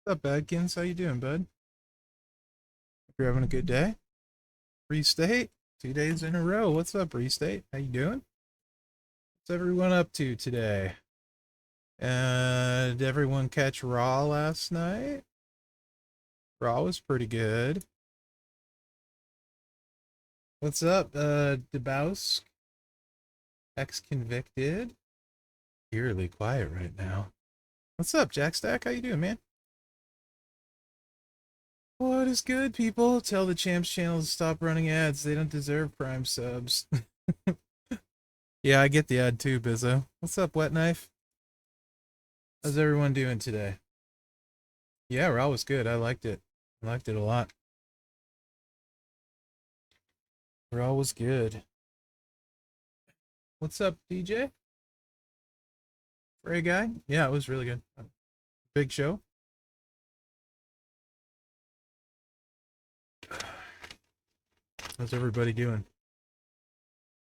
What's up, Badkins? How you doing, bud? Hope you're having a good day. Free State, 2 days in a row. What's up, Free State? How you doing? What's everyone up to today? Did everyone catch Raw last night? Raw was pretty good. What's up, DeBouse? Ex-convicted? Eerily quiet right now. What's up, Jack Stack? How you doing, man? What is good, people? Tell the Champs channel to stop running ads. They don't deserve Prime subs. Yeah, I get the ad too, Bizzo. What's up, Wet Knife? How's everyone doing today? Yeah, Raw was good. I liked it. I liked it a lot. Raw was good. What's up, DJ? Frey guy? Yeah, it was really good. Big show. How's everybody doing?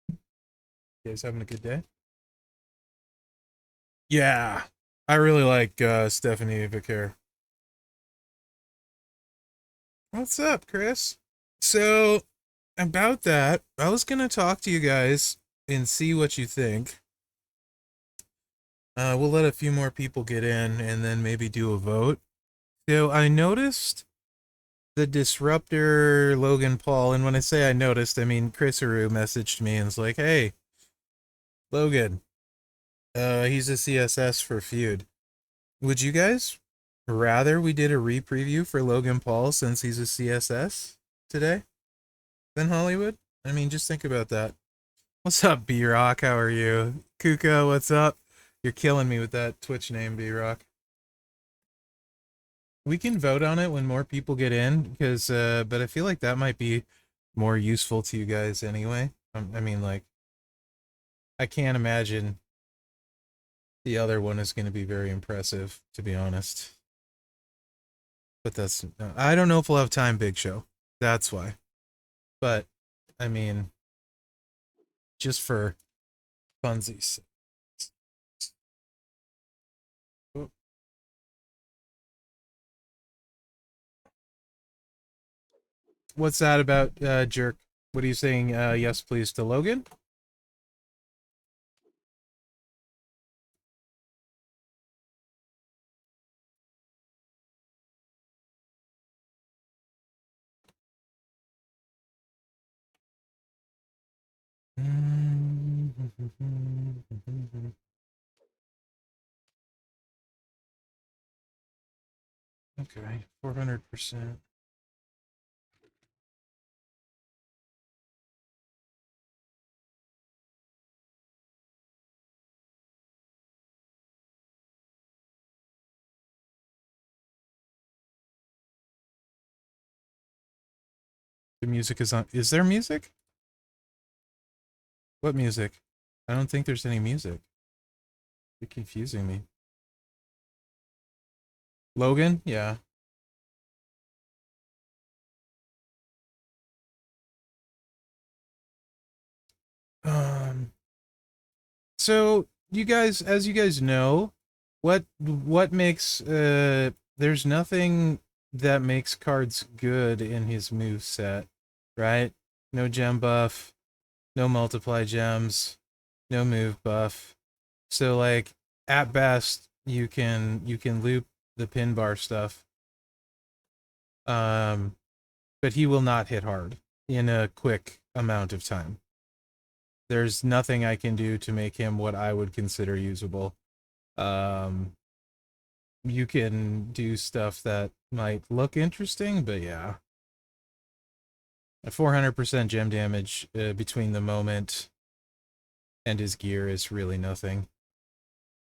You guys having a good day? Yeah. I really like Stephanie Vicaire. What's up, Chris? So, about that, I was gonna talk to you guys and see what you think. We'll let a few more people get in and then maybe do a vote. So I noticed the disruptor Logan Paul, and when I say I noticed, I mean Chris Aru messaged me and was like, "Hey, Logan, he's a CSS for Feud. Would you guys rather we did a re-preview for Logan Paul since he's a CSS today than Hollywood? I mean, just think about that. What's up, B-Rock? How are you? Kuka, what's up? You're killing me with that Twitch name, B-Rock. We can vote on it when more people get in, because, but I feel like that might be more useful to you guys anyway. I mean, like, I can't imagine the other one is going to be very impressive, to be honest. But that's, I don't know if we'll have time, Big Show. That's why. But, I mean, just for funsies. What's that about, Jerk? What are you saying, yes, please, to Logan? Okay, 400%. The music is on. Is there music? What music? I don't think there's any music. You're confusing me. Logan? Yeah. Um. So you guys, as you guys know, what makes there's nothing that makes cards good in his move set, right? No gem buff, no multiply gems, no move buff. So like at best you can loop the pin bar stuff. Um but he will not hit hard in a quick amount of time. There's nothing I can do to make him what I would consider usable. Um, you can do stuff that might look interesting, but yeah, a 400% gem damage between the moment and his gear is really nothing.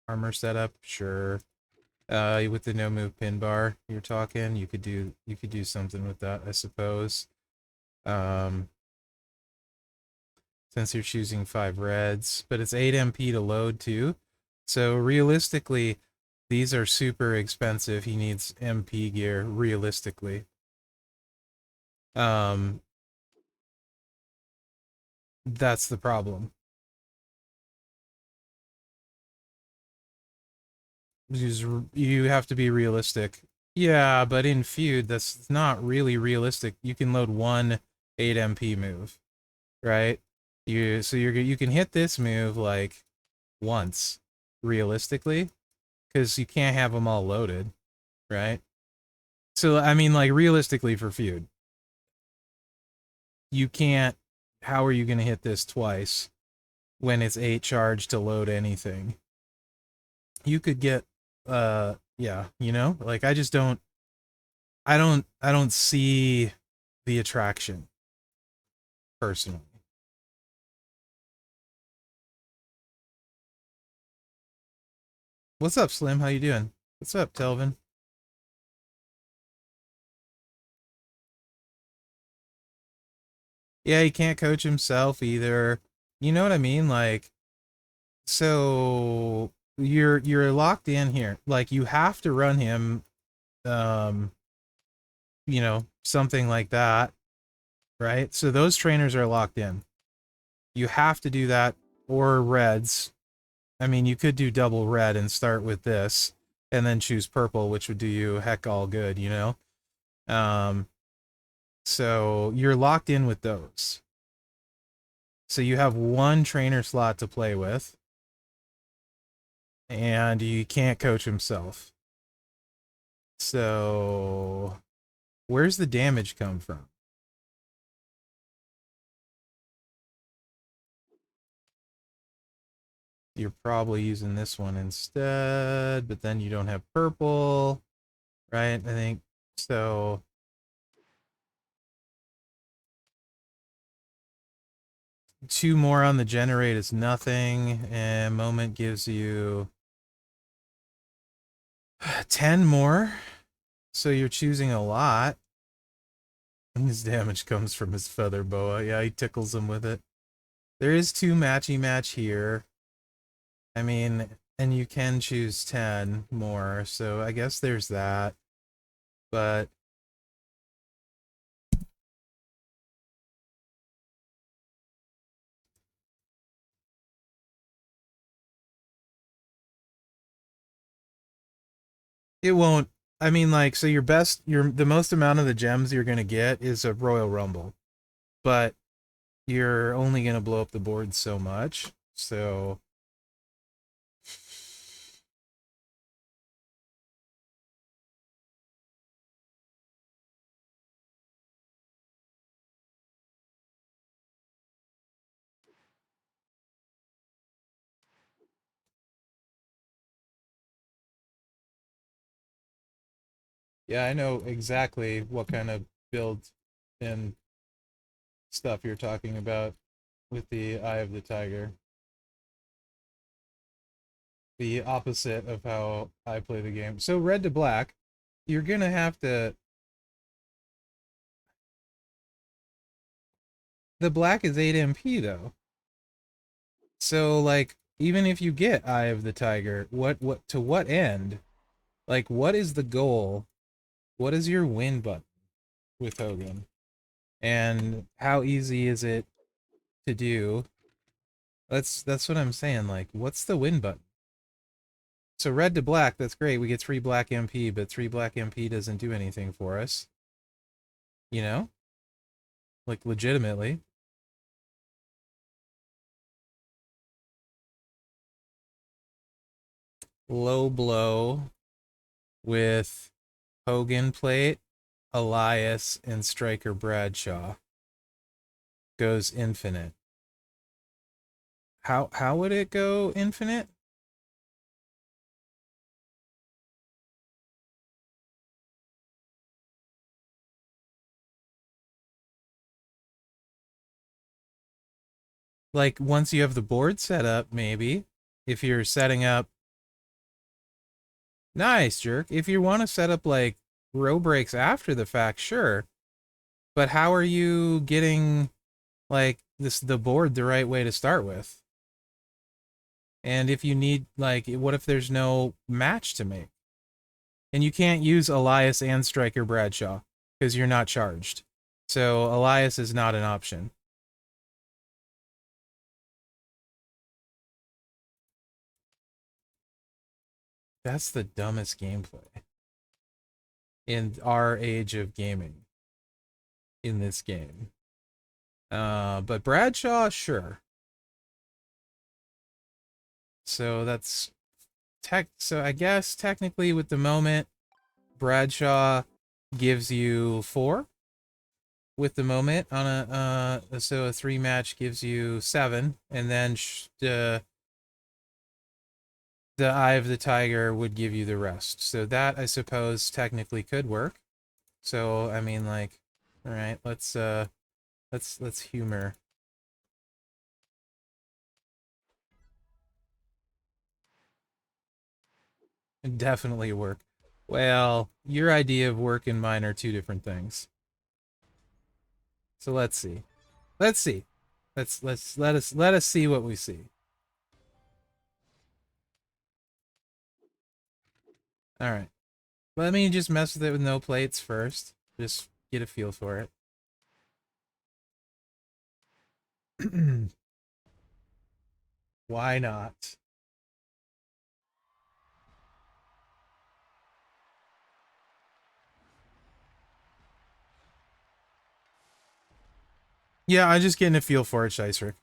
Armor setup, sure. With the no move pin bar, you're talking. You could do something with that, I suppose. Um, since you're choosing 5 reds, but it's 8 MP to load too. So realistically, these are super expensive. He needs MP gear realistically. Um, that's the problem. You have to be realistic. Yeah, but in feud, that's not really realistic. You can load one 8 MP move, right? You can hit this move like once, realistically, because you can't have them all loaded, right? So I mean, like realistically for feud, you can't. How are you going to hit this twice when it's 8 charge to load anything? You could get, yeah, you know, like I just don't. I don't see the attraction personally. What's up, Slim? How you doing? What's up, Telvin? Yeah, he can't coach himself either. You know what I mean? Like, so you're locked in here. Like, you have to run him, um, something like that, right? So those trainers are locked in. You have to do that or reds. I mean, you could do double red and start with this, and then choose purple, which would do you heck all good, you know. Um, so you're locked in with those. So you have one trainer slot to play with, and he can't coach himself. So where's the damage come from? You're probably using this one instead, but then you don't have purple, right? I think so. Two more on the generate is nothing, and moment gives you 10 more. So you're choosing a lot. His damage comes from his feather boa. Yeah, he tickles him with it. There is two matchy match here. I mean, and you can choose 10 more, so I guess there's that. But it won't. I mean, like, so the most amount of the gems you're gonna get is a Royal Rumble, but you're only gonna blow up the board so much. So yeah, I know exactly what kind of build and stuff you're talking about with the Eye of the Tiger. The opposite of how I play the game. So red to black, you're gonna have to. The black is 8 MP though. So like even if you get Eye of the Tiger, what to what end? Like what is the goal? What is your win button with Hogan? And how easy is it to do? That's what I'm saying. Like what's the win button? So red to black, that's great. We get 3 black MP, but 3 black MP doesn't do anything for us. You know? Like legitimately. Low blow with Hogan plate, Elias, and Striker Bradshaw goes infinite. How would it go infinite? Like once you have the board set up, maybe. If you're setting up nice jerk. If you want to set up like row breaks after the fact, sure. But how are you getting like the board the right way to start with? And if you need like what if there's no match to make? And you can't use Elias and Striker Bradshaw because you're not charged. So Elias is not an option. That's the dumbest gameplay. in our age of gaming in this game. But Bradshaw, sure. So that's so I guess technically with the moment, Bradshaw gives you 4 with the moment on so a 3 match gives you 7, and then the Eye of the Tiger would give you the rest. So that, I suppose, technically could work. So I mean, like, all right, let's humor. Definitely work. Well, your idea of work and mine are 2 different things. So let's see. Let's see. Let us see what we see. All right. Let me just mess with it with no plates first. Just get a feel for it. Why not? Yeah, I'm just getting a feel for it, Scheisser.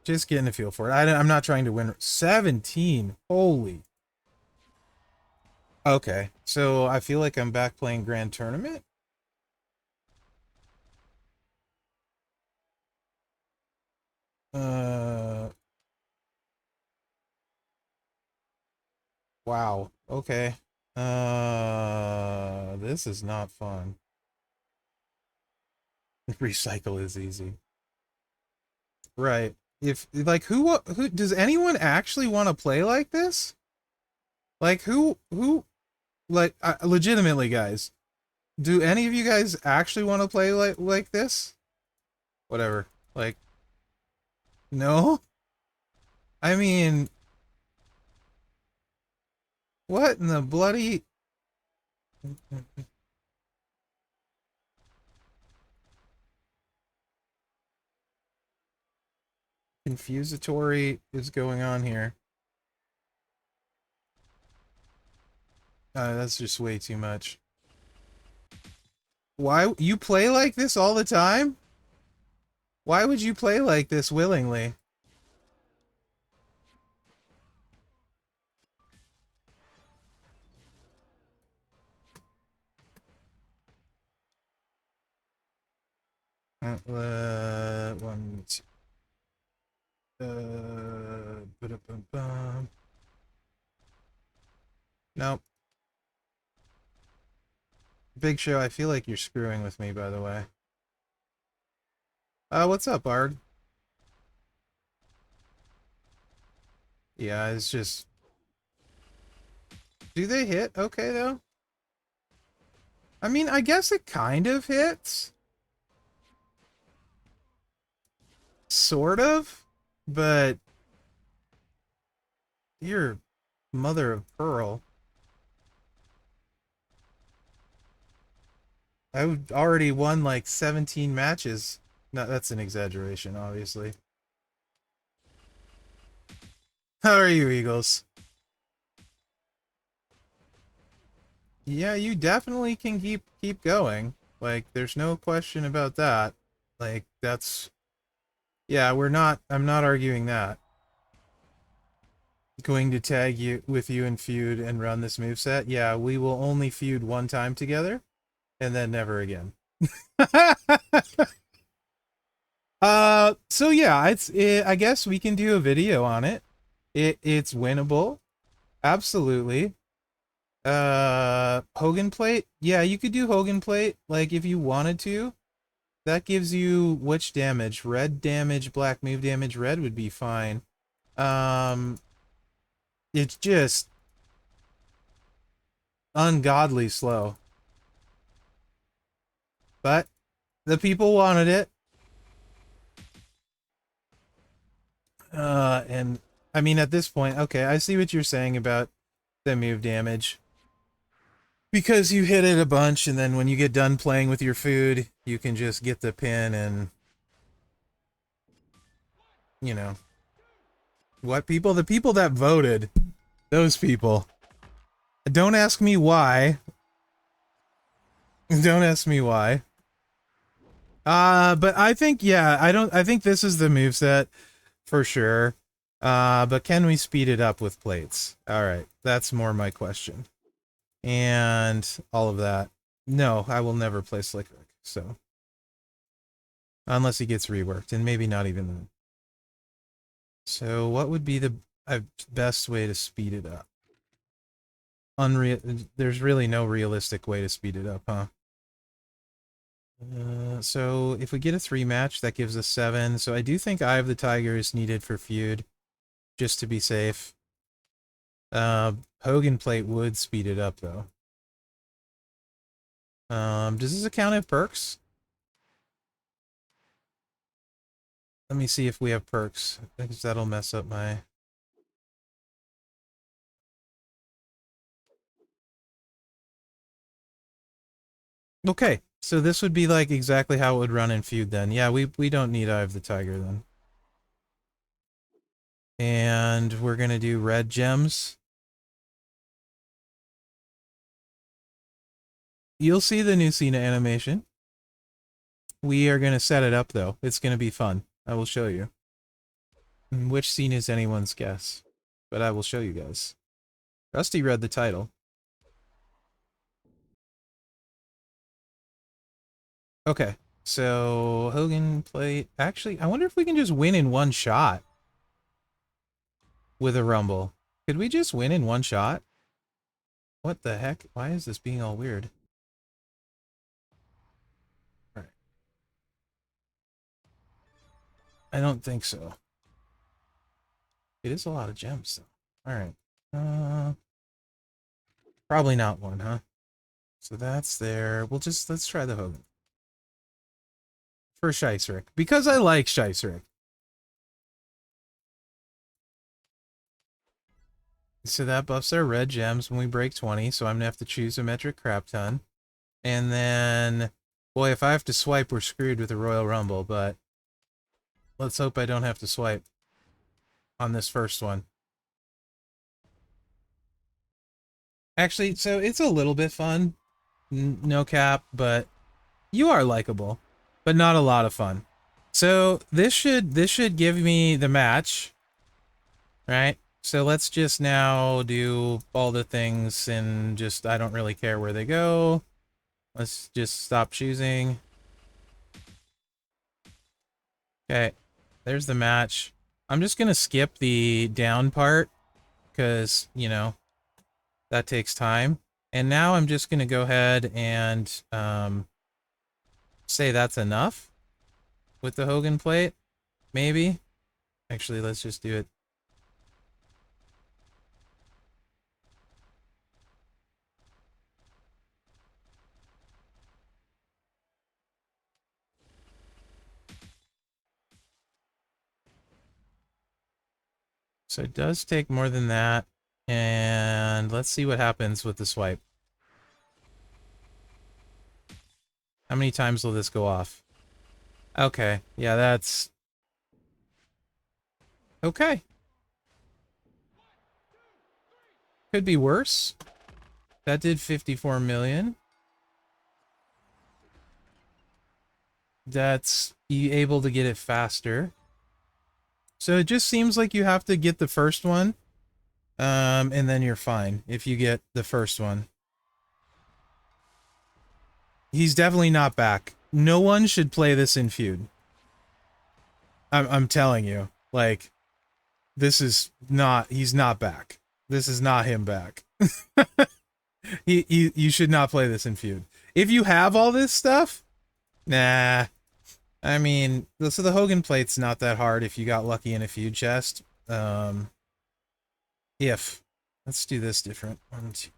Just getting a feel for it. I'm not trying to win. 17. Holy. Okay. So I feel like I'm back playing Grand Tournament. Wow. Okay. This is not fun. Recycle is easy. Right. If like who does anyone actually want to play like this? Like who like legitimately, guys, do any of you guys actually want to play like this? Whatever. Like, no? I mean, what in the bloody confusatory is going on here? That's just way too much. Why you play like this all the time? Why would you play like this willingly? One, two, ba-da-bum-bum. Nope. Big Show, I feel like you're screwing with me, by the way. What's up, Ard? Yeah, it's just... Do they hit okay, though? I mean, I guess it kind of hits. Sort of. But... You're mother of pearl. I've already won like 17 matches. No, that's an exaggeration, obviously. How are you, Eagles? Yeah, you definitely can keep going. Like, there's no question about that. Like, that's... Yeah, I'm not arguing that. Going to tag you with you in feud and run this moveset. Yeah, we will only feud 1 time together, and then never again. So yeah, I guess we can do a video on it. It's winnable. Absolutely. Hogan plate? Yeah, you could do Hogan plate, like, if you wanted to. That gives you which damage? Red damage, black move damage. Red would be fine. It's just ungodly slow. But the people wanted it. And I mean, at this point, okay, I see what you're saying about the move damage. Because you hit it a bunch, and then when you get done playing with your food, you can just get the pin and, you know. What people? The people that voted. Those people. Don't ask me why. Don't ask me why. But I think, yeah, I think this is the moveset for sure. But can we speed it up with plates? All right, that's more my question. And all of that. No, I will never play Slick Rick. So unless he gets reworked, and maybe not even then. So what would be the best way to speed it up? Unreal. There's really no realistic way to speed it up, huh? So if we get a 3 match, that gives us 7. So I do think Eye of the Tiger is needed for feud, just to be safe. Hogan plate would speed it up though. Does this account have perks? Let me see if we have perks, because that'll mess up my... Okay, so this would be like exactly how it would run in feud then. Yeah, we don't need Eye of the Tiger then. And we're gonna do red gems. You'll see the new Cena animation. We are gonna set it up though. It's gonna be fun. I will show you. Which scene is anyone's guess? But I will show you guys. Rusty read the title. Okay, so Hogan plate. Actually, I wonder if we can just win in one shot with a Rumble. Could we just win in one shot? What the heck? Why is this being all weird? All right. I don't think so. It is a lot of gems, though. All right. Probably not one, huh? So that's there. Let's try the Hogan. For Scheissrick. Because I like Scheissrick. So that buffs our red gems when we break 20, so I'm gonna have to choose a metric crap ton. And then, boy, if I have to swipe, we're screwed with the Royal Rumble, but let's hope I don't have to swipe on this first one. Actually, so it's a little bit fun. No cap, but you are likable, but not a lot of fun. So this should give me the match, right? So let's just now do all the things and just, I don't really care where they go. Let's just stop choosing. Okay, there's the match. I'm just gonna skip the down part because, you know, that takes time. And now I'm just gonna go ahead and say that's enough with the Hogan plate, maybe. Actually, let's just do it. So it does take more than that. And let's see what happens with the swipe. How many times will this go off? Okay, yeah, that's... Okay. Could be worse. That did 54 million. That's able to get it faster. So it just seems like you have to get the first one. And then you're fine if you get the first one. He's definitely not back. No one should play this in feud. I'm telling you. Like, this is not... He's not back. This is not him back. You should not play this in feud. If you have all this stuff, nah. I mean, so the Hogan plate's not that hard if you got lucky in a feud chest. If. Let's do this different. Let's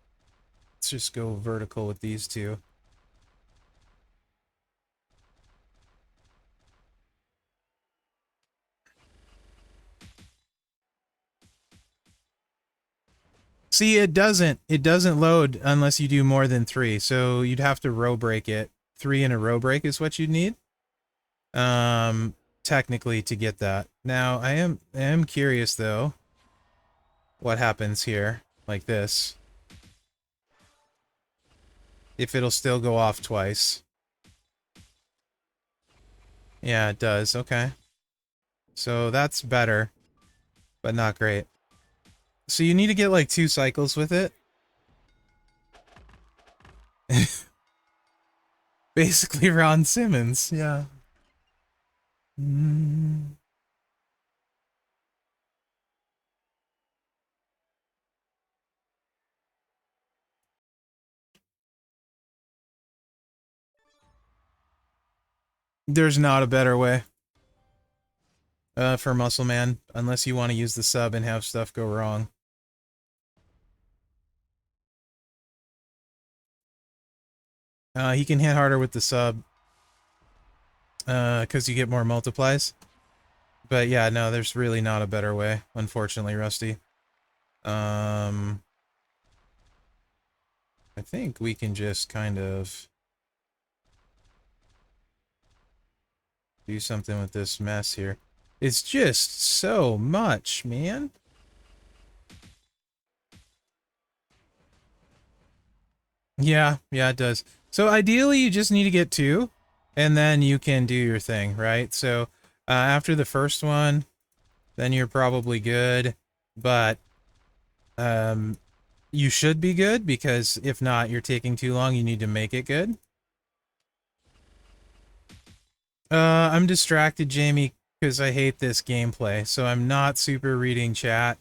just go vertical with these two. See, it doesn't load unless you do more than 3. So you'd have to row break it. 3 in a row break is what you'd need. Technically to get that. Now, I am curious though what happens here like this. if it'll still go off twice. Yeah, it does. Okay. So that's better, but not great. So you need to get like 2 cycles with it. Basically Ron Simmons, yeah. Mm. There's not a better way for Muscle Man, unless you want to use the sub and have stuff go wrong. He can hit harder with the sub, because you get more multiplies. But yeah, no, there's really not a better way, unfortunately, Rusty. I think we can just kind of do something with this mess here. It's just so much, man. Yeah, it does. So ideally, you just need to get 2, and then you can do your thing, right? So after the first one, then you're probably good. But you should be good, because if not, you're taking too long. You need to make it good. I'm distracted, Jamie, because I hate this gameplay. So I'm not super reading chat,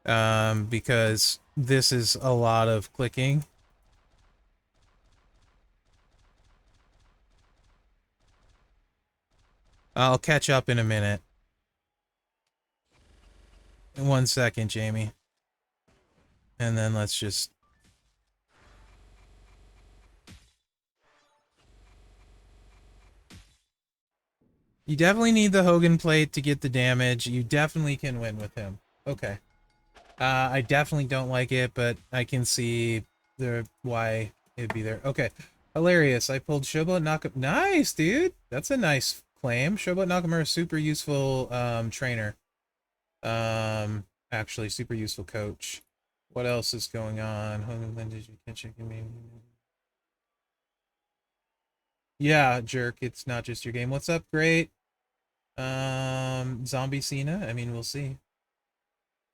because this is a lot of clicking. I'll catch up in a minute. 1 second, Jamie. And then let's just... You definitely need the Hogan plate to get the damage. You definitely can win with him. Okay. I definitely don't like it, but I can see why it'd be there. Okay. Hilarious. I pulled Shobo Nakamura. Nice, dude. That's a nice claim. Shobo Nakamura is super useful trainer. Actually, super useful coach. What else is going on? Hogan, did you catch it? Yeah, jerk. It's not just your game. What's up? Great. Zombie Cena. I mean, we'll see.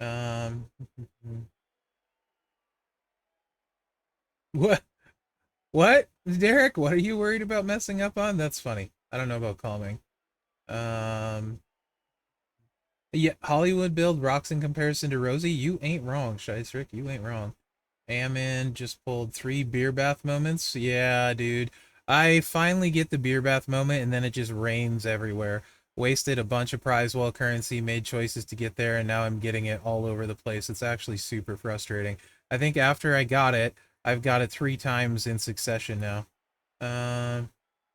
Um, what? What? Derek, what are you worried about messing up on? That's funny. I don't know about calming. Um, yeah, Hollywood build rocks in comparison to Rosie. You ain't wrong, Rick. You ain't wrong. Ammon just pulled 3 beer bath moments. Yeah, dude. I finally get the beer bath moment, and then it just rains everywhere. Wasted a bunch of prize wall currency, made choices to get there, and now I'm getting it all over the place. It's actually super frustrating. I think after I got it, I've got it 3 times in succession now.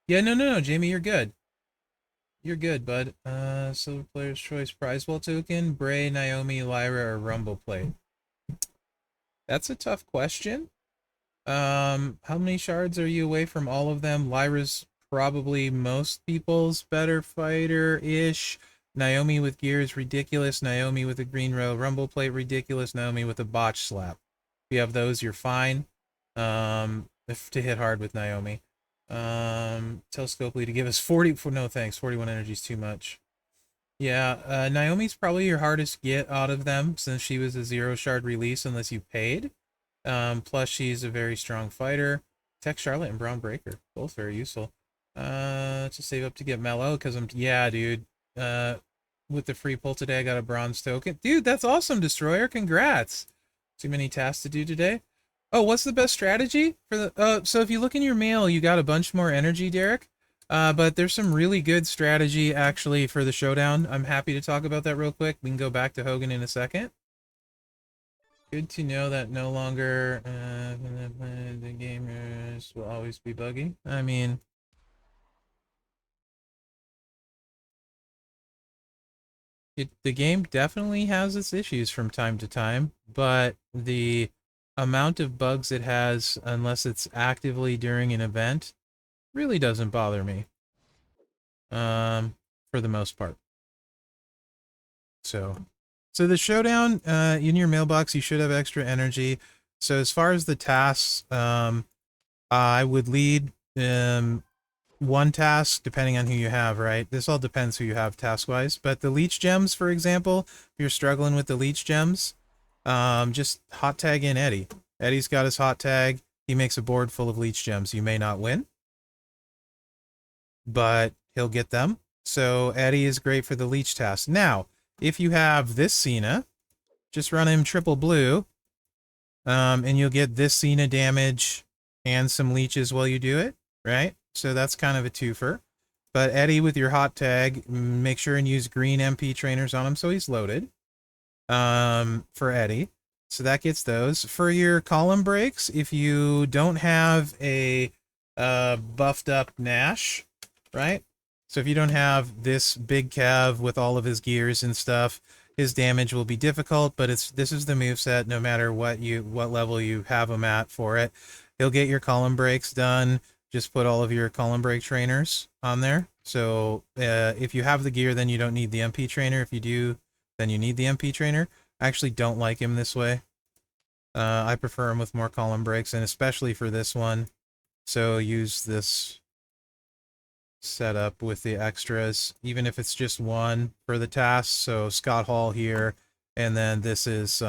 Yeah, no, Jamie, you're good. You're good, bud. Silver Player's Choice prize wall token, Bray, Naomi, Lyra, or Rumble plate. That's a tough question. How many shards are you away from all of them? Lyra's probably most people's better fighter-ish. Naomi with gear is ridiculous. Naomi with a green row rumble plate, ridiculous. Naomi with a botch slap. If you have those, you're fine. If to hit hard with Naomi. Tell Scopely to give us 40. No thanks. 41 energy is too much. Yeah, Naomi's probably your hardest get out of them, since she was a 0 shard release unless you paid. Plus she's a very strong fighter. Tech Charlotte and Brown Breaker, both very useful. To save up to get Mellow, because yeah, dude. With the free pull today, I got a bronze token. Dude, that's awesome, Destroyer. Congrats. Too many tasks to do today. Oh, what's the best strategy for the? So if you look in your mail, you got a bunch more energy, Derek. But there's some really good strategy actually for the showdown. I'm happy to talk about that real quick. We can go back to Hogan in a second. Good to know that no longer the gamers will always be buggy. I mean, the game definitely has its issues from time to time, but the amount of bugs it has, unless it's actively during an event, really doesn't bother me. For the most part. So the showdown, in your mailbox, you should have extra energy. So as far as the tasks, I would lead one task depending on who you have, right? This all depends who you have task-wise. But the leech gems, for example, if you're struggling with the leech gems, just hot tag in Eddie. Eddie's got his hot tag. He makes a board full of leech gems. You may not win, but he'll get them. So Eddie is great for the leech task. Now, if you have this Cena, just run him triple blue, and you'll get this Cena damage and some leeches while you do it, right? So that's kind of a twofer. But Eddie, with your hot tag, make sure and use green MP trainers on him so he's loaded. For Eddie. So that gets those. For your column breaks, if you don't have a buffed up Nash, right? So if you don't have this big Cav with all of his gears and stuff, his damage will be difficult, but this is the moveset no matter what level you have him at for it. He'll get your column breaks done. Just put all of your column break trainers on there. So if you have the gear, then you don't need the MP trainer. If you do, then you need the MP trainer. I actually don't like him this way. I prefer him with more column breaks, and especially for this one. So use this setup with the extras, even if it's just one for the task. So Scott Hall here, and then this is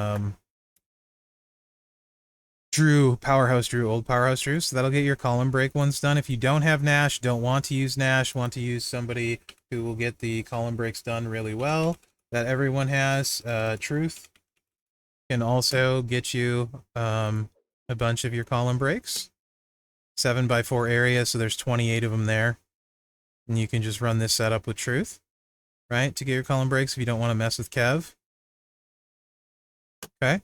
Drew, Powerhouse Drew, old Powerhouse Drew. So that'll get your column break ones done. If you don't have Nash, don't want to use Nash, want to use somebody who will get the column breaks done really well, that everyone has, Truth can also get you a bunch of your column breaks. 7x4 area, so there's 28 of them there. And you can just run this setup with Truth, right, to get your column breaks if you don't want to mess with Kev. Okay.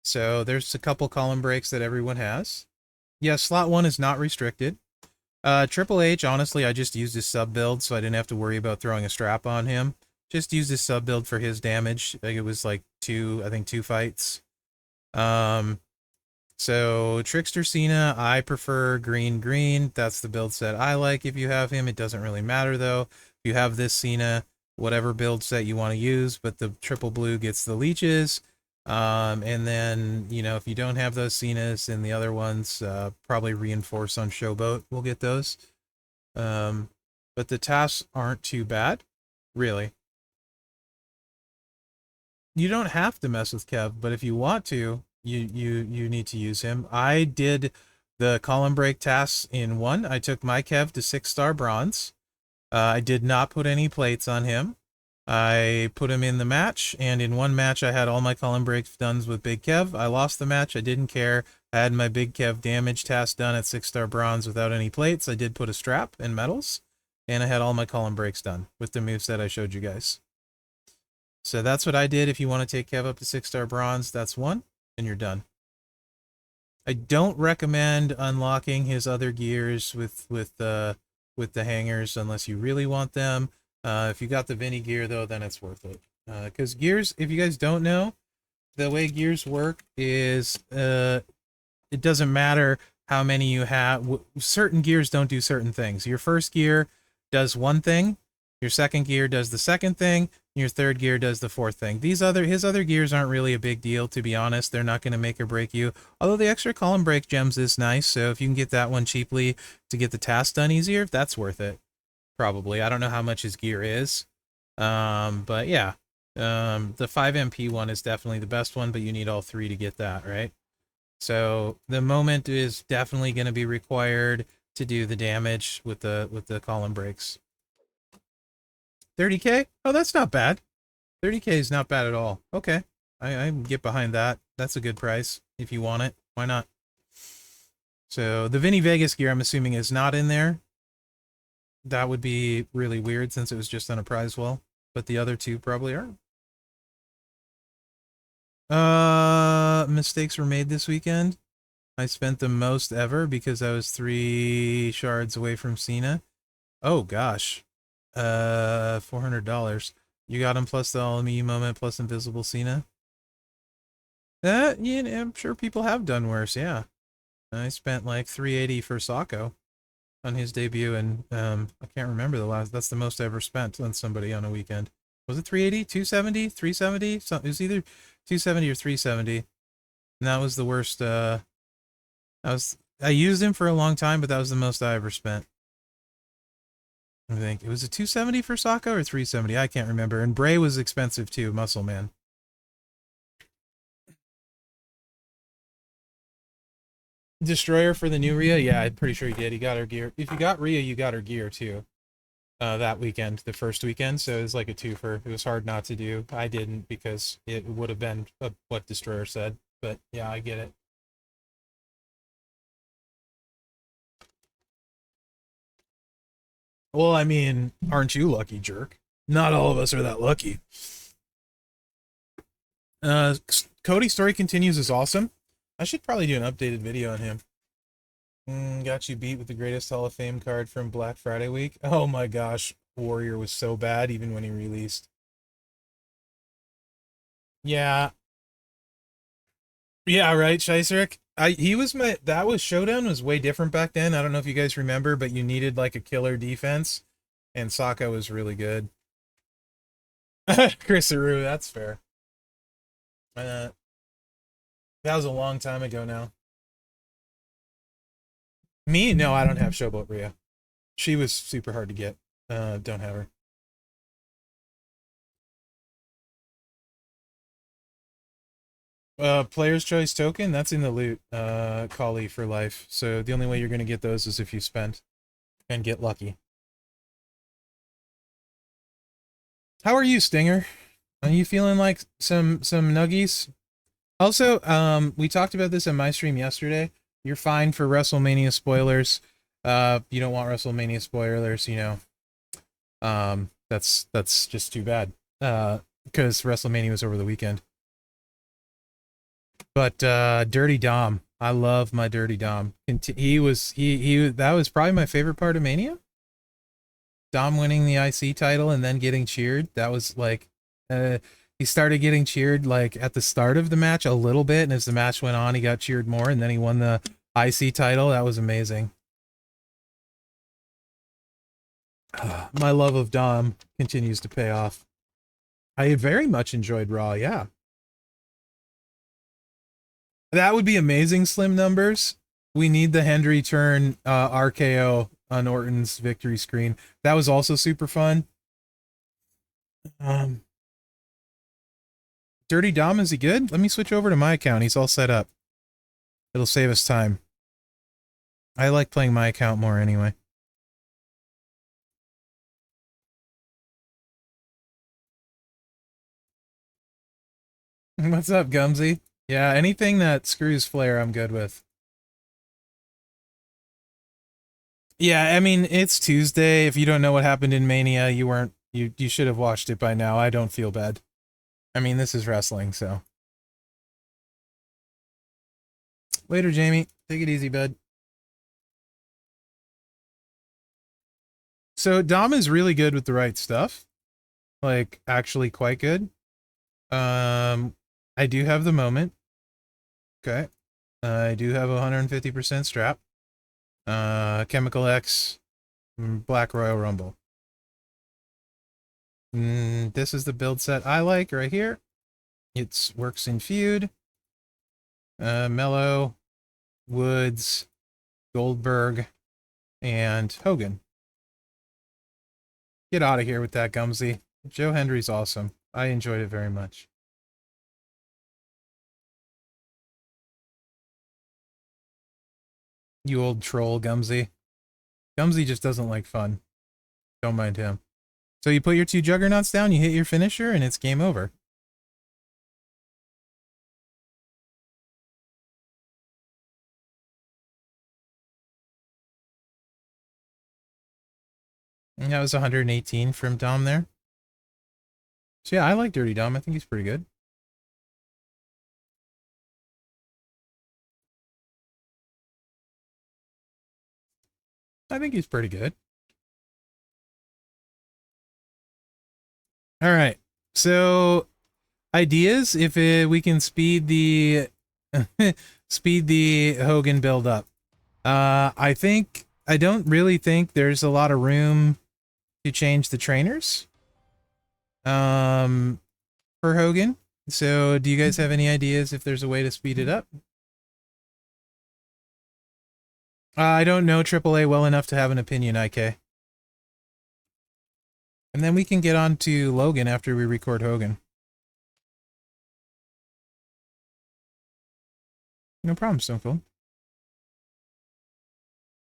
So there's a couple column breaks that everyone has. Yeah, slot 1 is not restricted. Triple H, honestly, I just used his sub build, so I didn't have to worry about throwing a strap on him. Just used his sub build for his damage. I think it was like two fights. So Trickster Cena, I prefer green. That's the build set I like if you have him. It doesn't really matter though. If you have this Cena, whatever build set you want to use, but the triple blue gets the leeches. And then, you know, if you don't have those Cenas and the other ones, probably reinforce on Showboat. We'll get those. But the tasks aren't too bad, really. You don't have to mess with Kev, but if you want to, you need to use him. I did the column break tasks in one. I took my Kev to 6-star bronze. I did not put any plates on him. I put him in the match, and in one match I had all my column breaks done with Big Kev. I lost the match. I didn't care. I had my Big Kev damage task done at 6-star bronze without any plates. I did put a strap and medals, and I had all my column breaks done with the moveset I showed you guys. So that's what I did. If you want to take Kev up to 6-star bronze, that's one, and you're done. I don't recommend unlocking his other gears with the hangers unless you really want them. If you got the Vinny gear though, then it's worth it. Because gears, if you guys don't know, the way gears work is it doesn't matter how many you have. Certain gears don't do certain things. Your first gear does one thing. Your second gear does the second thing. Your third gear does the fourth thing. His other gears aren't really a big deal, to be honest. They're not going to make or break you. Although the extra column break gems is nice, so if you can get that one cheaply to get the task done easier, that's worth it. Probably. I don't know how much his gear is. But yeah. The 5 MP one is definitely the best one, but you need all 3 to get that, right? So the moment is definitely going to be required to do the damage with the column breaks. 30k? Oh, that's not bad. 30k is not bad at all. Okay. I can get behind that. That's a good price. If you want it, why not? So the Vinny Vegas gear, I'm assuming, is not in there. That would be really weird since it was just on a prize wall. But the other two probably are. Mistakes were made this weekend. I spent the most ever because I was 3 shards away from Cena. Oh gosh. $400. You got him plus the all-me moment plus invisible Cena. Yeah, I'm sure people have done worse, yeah. I spent like 380 for Sacco on his debut, and I can't remember the last. That's the most I ever spent on somebody on a weekend. Was it 380, 270, 370? So, it was either 270 or 370. And that was the worst. That was I used him for a long time, but that was the most I ever spent. I think it was a 270 for Sokka or 370. I can't remember. And Bray was expensive too, Muscle Man. Destroyer for the new Rhea? Yeah, I'm pretty sure he did. He got her gear. If you got Rhea, you got her gear too. That weekend, the first weekend, so it was like a twofer. It was hard not to do. I didn't because it would have been what Destroyer said. But yeah, I get it. Well, I mean, aren't you lucky, jerk? Not all of us are that lucky. Uh, Cody's story continues is awesome. I should probably do an updated video on him. Got you beat with the greatest Hall of Fame card from Black Friday week. Oh my gosh, Warrior was so bad even when he released. Yeah, yeah, right, Scheiserick. He was my that was Showdown was way different back then. I don't know if you guys remember, but you needed like a killer defense, and Sokka was really good. Chris Aru, that's fair. Uh, that was a long time ago now. Me? No, I don't have Showboat Rhea. She was super hard to get. Don't have her. Player's choice token, that's in the loot, Kali for life. So the only way you're gonna get those is if you spend and get lucky. How are you, Stinger? Are you feeling like some nuggies? Also, we talked about this in my stream yesterday. You're fine for WrestleMania spoilers. You don't want WrestleMania spoilers, you know. That's just too bad. Because WrestleMania was over the weekend. But Dirty Dom, I love my Dirty Dom. He that was probably my favorite part of Mania. Dom winning the IC title and then getting cheered. That was like he started getting cheered like at the start of the match a little bit, and as the match went on, he got cheered more, and then he won the IC title. That was amazing. My love of Dom continues to pay off. I very much enjoyed Raw, yeah. That would be amazing, Slim Numbers. We need the Hendry turn RKO on Orton's victory screen. That was also super fun. Um, Dirty Dom, is he good? Let me switch over to my account. He's all set up. It'll save us time. I like playing my account more anyway. What's up, Gumsy? Yeah, anything that screws Flair, I'm good with. Yeah, I mean, it's Tuesday. If you don't know what happened in Mania, you should have watched it by now. I don't feel bad. I mean, this is wrestling, so. Later, Jamie. Take it easy, bud. So Dom is really good with the right stuff. Like, actually quite good. I do have the moment. Okay. I do have 150% strap. Chemical X, Black Royal Rumble. This is the build set I like right here. It works in feud. Mello, Woods, Goldberg, and Hogan. Get out of here with that, Gumsy. Joe Hendry's awesome. I enjoyed it very much. You old troll, Gumsy. Gumsy just doesn't like fun. Don't mind him. So you put your two juggernauts down, you hit your finisher, and it's game over. And that was 118 from Dom there. So yeah, I like Dirty Dom. I think he's pretty good. I think he's pretty good. All right. So ideas if we can speed the speed the Hogan build up. I don't really think there's a lot of room to change the trainers for Hogan. So do you guys have any ideas if there's a way to speed it up? I don't know AAA well enough to have an opinion, IK. And then we can get on to Logan after we record Hogan. No problem, Stone Cold.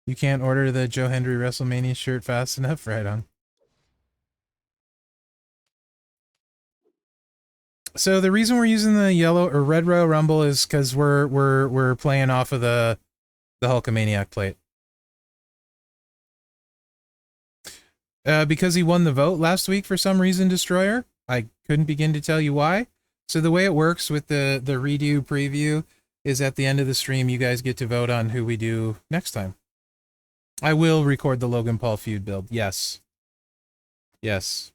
You can't order the Joe Hendry WrestleMania shirt fast enough? Right on. So the reason we're using the yellow or red Royal Rumble is because we're playing off of the Hulkamaniac plate. Because he won the vote last week for some reason, Destroyer. I couldn't begin to tell you why. So the way it works with the redo preview is at the end of the stream, you guys get to vote on who we do next time. I will record the Logan Paul feud build. Yes. Yes.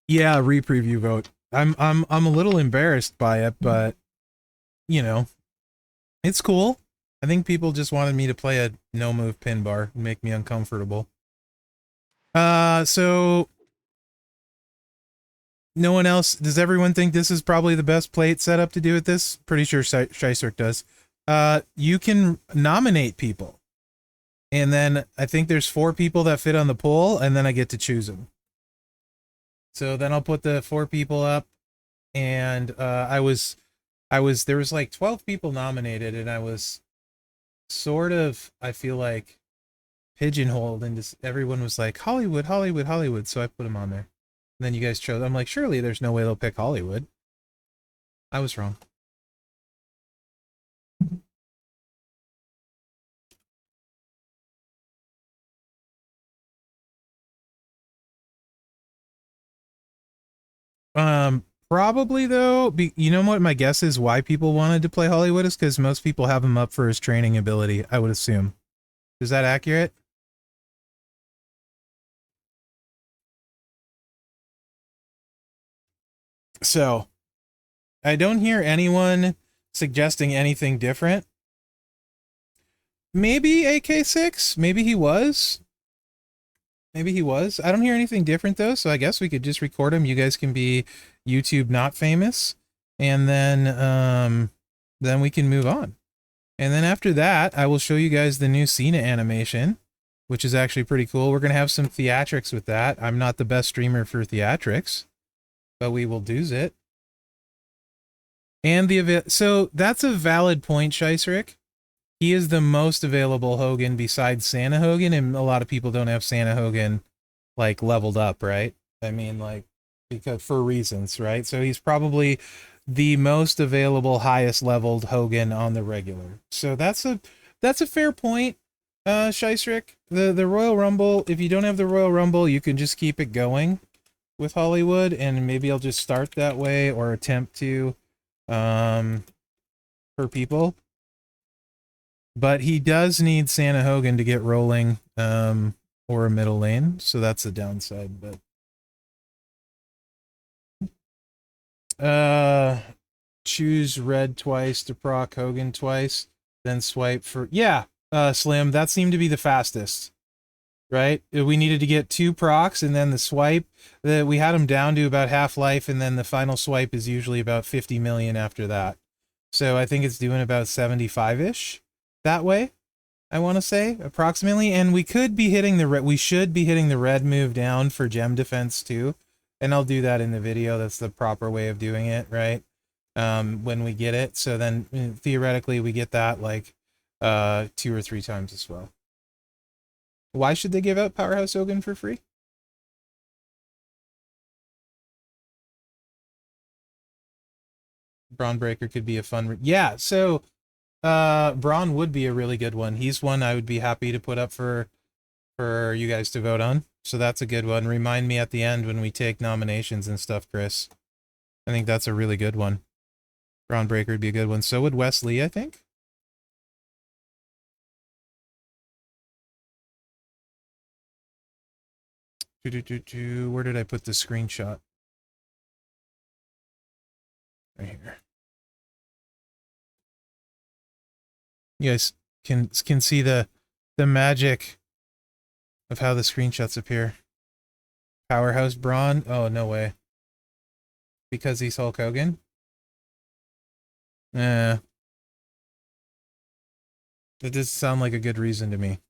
Yeah, re-preview vote. I'm a little embarrassed by it, but you know, it's cool. I think people just wanted me to play a no move pin bar and make me uncomfortable. So no one else. Does everyone think this is probably the best plate setup to do with this? Pretty sure Shicerk does. You can nominate people, and then I think there's 4 people that fit on the poll, and then I get to choose them. So then I'll put the 4 people up, and there was like 12 people nominated, and I was sort of, I feel like, pigeonholed, and just everyone was like Hollywood, Hollywood, Hollywood, so I put them on there. And then you guys chose. I'm like, surely there's no way they'll pick Hollywood. I was wrong. Probably though, you know what my guess is why people wanted to play Hollywood is because most people have him up for his training ability, I would assume. Is that accurate? So, I don't hear anyone suggesting anything different. Maybe AK6? Maybe he was. Maybe he was. I don't hear anything different though, so I guess we could just record him. You guys can be YouTube not famous, and then we can move on. And then after that, I will show you guys the new Cena animation, which is actually pretty cool. We're gonna have some theatrics with that. I'm not the best streamer for theatrics, but we will do it. And so that's a valid point, Scheisserick. He is the most available Hogan besides Santa Hogan, and a lot of people don't have Santa Hogan like leveled up, right? I mean, like, because for reasons, right? So he's probably the most available, highest leveled Hogan on the regular. So that's a fair point, Scheisserick. The Royal Rumble, if you don't have the Royal Rumble, you can just keep it going with Hollywood, and maybe I'll just start that way or attempt to for people. But he does need Santa Hogan to get rolling, or a middle lane, so that's the downside. But choose red twice to proc Hogan twice, then swipe for Slim. That seemed to be the fastest, right? We needed to get 2 procs and then the swipe. We had him down to about half life, and then the final swipe is usually about 50 million after that. So I think it's doing about 75-ish that way, I want to say, approximately. And we could be hitting the red. We should be hitting the red move down for gem defense too. And I'll do that in the video. That's the proper way of doing it, right? When we get it. So then theoretically we get that like 2 or 3 times as well. Why should they give out Powerhouse Hogan for free? Braun Breaker could be a fun... Yeah, so Braun would be a really good one. He's one I would be happy to put up for you guys to vote on. So that's a good one. Remind me at the end when we take nominations and stuff, Chris. I think that's a really good one. Braun Breaker would be a good one. So would Wesley, I think. Where did I put the screenshot? Right here. You guys can see the magic of how the screenshots appear. Powerhouse Braun? Oh, no way. Because he's Hulk Hogan? That does sound like a good reason to me.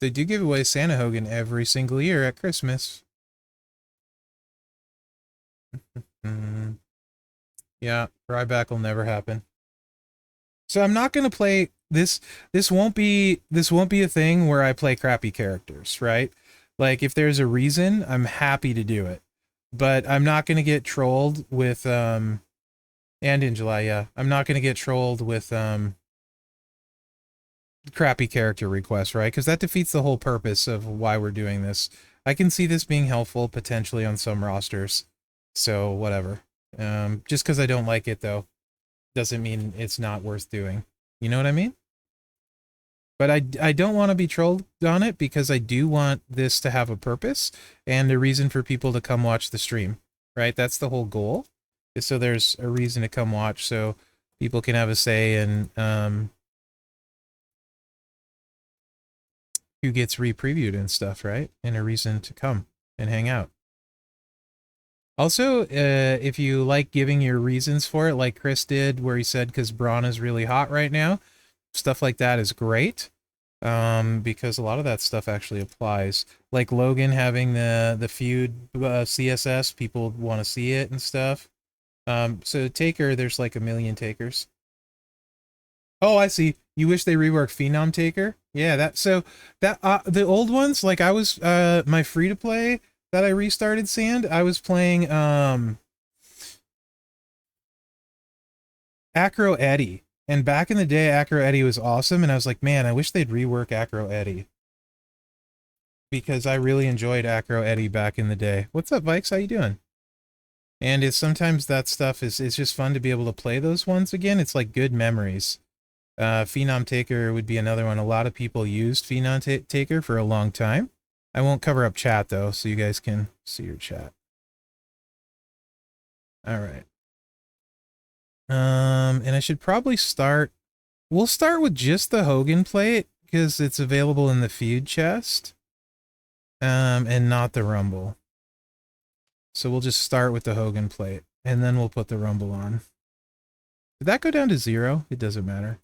They do give away Santa Hogan every single year at Christmas. Mm, yeah, Ryback will never happen. So I'm not gonna play this. This won't be a thing where I play crappy characters, right? Like if there's a reason, I'm happy to do it, but I'm not gonna get trolled with And in July, yeah, I'm not gonna get trolled with crappy character requests, right? Because that defeats the whole purpose of why we're doing this. I can see this being helpful potentially on some rosters, so whatever. Just because I don't like it though, doesn't mean it's not worth doing. You know what I mean? But I don't want to be trolled on it because I do want this to have a purpose and a reason for people to come watch the stream, right? That's the whole goal, is so there's a reason to come watch so people can have a say in who gets re-previewed and stuff, right? And a reason to come and hang out. Also, if you like giving your reasons for it, like Chris did, where he said because Braun is really hot right now, stuff like that is great. Because a lot of that stuff actually applies. Like Logan having the feud CSS, people want to see it and stuff. So Taker, there's like a million Takers. Oh, I see. You wish they reworked Phenom Taker? Yeah, the old ones, like I was my free to play that I restarted Sand, I was playing Acro Eddie. And back in the day, Acro Eddie was awesome, and I was like, man, I wish they'd rework Acro Eddie. Because I really enjoyed Acro Eddie back in the day. What's up, Vikes? How you doing? And it's sometimes that stuff is just fun to be able to play those ones again. It's like good memories. Phenom Taker would be another one. A lot of people used Phenom Taker for a long time. I won't cover up chat though, so you guys can see your chat. All right. And I should probably start. We'll start with just the Hogan plate because it's available in the feud chest. And not the Rumble. So we'll just start with the Hogan plate, and then we'll put the Rumble on. Did that go down to 0? It doesn't matter.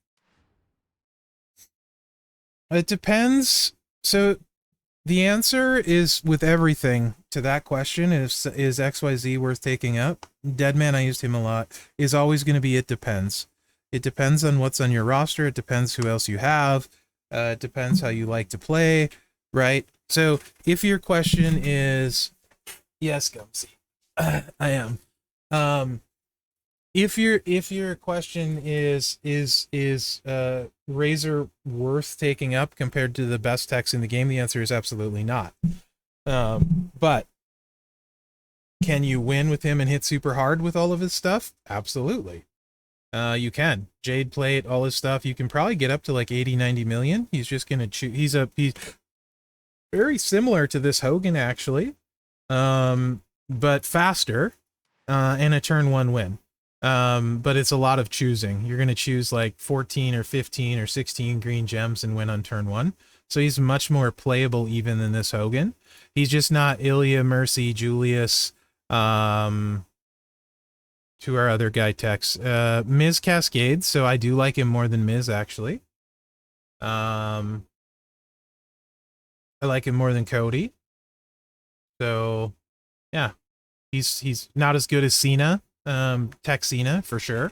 It depends. So the answer is with everything to that question is XYZ worth taking up? Deadman, I used him a lot, is always going to be it depends. It depends on what's on your roster. It depends who else you have. It depends how you like to play, right? So if your question is, yes, Gumsy, I am. If your question is Razor worth taking up compared to the best techs in the game, the answer is absolutely not. But can you win with him and hit super hard with all of his stuff? Absolutely. You can. Jade plate, all his stuff. You can probably get up to like 80, 90 million. He's just gonna choose. He's very similar to this Hogan actually, but faster, and a turn 1 win. But it's a lot of choosing. You're going to choose like 14 or 15 or 16 green gems and win on turn 1. So he's much more playable even than this Hogan. He's just not Ilya, Mercy, Julius, to our other guy techs. Miz Cascade, so I do like him more than Miz actually. I like him more than Cody. So yeah. He's not as good as Cena. Tech Cena for sure,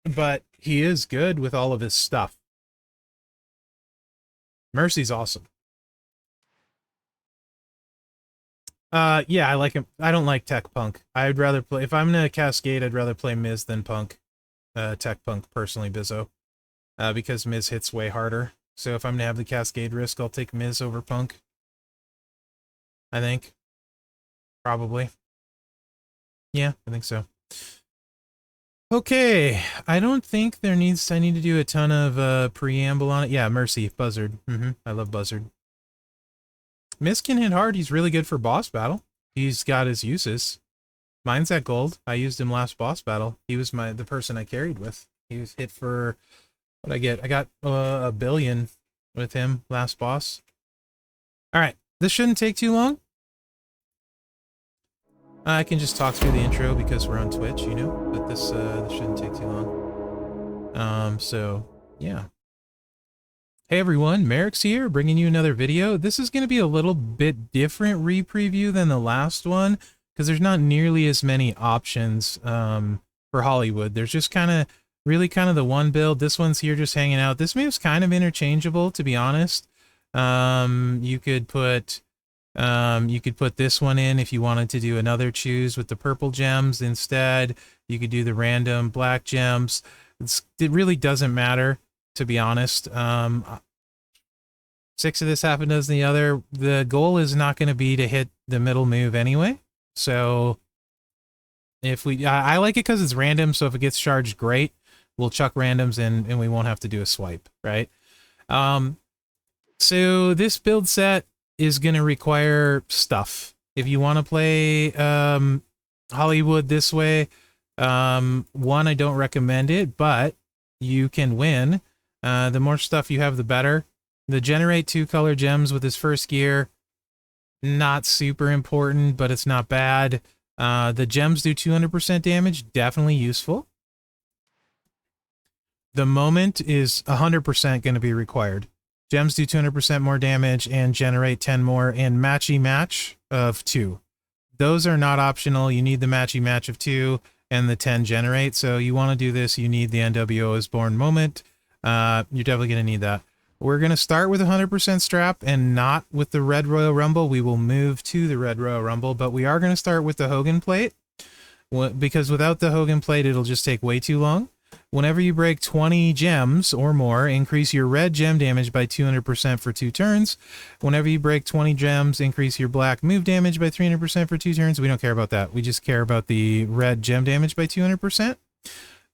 but he is good with all of his stuff. Mercy's awesome. Yeah, I like him. I don't like Tech Punk. I'd rather play, if I'm gonna Cascade, I'd rather play Miz than Punk. Tech Punk personally, Bizzo, because Miz hits way harder. So if I'm gonna have the Cascade risk, I'll take Miz over Punk. I think, probably. Yeah, I think so. Okay, I don't think I need to do a ton of preamble on it. Yeah, Mercy, Buzzard. I love Buzzard. Miz can hit hard. He's really good for boss battle. He's got his uses. Mine's at gold. I used him last boss battle. He was the person I carried with. He was hit for what I get. I got a billion with him last boss. All right, this shouldn't take too long. I can just talk through the intro because we're on Twitch, you know, but this shouldn't take too long. So yeah. Hey everyone, Mherex here, bringing you another video. This is going to be a little bit different re-preview than the last one because there's not nearly as many options for Hollywood. There's just really kind of the one build. This one's here just hanging out. This move's kind of interchangeable, to be honest. You could put this one in if you wanted to do another choose with the purple gems instead. You could do the random black gems. It really doesn't matter, to be honest. 6 of this, half a dozen the other. The goal is not going to be to hit the middle move anyway. So if I like it because it's random. So if it gets charged, great. We'll chuck randoms in and we won't have to do a swipe, right? So this build set is going to require stuff. If you want to play Hollywood this way, one, I don't recommend it, but you can win. The more stuff you have, the better. The generate 2 color gems with his first gear, not super important, but it's not bad. The gems do 200% damage, definitely useful. The moment is 100% going to be required. Gems do 200% more damage and generate 10 more, and matchy match of 2. Those are not optional. You need the matchy match of 2 and the 10 generate. So you want to do this, you need the NWO is born moment. You're definitely going to need that. We're going to start with 100% strap and not with the Red Royal Rumble. We will move to the Red Royal Rumble, but we are going to start with the Hogan plate because without the Hogan plate, it'll just take way too long. Whenever you break 20 gems or more, increase your red gem damage by 200% for 2 turns. Whenever you break 20 gems, increase your black move damage by 300% for 2 turns. We don't care about that. We just care about the red gem damage by 200%.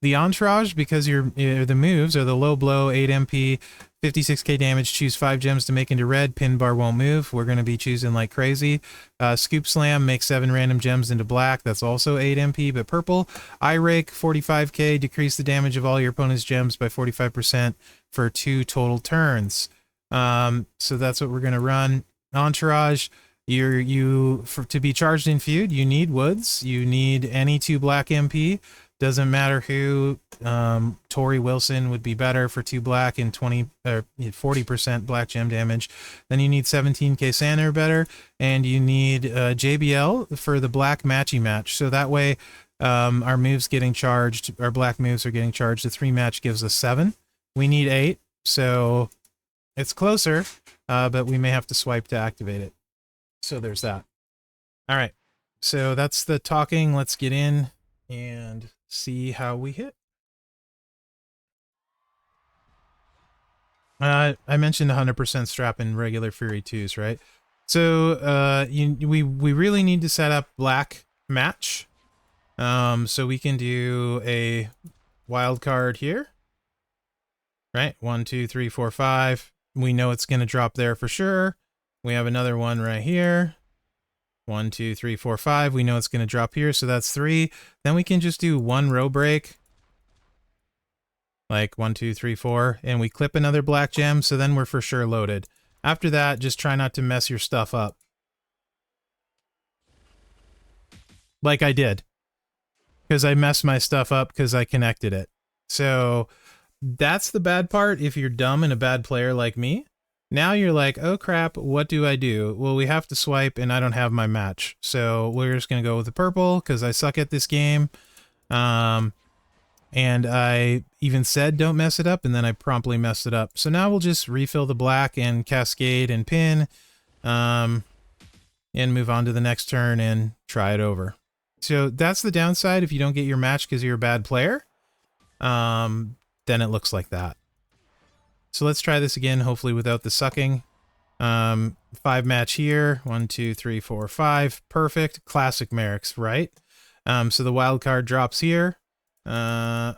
The entourage, because the moves are the low blow, 8 MP, 56k damage, choose 5 gems to make into red, pin bar won't move. We're going to be choosing like crazy. Scoop Slam, make 7 random gems into black. That's also 8 MP, but purple. Eye Rake, 45k, decrease the damage of all your opponent's gems by 45% for 2 total turns. So that's what we're going to run. Entourage, to be charged in feud, you need Woods. You need any 2 black MP. Doesn't matter who. Tori Wilson would be better for 2 black and 40% black gem damage. Then you need 17k Cena or better, and you need JBL for the black matchy match. So that way, our moves getting charged, our black moves are getting charged. The 3 match gives us 7. We need 8, so it's closer, but we may have to swipe to activate it. So there's that. All right, so that's the talking. Let's get in and see how we hit. I mentioned 100% strap in regular Fury 2s, right? So we really need to set up black match. So we can do a wild card here, right? 1, 2, 3, 4, 5. We know it's going to drop there for sure. We have another one right here. 1, 2, 3, 4, 5. We know it's going to drop here, so that's 3. Then we can just do 1 row break. Like 1, 2, 3, 4. And we clip another black gem, so then we're for sure loaded. After that, just try not to mess your stuff up. Like I did. Because I messed my stuff up because I connected it. So that's the bad part if you're dumb and a bad player like me. Now you're like, oh crap, what do I do? Well, we have to swipe and I don't have my match. So we're just going to go with the purple because I suck at this game. And I even said don't mess it up, and then I promptly messed it up. So now we'll just refill the black and cascade and pin, and move on to the next turn and try it over. So that's the downside if you don't get your match because you're a bad player. Then it looks like that. So let's try this again, hopefully without the sucking. 5 match here. 1, 2, 3, 4, 5. Perfect. Classic Mherex, right? So the wild card drops here. And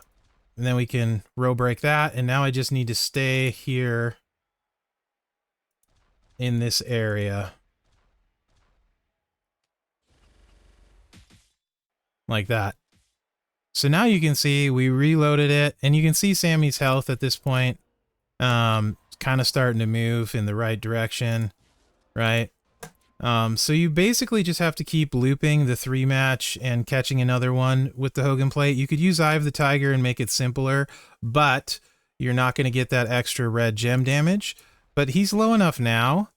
then we can row break that. And now I just need to stay here in this area. Like that. So now you can see we reloaded it, and you can see Sammy's health at this point. Kind of starting to move in the right direction, right? So you basically just have to keep looping the 3-match and catching another one with the Hogan plate. You could use Eye of the Tiger and make it simpler, but you're not going to get that extra red gem damage. But he's low enough now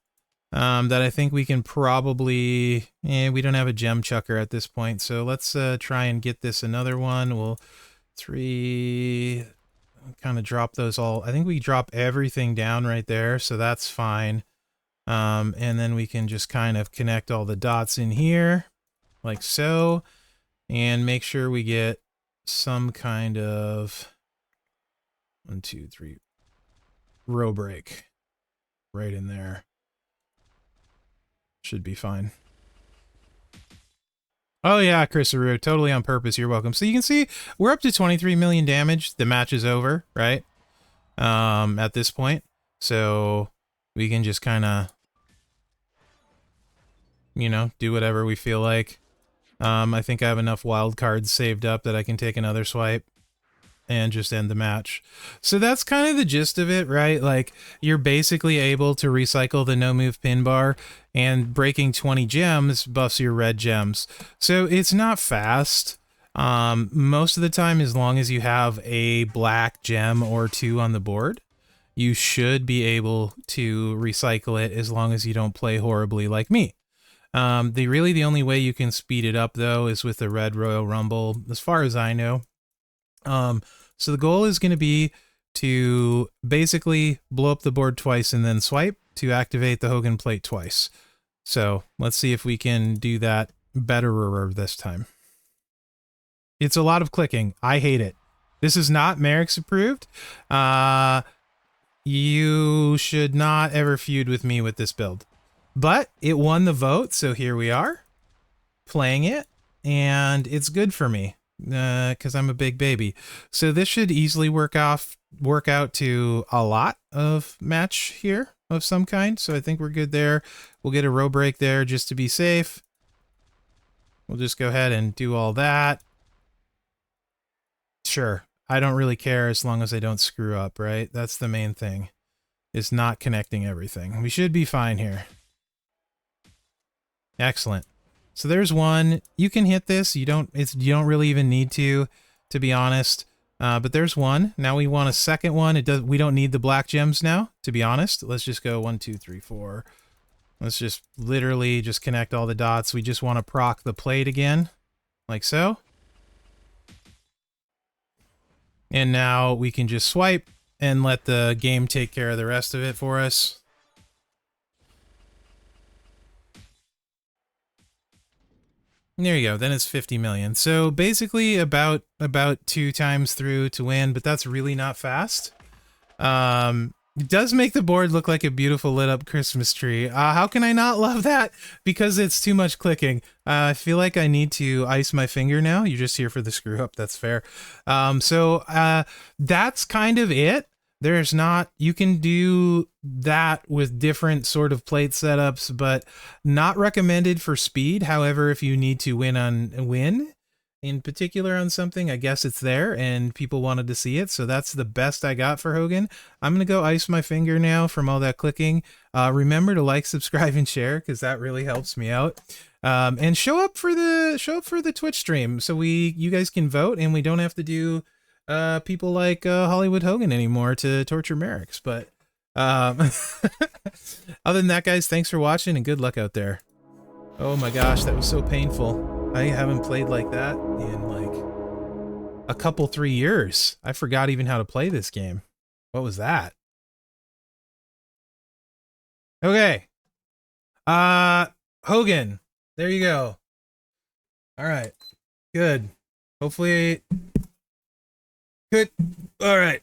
that I think we can probably... we don't have a gem chucker at this point, so let's try and get this another one. We'll 3... kind of drop those all. I think we drop everything down right there, so that's fine. And then we can just kind of connect all the dots in here, like so, and make sure we get some kind of 1, 2, 3 row break right in there. Should be fine. Oh yeah, Chrisaroo, totally on purpose. You're welcome. So you can see we're up to 23 million damage. The match is over, right? At this point. So we can just kind of, you know, do whatever we feel like. I think I have enough wild cards saved up that I can take another swipe and just end the match. So that's kind of the gist of it, right? Like, you're basically able to recycle the no move pin bar, and breaking 20 gems buffs your red gems. So it's not fast. Most of the time, as long as you have a black gem or 2 on the board, you should be able to recycle it as long as you don't play horribly like me. The only way you can speed it up, though, is with the Red Royal Rumble, as far as I know. So the goal is going to be to basically blow up the board twice and then swipe to activate the Hogan plate twice. So let's see if we can do that better this time. It's a lot of clicking. I hate it. This is not Mherex approved. You should not ever feud with me with this build. But it won the vote, so here we are, playing it, and it's good for me, because I'm a big baby. So this should easily work out to a lot of match here of some kind, so I think we're good there. We'll get a row break there just to be safe. We'll just go ahead and do all that. Sure, I don't really care as long as I don't screw up, right? That's the main thing, is not connecting everything. We should be fine here. Excellent. So there's one. You can hit this. You don't really even need to be honest. But there's one. Now we want a second one. We don't need the black gems now, to be honest. Let's just go 1, 2, 3, 4. Let's just literally just connect all the dots. We just want to proc the plate again, like so. And now we can just swipe and let the game take care of the rest of it for us. There you go. Then it's 50 million. So basically about 2 times through to win, but that's really not fast. It does make the board look like a beautiful lit up Christmas tree. How can I not love that? Because it's too much clicking. I feel like I need to ice my finger now. You're just here for the screw up. That's fair. So that's kind of it. There's not, you can do that with different sort of plate setups, but not recommended for speed. However, if you need to win in particular on something, I guess it's there and people wanted to see it. So that's the best I got for Hogan. I'm going to go ice my finger now from all that clicking. Remember to like, subscribe, and share, because that really helps me out. And show up for the Twitch stream so you guys can vote and we don't have to do people like Hollywood Hogan anymore to torture Mherex. But other than that, guys, thanks for watching and good luck out there. Oh my gosh, that was so painful. I haven't played like that in like a couple 3 years. I forgot even how to play this game. What was that? Okay. Hogan. There you go. All right. Good. Hopefully good. All right.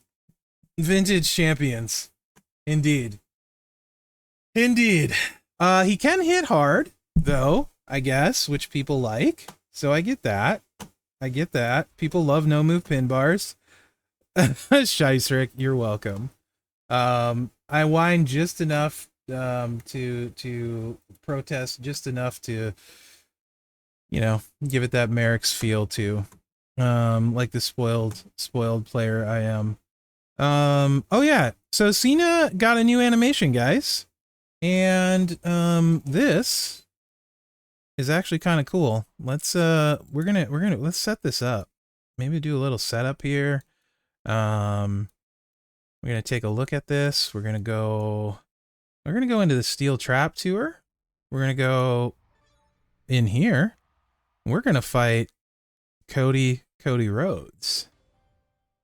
Vintage champions. Indeed. Indeed. He can hit hard, though, I guess, which people like. So I get that. I get that. People love no-move pin bars. Scheissrick, you're welcome. I whine just enough to protest, just enough to, you know, give it that Mherex feel too. Like the spoiled player I am. Oh yeah, so Cena got a new animation, guys. And this is actually kind of cool. Let's let's set this up. Maybe do a little setup here. We're gonna take a look at this. We're gonna go into the Steel Trap Tour. We're gonna go in here. We're gonna fight Cody Rhodes.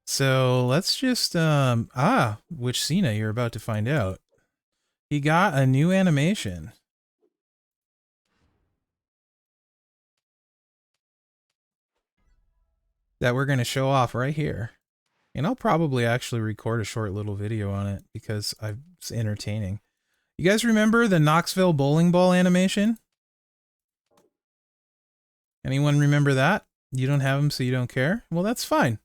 So let's just which Cena you're about to find out. He got a new animation. That we're gonna show off right here. And I'll probably actually record a short little video on it because it's entertaining. You guys remember the Knoxville bowling ball animation? Anyone remember that? You don't have them, so you don't care? Well, that's fine.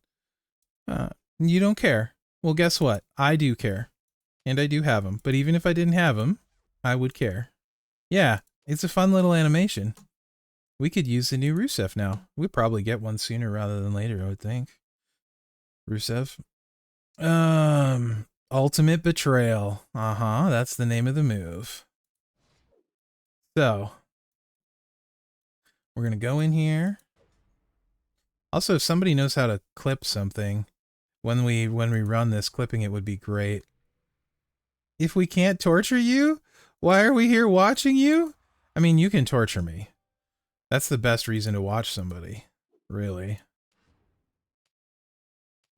You don't care. Well, guess what? I do care. And I do have them. But even if I didn't have them, I would care. Yeah, it's a fun little animation. We could use the new Rusev now. We'd probably get one sooner rather than later, I would think. Rusev. Ultimate Betrayal. That's the name of the move. So, we're going to go in here. Also, if somebody knows how to clip something, when we run this, clipping it would be great. If we can't torture you, why are we here watching you? I mean, you can torture me. That's the best reason to watch somebody, really.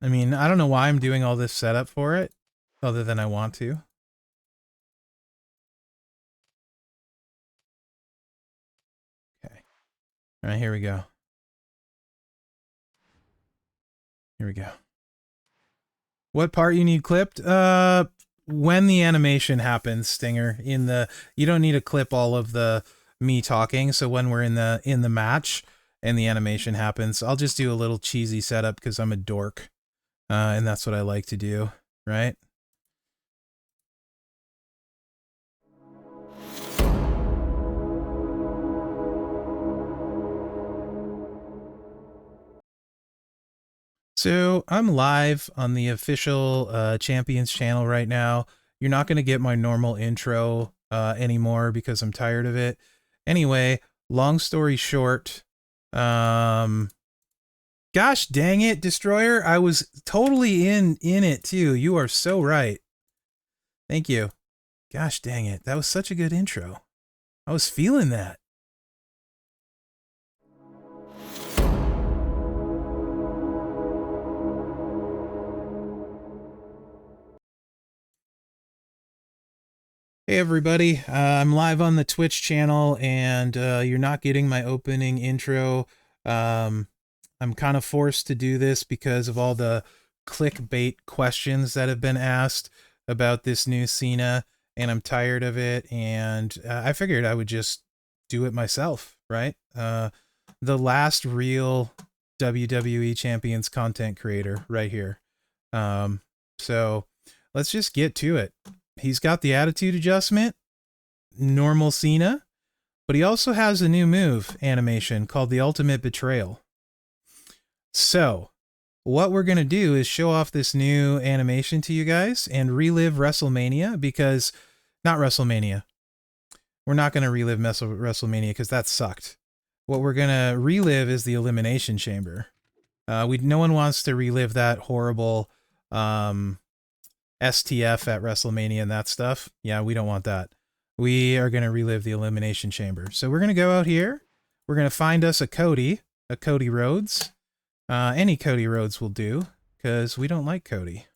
I mean, I don't know why I'm doing all this setup for it, other than I want to. Okay. All right, here we go. Here we go. What part you need clipped? When the animation happens, Stinger. You don't need to clip all of the me talking. So when we're in the match and the animation happens, I'll just do a little cheesy setup because I'm a dork, and that's what I like to do, right? So I'm live on the official Champions channel right now. You're not going to get my normal intro anymore because I'm tired of it. Anyway, long story short, gosh dang it, Destroyer, I was totally in it too. You are so right. Thank you. Gosh dang it, that was such a good intro. I was feeling that. Hey everybody, I'm live on the Twitch channel and you're not getting my opening intro. I'm kind of forced to do this because of all the clickbait questions that have been asked about this new Cena, and I'm tired of it, and I figured I would just do it myself, right? The last real WWE Champions content creator right here. So let's just get to it. He's got the attitude adjustment, normal Cena, but he also has a new move animation called the Ultimate Betrayal. So, what we're going to do is show off this new animation to you guys and relive WrestleMania because, not WrestleMania. We're not going to relive WrestleMania because that sucked. What we're going to relive is the Elimination Chamber. No one wants to relive that horrible STF at WrestleMania and that stuff. Yeah, we don't want that. We are going to relive the Elimination Chamber. So we're going to go out here. We're going to find us a Cody Rhodes. Any Cody Rhodes will do, because we don't like Cody.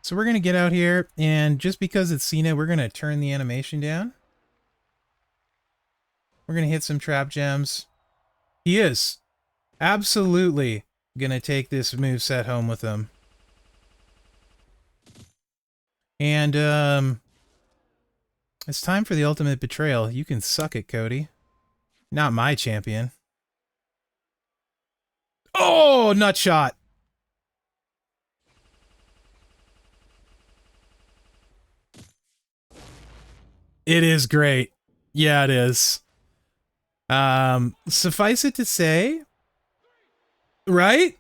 So we're going to get out here, and just because it's Cena, we're going to turn the animation down. We're going to hit some trap gems. He is absolutely going to take this moveset home with him. And, it's time for the Ultimate Betrayal. You can suck it, Cody. Not my champion. Oh, nut shot. It is great. Yeah, it is. Suffice it to say, right?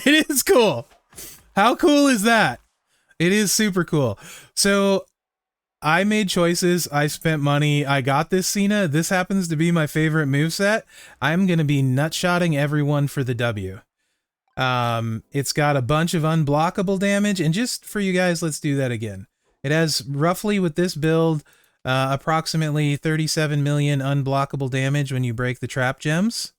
It is cool. How cool is that? It is super cool. So I made choices. I spent money. I got this Cena. This happens to be my favorite moveset. I'm going to be nutshotting everyone for the W. It's got a bunch of unblockable damage. And just for you guys, let's do that again. It has roughly with this build, approximately 37 million unblockable damage when you break the trap gems.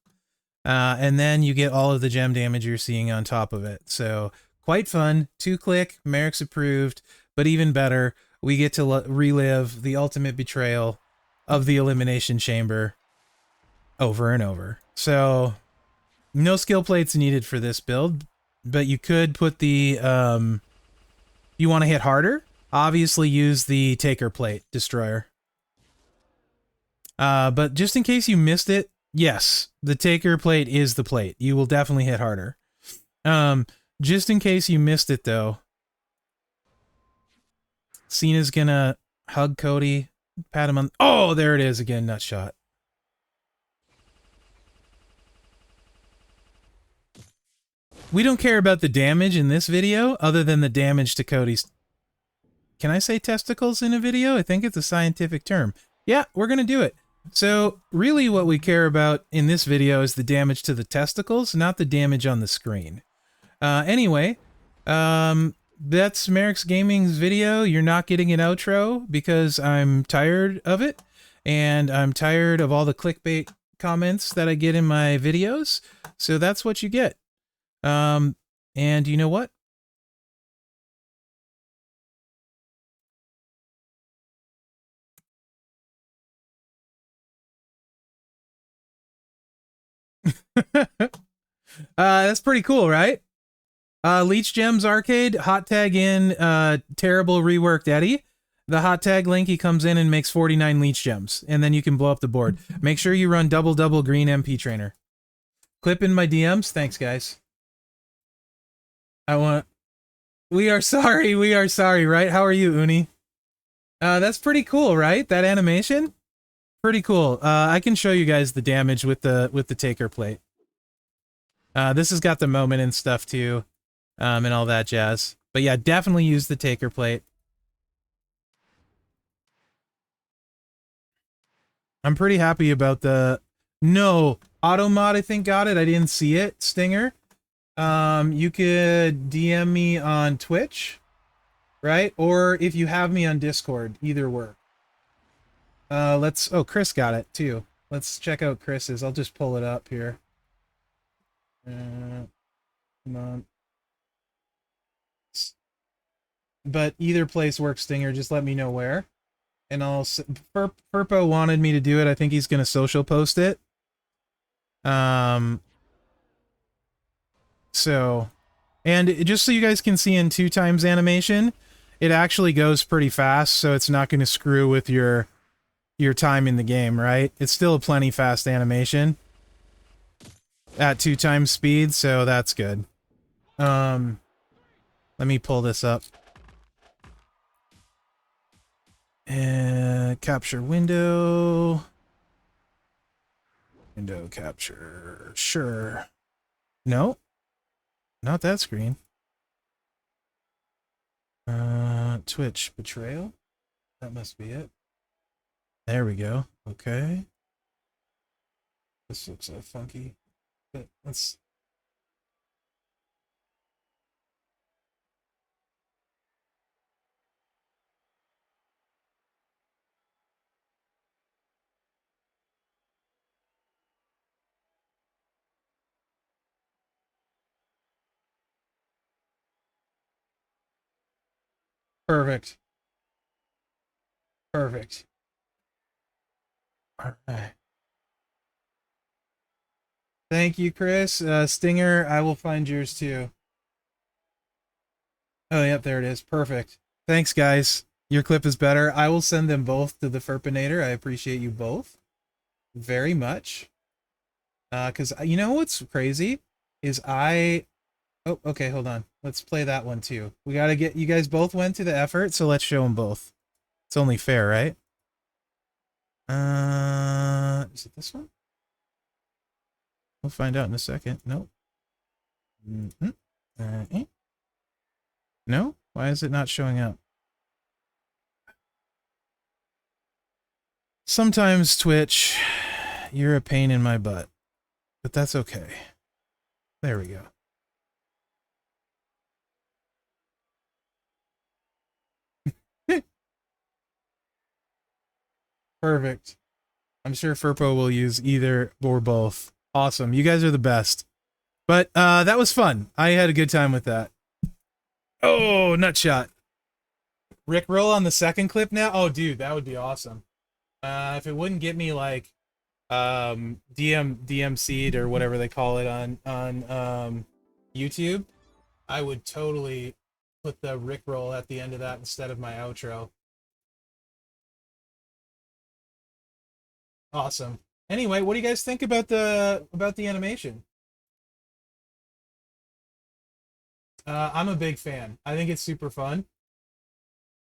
And then you get all of the gem damage you're seeing on top of it. So quite fun. 2-click, Mherex approved, but even better, we get to relive the ultimate betrayal of the Elimination Chamber over and over. So no skill plates needed for this build, but you could put the, you want to hit harder? Obviously use the Taker Plate Destroyer. But just in case you missed it, yes, the Taker Plate is the plate. You will definitely hit harder. Just in case you missed it, though, Cena's gonna hug Cody, pat him on... Oh, there it is again, nut shot. We don't care about the damage in this video, other than the damage to Cody's... Can I say testicles in a video? I think it's a scientific term. Yeah, we're gonna do it. So, really what we care about in this video is the damage to the testicles, not the damage on the screen. Anyway, that's Mherex Gaming's video. You're not getting an outro because I'm tired of it, and I'm tired of all the clickbait comments that I get in my videos, so that's what you get. And you know what? That's pretty cool, right? Leech Gems Arcade, hot tag in terrible reworked Eddie. The hot tag link, he comes in and makes 49 Leech Gems, and then you can blow up the board. Make sure you run double green MP Trainer. Clip in my DMs. Thanks, guys. We are sorry, right? How are you, Uni? That's pretty cool, right? That animation? Pretty cool. I can show you guys the damage with the Taker Plate. This has got the moment and stuff too, and all that jazz. But yeah, definitely use the Taker Plate. I'm pretty happy about the... No, Automod I think got it. I didn't see it. Stinger. You could DM me on Twitch, right? Or if you have me on Discord, either work. Oh, Chris got it too. Let's check out Chris's. I'll just pull it up here. Come on. But either place works, Stinger. Just let me know where. And I'll... Furpo wanted me to do it. I think he's going to social post it. So... And just so you guys can see in 2x animation, it actually goes pretty fast, so it's not going to screw with your time in the game, right? It's still a plenty fast animation at 2x speed, so that's good. Let me pull this up. Capture window. Window capture. Sure. No. Not that screen. Twitch betrayal. That must be it. There we go. Okay. This looks funky. But let's... Perfect. Perfect. All right. Thank you, Chris. Stinger, I will find yours too. Oh, yep, there it is. Perfect. Thanks, guys. Your clip is better. I will send them both to the Furpinator. I appreciate you both very much. Because you know what's crazy is Oh, okay, hold on. Let's play that one too. We gotta get... You guys both went to the effort, so let's show them both. It's only fair, right? Is it this one? We'll find out in a second. Nope. No? Why is it not showing up? Sometimes, Twitch, you're a pain in my butt. But that's okay. There we go. Perfect. I'm sure Furpo will use either or both. Awesome. You guys are the best. But that was fun. I had a good time with that. Oh, nutshot. Rick roll on the second clip now? Oh, dude, that would be awesome. If it wouldn't get me like DMC'd or whatever they call it on YouTube, I would totally put the Rick roll at the end of that instead of my outro. Awesome. Anyway, what do you guys think about the animation? I'm a big fan. I think it's super fun.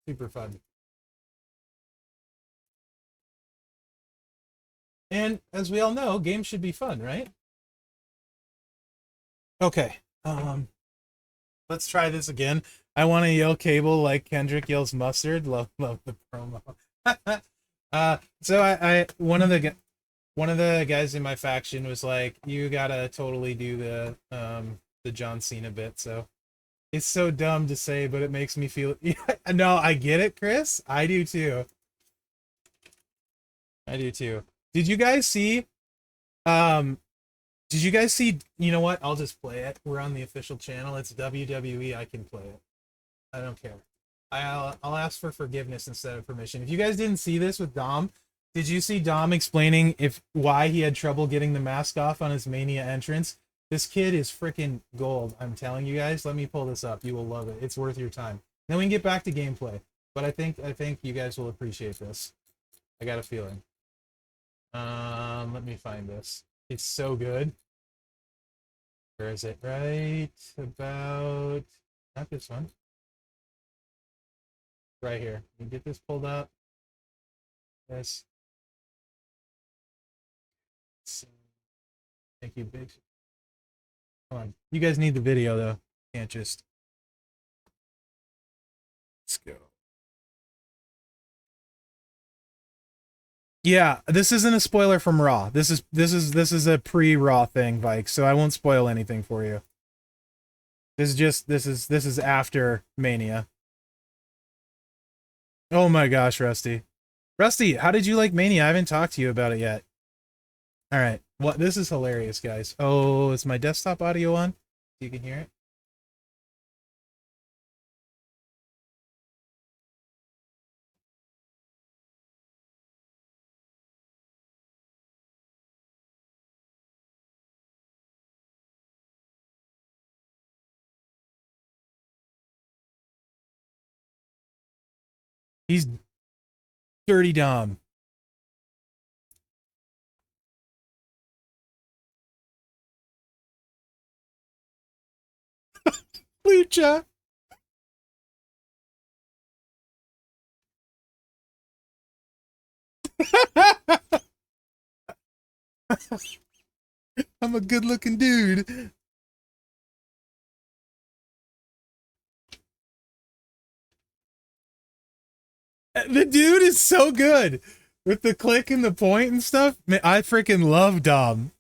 Super fun. And as we all know, games should be fun, right? Okay. Let's try this again. I want to yell cable like Kendrick yells mustard. Love the promo. So I one of the guys in my faction was like, you gotta totally do the John Cena bit. So it's so dumb to say, but it makes me feel. No, I get it, Chris. I do too. I do too. Did you guys see? Did you guys see? You know what? I'll just play it. We're on the official channel. It's WWE. I can play it. I don't care. I'll ask for forgiveness instead of permission. If you guys didn't see this with Dom, did you see Dom explaining why he had trouble getting the mask off on his Mania entrance? This kid is freaking gold. I'm telling you guys. Let me pull this up. You will love it. It's worth your time. Then we can get back to gameplay. But I think you guys will appreciate this. I got a feeling. Let me find this. It's so good. Where is it? Right about not this one. Right here. You get this pulled up. Yes. Thank you, Big. Come on. You guys need the video though. Can't just. Let's go. Yeah, this isn't a spoiler from Raw. This is a pre-Raw thing, Vike. So I won't spoil anything for you. This is after Mania. Oh my gosh, Rusty. Rusty, how did you like Mania? I haven't talked to you about it yet. All right. What? This is hilarious, guys. Oh, is my desktop audio on? You can hear it. He's Dirty Dom. Lucha. I'm a good-looking dude. The dude is so good with the click and the point and stuff. Man, I freaking love Dom.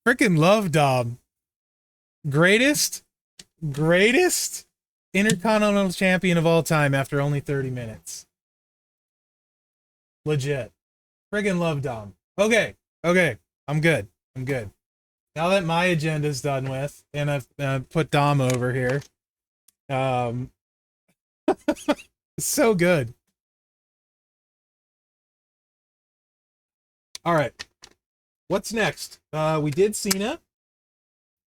Freaking love Dom. Greatest Intercontinental Champion of all time after only 30 minutes. Legit. Friggin' love Dom. Okay. I'm good. Now that my agenda's done with, and I've put Dom over here, it's so good. All right. What's next? We did Cena.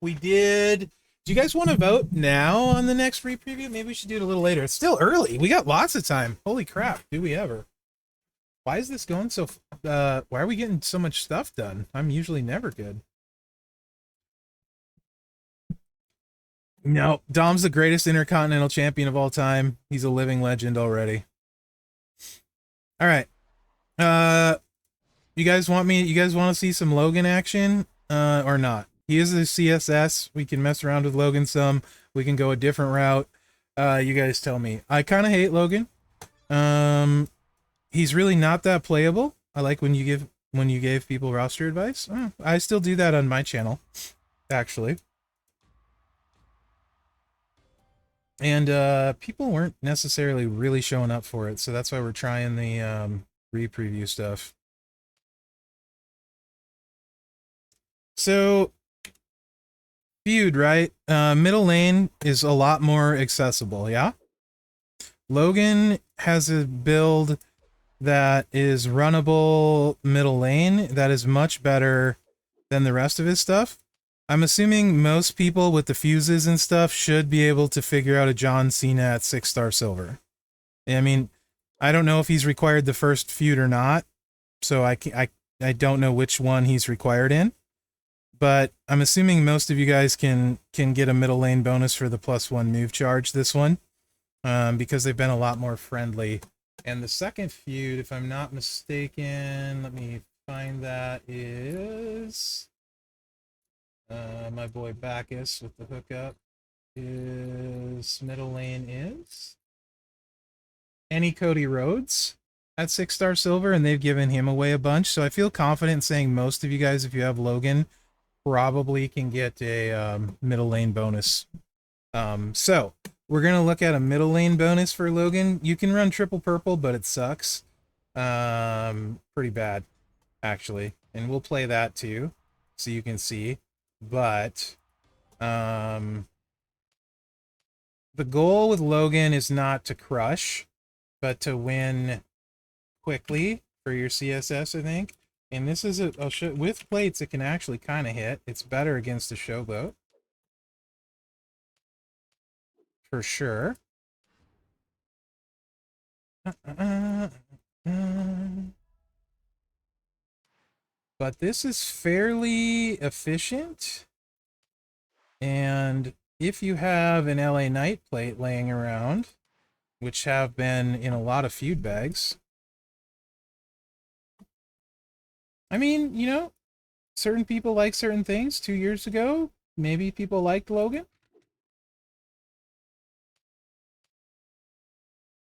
We did. Do you guys want to vote now on the next free preview? Maybe we should do it a little later. It's still early. We got lots of time. Holy crap. Do we ever? Why is this going so... why are we getting so much stuff done? I'm usually never good. No, Dom's the greatest Intercontinental Champion of all time. He's a living legend already. All right. You guys want to see some Logan action or not? He is a CSS. We can mess around with Logan some. We can go a different route. You guys tell me. I kind of hate Logan. Um, he's really not that playable. I like when you gave people roster advice. Oh, I still do that on my channel, actually. And people weren't necessarily really showing up for it, so that's why we're trying the re-preview stuff. So feud, right? Middle lane is a lot more accessible, yeah? Logan has a build that is runnable middle lane that is much better than the rest of his stuff. I'm assuming most people with the fuses and stuff should be able to figure out a John Cena at 6-star silver. I mean, I don't know if he's required the first feud or not, so I don't know which one he's required in. But I'm assuming most of you guys can get a middle lane bonus for the +1 move charge this one, because they've been a lot more friendly. And the second feud, if I'm not mistaken, let me find that, is my boy Bacchus with the hookup. Is middle lane is any Cody Rhodes at 6-star silver, and they've given him away a bunch. So I feel confident saying most of you guys, if you have Logan, probably can get a middle lane bonus. So we're gonna look at a middle lane bonus for Logan. You can run triple purple, but it sucks. Pretty bad, actually. And we'll play that too, so you can see. But the goal with Logan is not to crush, but to win quickly for your CSS, I think. And this is a show with plates, it can actually kind of hit. It's better against a showboat, for sure. But this is fairly efficient. And if you have an LA Knight plate laying around, which have been in a lot of feud bags, I mean, you know, certain people like certain things. 2 years ago, maybe people liked Logan.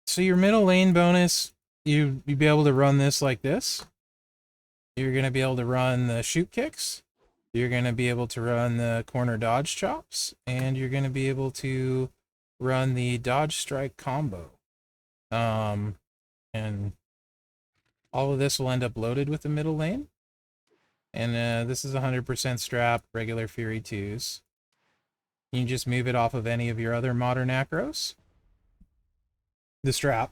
So your middle lane bonus, you'd be able to run this like this. You're going to be able to run the shoot kicks. You're going to be able to run the corner dodge chops. And you're going to be able to run the dodge strike combo. And all of this will end up loaded with the middle lane. And this is 100% strap, regular Fury 2s. You can just move it off of any of your other modern acros. The strap.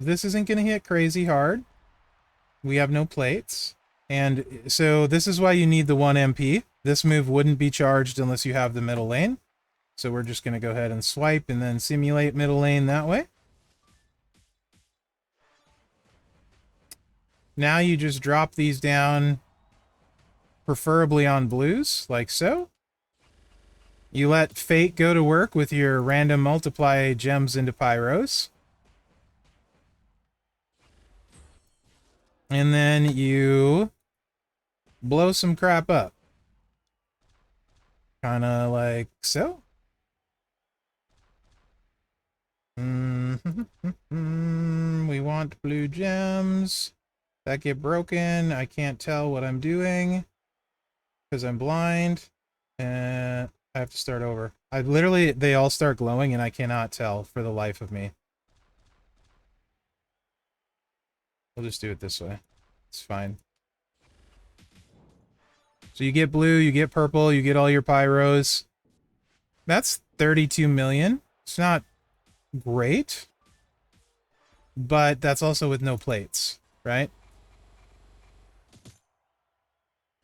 This isn't going to hit crazy hard. We have no plates. And so this is why you need the 1 MP. This move wouldn't be charged unless you have the middle lane. So we're just going to go ahead and swipe and then simulate middle lane that way. Now you just drop these down, preferably on blues, like so. You let fate go to work with your random multiply gems into pyros. And then you blow some crap up. Kind of like so. We want blue gems that get broken. I can't tell what I'm doing because I'm blind. I have to start over. They all start glowing and I cannot tell for the life of me. We'll just do it this way. It's fine. So you get blue, you get purple, you get all your pyros. That's 32 million. It's not great, but that's also with no plates, right?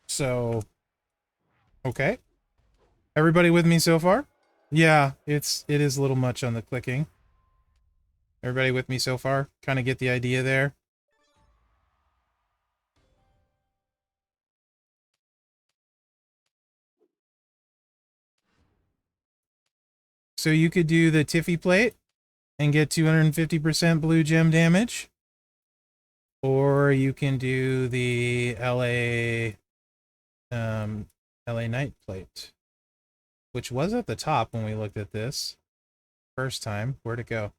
So, okay. Everybody with me so far? Yeah, it is a little much on the clicking. Everybody with me so far? Kind of get the idea there. So you could do the Tiffy plate and get 250% blue gem damage. Or you can do the LA Knight plate, which was at the top when we looked at this first time. Where'd it go?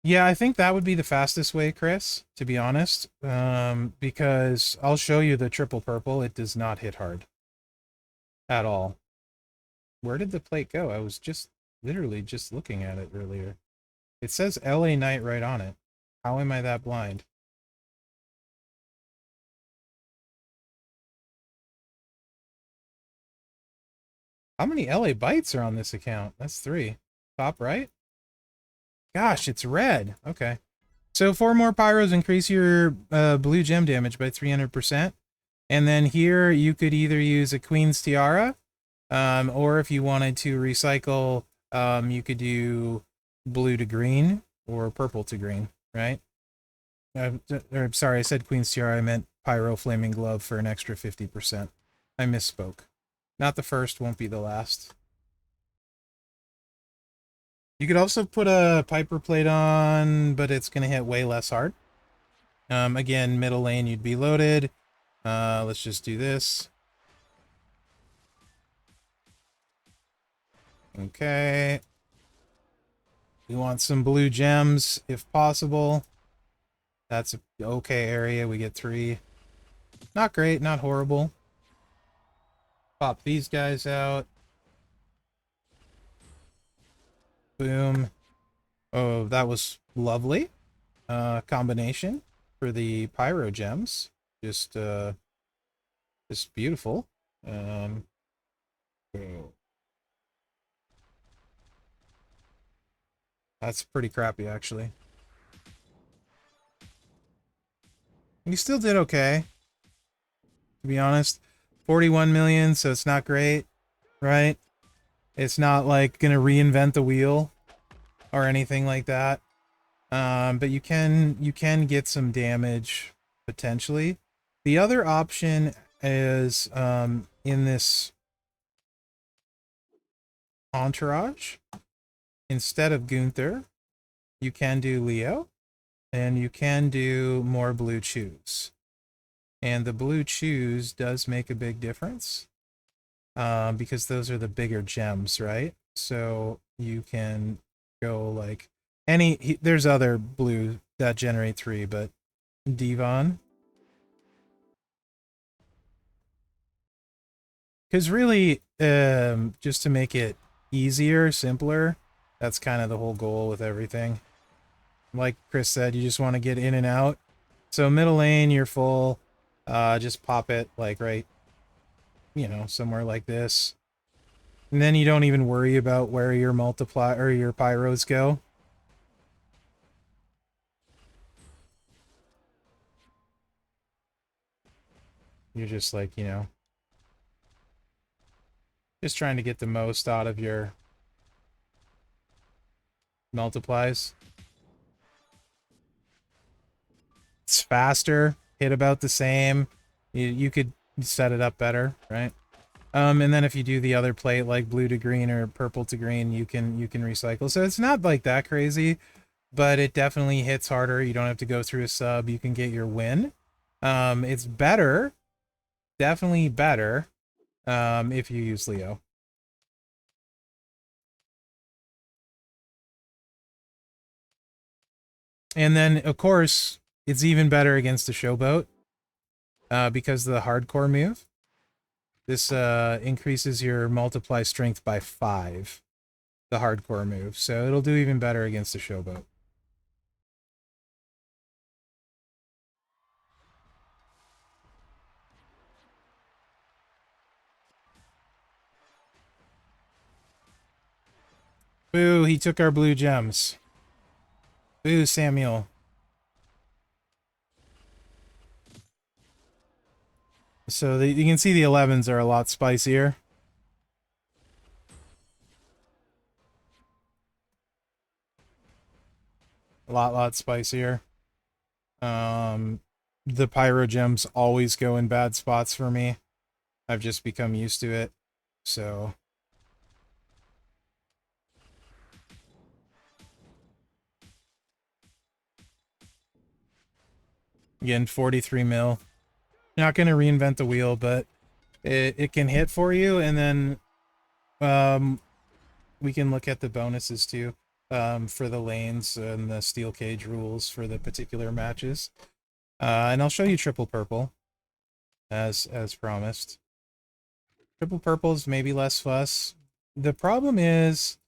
Yeah, I think that would be the fastest way, Chris, to be honest. Because I'll show you the triple purple. It does not hit hard at all. Where did the plate go? I was just literally just looking at it earlier. It says LA Knight right on it. How am I that blind? How many LA bytes are on this account? That's 3. Top right? Gosh, it's red. Okay. So 4 more pyros increase your blue gem damage by 300%. And then here you could either use a Queen's Tiara, or if you wanted to recycle, you could do blue to green or purple to green, right? Or, sorry, I said Queen's Tiara. I meant Pyro Flaming Glove for an extra 50%. I misspoke. Not the first, won't be the last. You could also put a Piper plate on, but it's going to hit way less hard. Again, middle lane, you'd be loaded. Let's just do this. Okay. We want some blue gems, if possible. That's an okay area. We get 3. Not great, not horrible. Pop these guys out. Boom. Oh, that was lovely. Combination for the pyro gems. Just beautiful. Oh. That's pretty crappy, actually. You still did okay, to be honest. 41 million, so it's not great, right? It's not like gonna reinvent the wheel or anything like that. But you can get some damage potentially. The other option is in this entourage, instead of Gunther, you can do Leo, and you can do more blue chews. And the blue chews does make a big difference, because those are the bigger gems, right? So you can go like there's other blue that generate 3, but Devon. Because really, just to make it easier, simpler, that's kind of the whole goal with everything. Like Chris said, you just want to get in and out. So middle lane, you're full. Just pop it like right, somewhere like this. And then you don't even worry about where your multiply or your pyros go. You're just like, just trying to get the most out of your multiplies. It's faster, hit about the same. You could set it up better, right? And then if you do the other plate like blue to green or purple to green, you can recycle. So it's not like that crazy, but it definitely hits harder. You don't have to go through a sub. You can get your win. It's better, definitely better, if you use Leo. And then, of course, it's even better against a showboat, because of the hardcore move. This increases your multiply strength by 5, the hardcore move. So it'll do even better against a showboat. Boo, he took our blue gems. Boo, Samuel. So you can see the 11s are a lot spicier. A lot spicier. The pyro gems always go in bad spots for me. I've just become used to it. So again, 43 mil. Not going to reinvent the wheel, but it can hit for you, and then um, we can look at the bonuses too, for the lanes and the steel cage rules for the particular matches. And I'll show you triple purple as promised. Triple purple's maybe less fuss. The problem is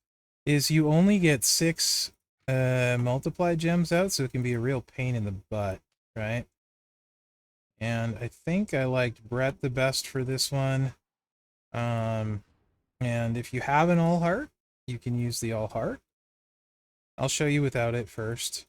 you only get 6 multiply gems out, so it can be a real pain in the butt, right? And I think I liked Brett the best for this one. And if you have an all heart, you can use the all heart. I'll show you without it first.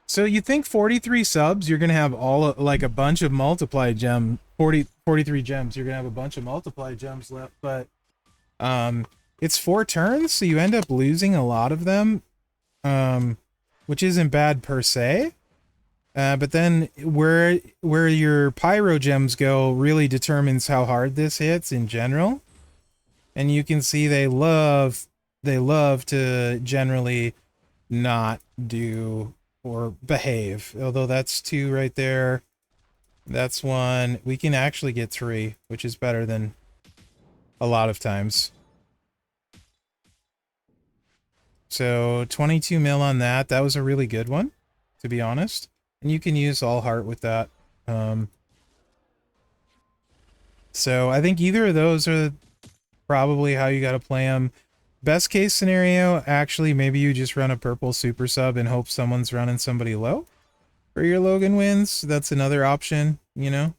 So you think 43 subs, you're going to have all like a bunch of multiply gem, 43 gems. You're going to have a bunch of multiply gems left, but it's 4 turns, so you end up losing a lot of them, which isn't bad per se. But then where your pyro gems go really determines how hard this hits in general. And you can see they love to generally not do or behave. Although that's 2 right there. That's 1. We can actually get 3, which is better than a lot of times. So 22 mil on that. That was a really good one, to be honest. And you can use all heart with that. So I think either of those are probably how you got to play them. Best case scenario, actually, maybe you just run a purple super sub and hope someone's running somebody low for your Logan wins. That's another option, you know?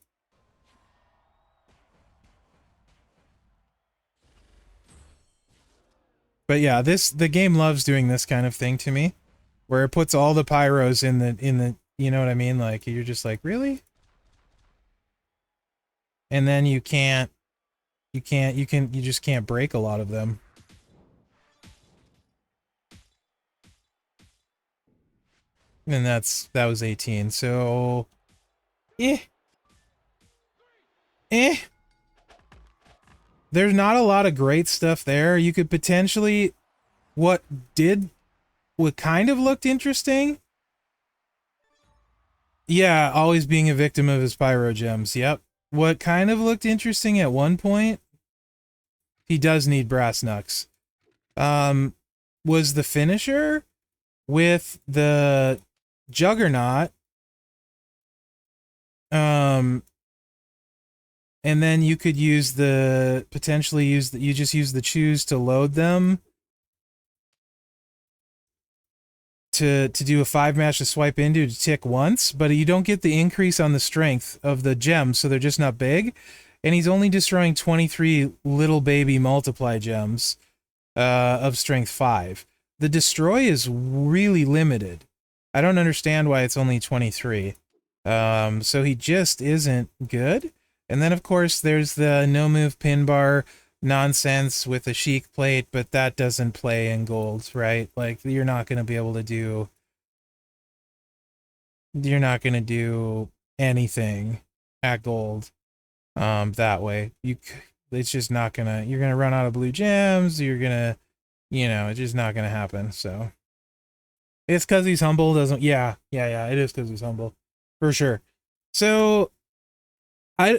But yeah, the game loves doing this kind of thing to me, where it puts all the pyros in the you know what I mean? Like, you're just like, really? And then you just can't break a lot of them. And that was 18. So there's not a lot of great stuff there. You could potentially what kind of looked interesting. Yeah, always being a victim of his pyro gems. Yep. What kind of looked interesting at one point, he does need brass knucks. Was the finisher with the Juggernaut. And then you could use potentially use you just use the choose to load them to do a 5 match to swipe into to tick once, but you don't get the increase on the strength of the gems, so they're just not big. And he's only destroying 23 little baby multiply gems of strength 5. The destroy is really limited. I don't understand why it's only 23. So he just isn't good. And then, of course, there's the no-move pin bar nonsense with a chic plate, but that doesn't play in gold, right? Like, you're not going to be able to do... You're not going to do anything at gold that way. It's just not going to... You're going to run out of blue gems, you're going to... You know, it's just not going to happen, so... It's because he's humble, doesn't... Yeah, it is because he's humble. For sure. So...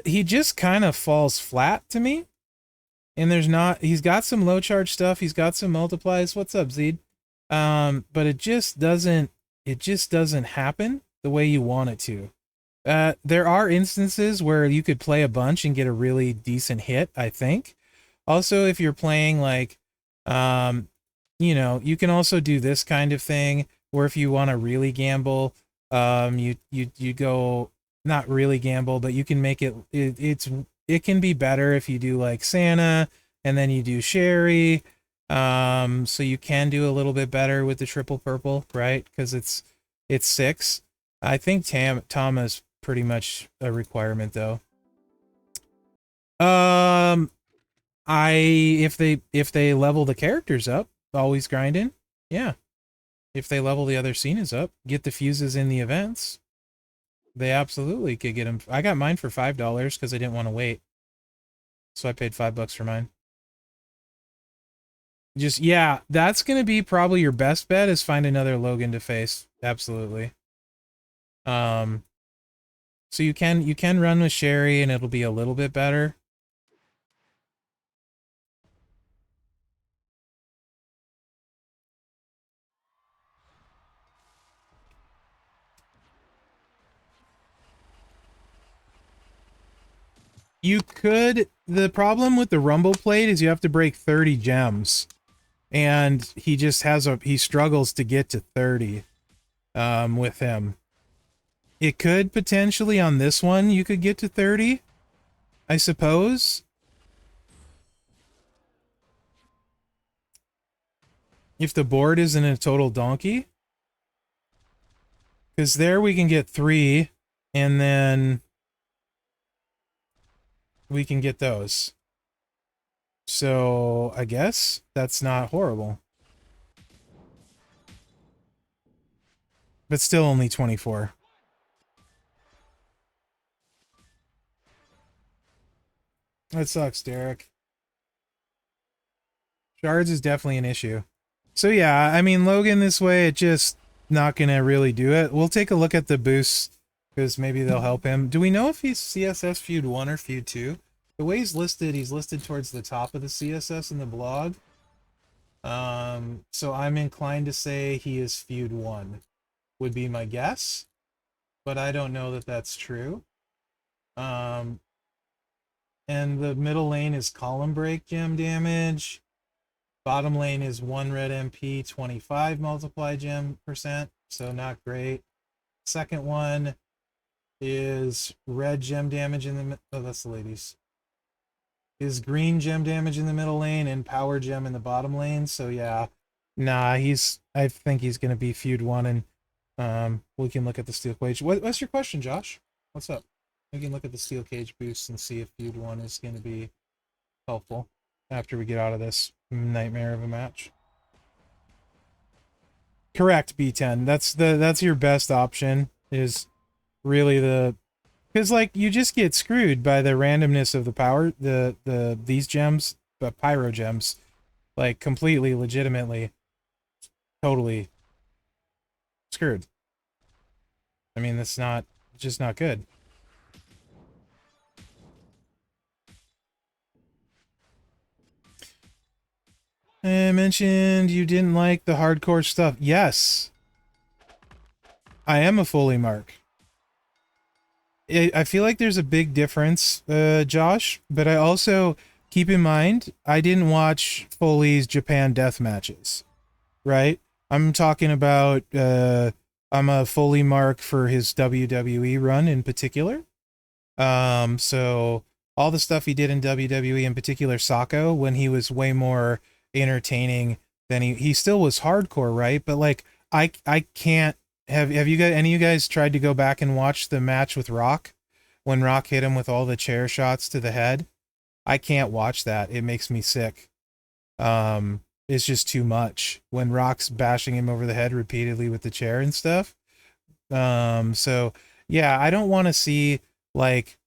he just kind of falls flat to me. And he's got some low charge stuff. He's got some multiplies. What's up, Zed? But it just doesn't happen the way you want it to. There are instances where you could play a bunch and get a really decent hit, I think. Also, if you're playing like, you know, you can also do this kind of thing where if you want to really gamble, you go, not really gamble, but you can make it can be better if you do like Cena and then you do Sherry. So you can do a little bit better with the triple purple, right? Because it's 6. I think Tama is pretty much a requirement though. If they level the characters up, always grinding. Yeah. If they level the other Cenas up, get the fuses in the events. They absolutely could get him. I got mine for $5 because I didn't want to wait. So I paid $5 for mine. Just, yeah, that's going to be probably your best bet is find another Logan to face. Absolutely. Um, so you can run with Sherry and it'll be a little bit better. You could, the problem with the Rumble plate is you have to break 30 gems. And he just he struggles to get to 30 with him. It could potentially on this one, you could get to 30, I suppose. If the board isn't a total donkey. Because there we can get 3, and then we can get those. So, I guess that's not horrible. But still only 24. That sucks, Derek. Shards is definitely an issue. So yeah, I mean, Logan this way, it just not gonna really do it. We'll take a look at the boosts, because maybe they'll help him. Do we know if he's CSS Feud 1 or Feud 2? The way he's listed towards the top of the CSS in the blog. So I'm inclined to say he is Feud 1, would be my guess. But I don't know that that's true. And the middle lane is column break gem damage. Bottom lane is 1 red MP, 25 multiply gem %, so not great. Second one is red gem damage in the oh, that's the ladies. Is green gem damage in the middle lane and power gem in the bottom lane. So yeah, nah, I think he's gonna be Feud 1, and we can look at the steel cage. What's your question, Josh? What's up? We can look at the steel cage boost and see if Feud 1 is gonna be helpful after we get out of this nightmare of a match. Correct, B10. That's your best option, is really because like you just get screwed by the randomness of the power, these gems, the pyro gems, like completely legitimately totally screwed. I mean, that's not just not good. I mentioned you didn't like the hardcore stuff. Yes. I am a Foley mark. I feel like there's a big difference, Josh, but I also keep in mind I didn't watch Foley's Japan death matches, right? I'm talking about I'm a Foley mark for his WWE run in particular. So all the stuff he did in WWE, in particular Sako, when he was way more entertaining than he still was hardcore, right? But like I can't have you guys, any of you guys tried to go back and watch the match with Rock when Rock hit him with all the chair shots to the head? I can't watch that. It makes me sick. It's just too much when Rock's bashing him over the head repeatedly with the chair and stuff. So yeah, I don't want to see like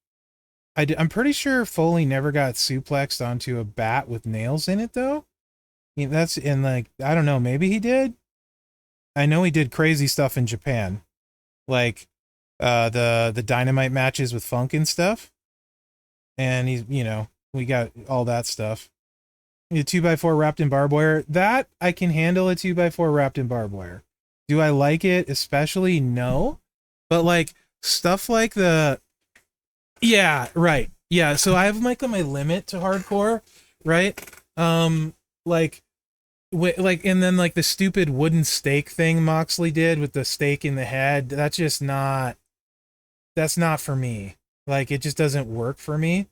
I'm pretty sure Foley never got suplexed onto a bat with nails in it though. I mean, that's in like I don't know, maybe he did. I know he did crazy stuff in Japan, like the dynamite matches with Funk and stuff, and he's we got all that stuff. A 2x4 wrapped in barbed wire, that I can handle. A 2x4 wrapped in barbed wire. Do I like it especially? No, but like stuff like yeah, right, yeah. So I have like my limit to hardcore, right? Like and then like the stupid wooden stake thing Moxley did with the stake in the head, that's not for me. Like it just doesn't work for me.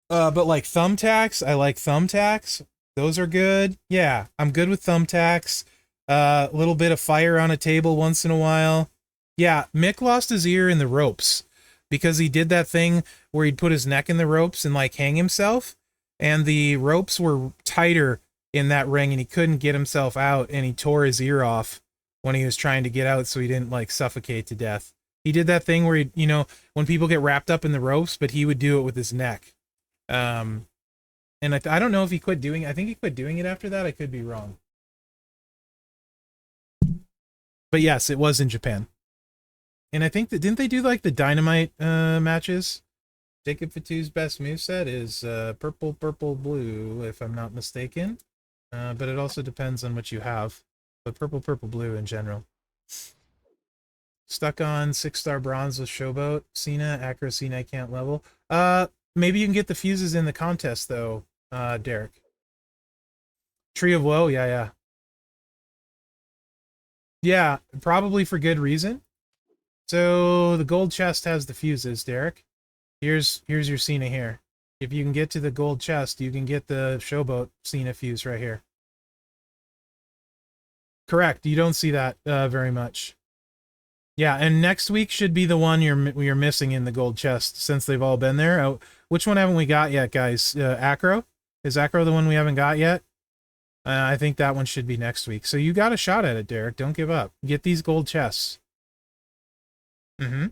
But like thumbtacks, I like thumbtacks. Those are good. Yeah, I'm good with thumbtacks. A little bit of fire on a table once in a while. Yeah, Mick lost his ear in the ropes because he did that thing where he'd put his neck in the ropes and like hang himself, and the ropes were tighter in that ring and he couldn't get himself out, and he tore his ear off when he was trying to get out so he didn't like suffocate to death. He did that thing where he, when people get wrapped up in the ropes, but he would do it with his neck. Um, and I don't know if he quit doing. I think he quit doing it after that. I could be wrong. But yes, it was in Japan. And I think that didn't they do like the Dynamite matches? Jacob Fatu's best moveset is purple, purple, blue, if I'm not mistaken. But it also depends on what you have. But purple, purple, blue in general. Stuck on 6-star bronze with Showboat. Cena, Acro Cena I can't level. Maybe you can get the fuses in the contest though, Derek. Tree of Woe, yeah, yeah. Yeah, probably for good reason. So the gold chest has the fuses, Derek. Here's your Cena here. If you can get to the gold chest, you can get the Showboat Cena fuse right here. Correct. You don't see that very much. Yeah, and next week should be the one you're missing in the gold chest since they've all been there. Which one haven't we got yet, guys? Acro? Is Acro the one we haven't got yet? I think that one should be next week. So you got a shot at it, Derek. Don't give up. Get these gold chests. Mm-hmm.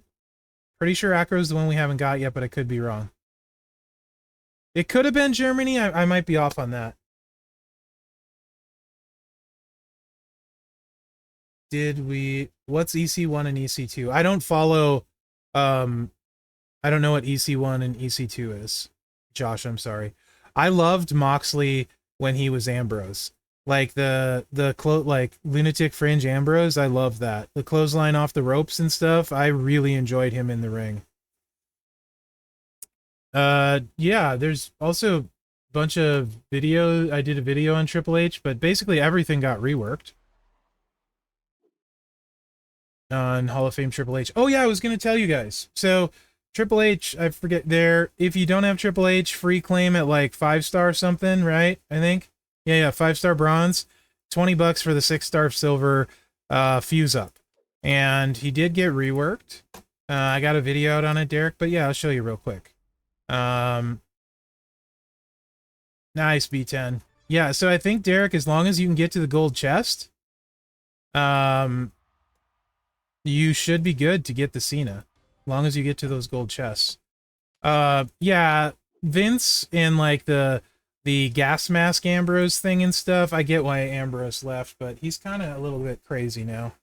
Pretty sure Acro's the one we haven't got yet, but I could be wrong. It could have been Germany. I might be off on that. Did we... What's EC1 and EC2? I don't follow... I don't know what EC1 and EC2 is. Josh, I'm sorry. I loved Moxley when he was Ambrose. Like like Lunatic Fringe Ambrose, I love that. The clothesline off the ropes and stuff, I really enjoyed him in the ring. Yeah, there's also a bunch of video. I did a video on Triple H, but basically everything got reworked on Hall of Fame Triple H. Oh yeah, I was gonna tell you guys. So Triple H, I forget there. If you don't have Triple H, free claim at like 5-star something, right? I think. Yeah, 5-star bronze, $20 for the 6-star silver fuse up, and he did get reworked. I got a video out on it, Derek. But yeah, I'll show you real quick. Nice B10. Yeah, so I think Derek, as long as you can get to the gold chest, you should be good to get the Cena. As long as you get to those gold chests. Yeah, Vince and like the gas mask Ambrose thing and stuff, I get why Ambrose left, but he's kind of a little bit crazy now.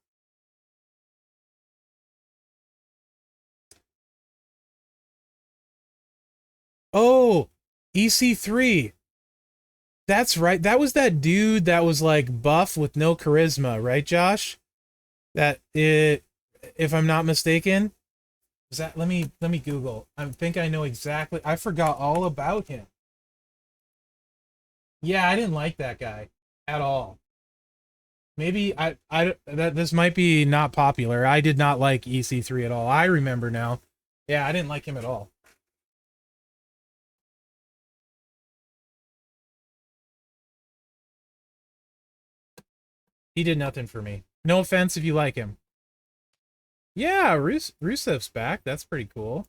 Oh, EC3. That's right. That was that dude that was like buff with no charisma, right, Josh? That it, if I'm not mistaken. Is that let me Google. I think I know exactly. I forgot all about him. Yeah, I didn't like that guy at all. Maybe I that this might be not popular. I did not like EC3 at all. I remember now. Yeah, I didn't like him at all. He did nothing for me. No offense if you like him. Yeah, Rusev's back. That's pretty cool.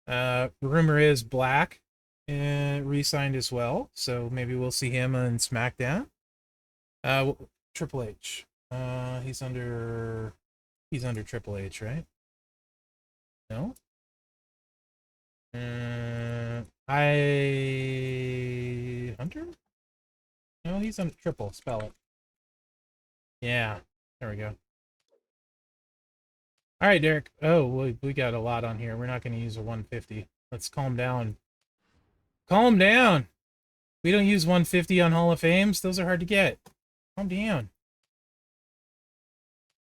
Rumor is Black re-signed as well, so maybe we'll see him on SmackDown. Triple H. He's under Triple H, right? No. I Hunter? No, he's on Triple. Spell it. Yeah. There we go. All right, Derek. Oh, we got a lot on here. We're not going to use a 150. Let's calm down. Calm down. We don't use 150 on Hall of Fames. Those are hard to get. Calm down.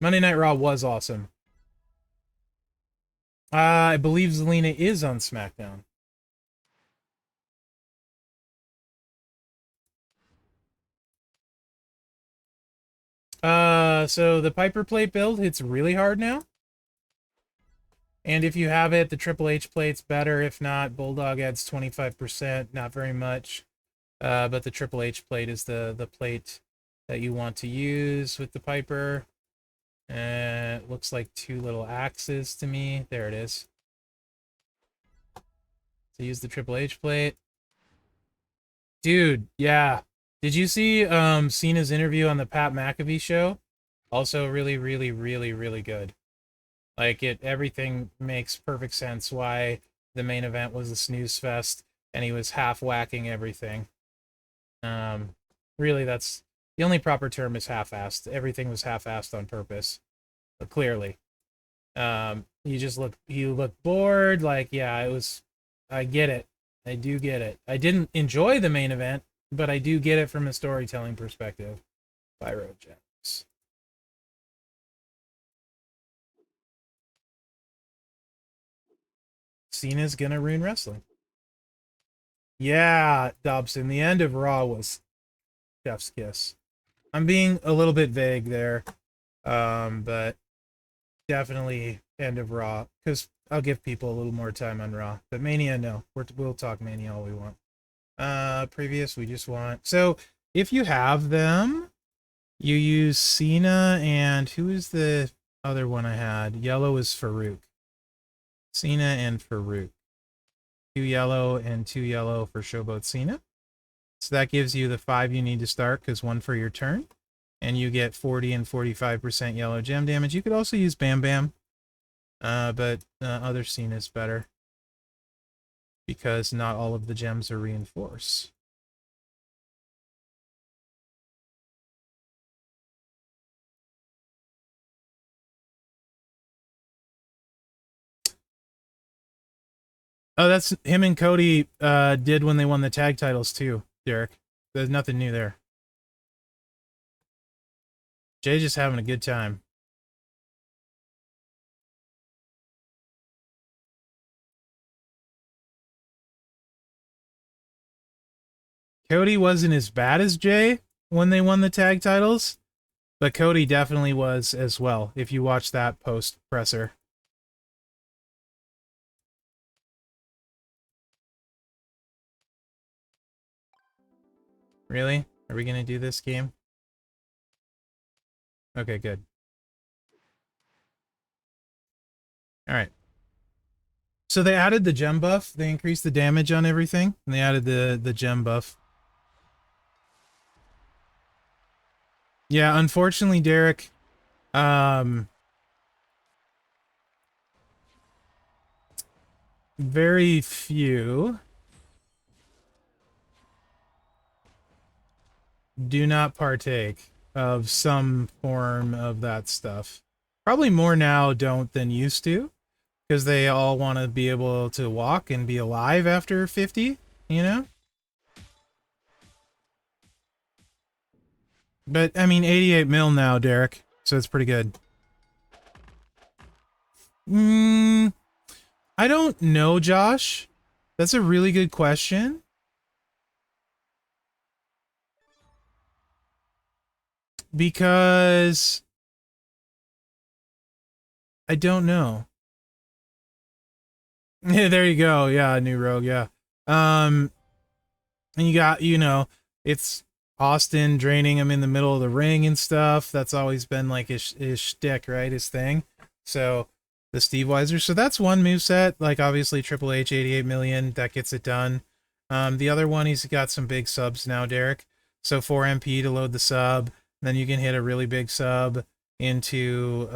Monday Night Raw was awesome. I believe Zelina is on SmackDown. So the Piper plate build hits really hard now. And if you have it, the Triple H plate's better. If not, Bulldog adds 25%, not very much. But the Triple H plate is the plate that you want to use with the Piper. It looks like 2 little axes to me. There it is. So use the Triple H plate. Dude, yeah. Did you see Cena's interview on the Pat McAfee show? Also really, really, really, really good. Like everything makes perfect sense why the main event was a snooze fest and he was half whacking everything. Um, really, that's the only proper term is half-assed. Everything was half-assed on purpose, but clearly. You look bored. Like, yeah, it was. I get it. I do get it. I didn't enjoy the main event, but I do get it from a storytelling perspective. By Road James. Cena's gonna ruin wrestling. Yeah, Dobson. The end of Raw was chef's kiss. I'm being a little bit vague there, but definitely end of Raw because I'll give people a little more time on Raw. But Mania, no, we'll talk Mania all we want. Previous, we just want so if you have them, you use Cena and who is the other one I had? Yellow is Farouk. Cena and Farouk. 2 yellow and 2 yellow for Showboat Cena. So that gives you the 5 you need to start because 1 for your turn. And you get 40 and 45% yellow gem damage. You could also use Bam Bam. But other Cena is better. Because not all of the gems are reinforce. Oh, that's him and Cody did when they won the tag titles too, Derek. There's nothing new there. Jay's just having a good time. Cody wasn't as bad as Jay when they won the tag titles, but Cody definitely was as well, if you watch that post presser. Really? Are we going to do this game? Okay, good. All right. So they added the gem buff. They increased the damage on everything, and they added the gem buff. Yeah, unfortunately, Derek, very few do not partake of some form of that stuff. Probably more now don't than used to, because they all want to be able to walk and be alive after 50, you know? But, I mean, 88 mil now, Derek, so it's pretty good. I don't know, Josh. That's a really good question. Because I don't know. Yeah, there you go. Yeah, new rogue, yeah. And you got, it's Austin draining him in the middle of the ring and stuff. That's always been like his shtick, right? His thing. So the Steve Weiser. So that's one moveset. Like obviously Triple H 88 million, that gets it done. The other one, he's got some big subs now, Derek. So 4 MP to load the sub. Then you can hit a really big sub into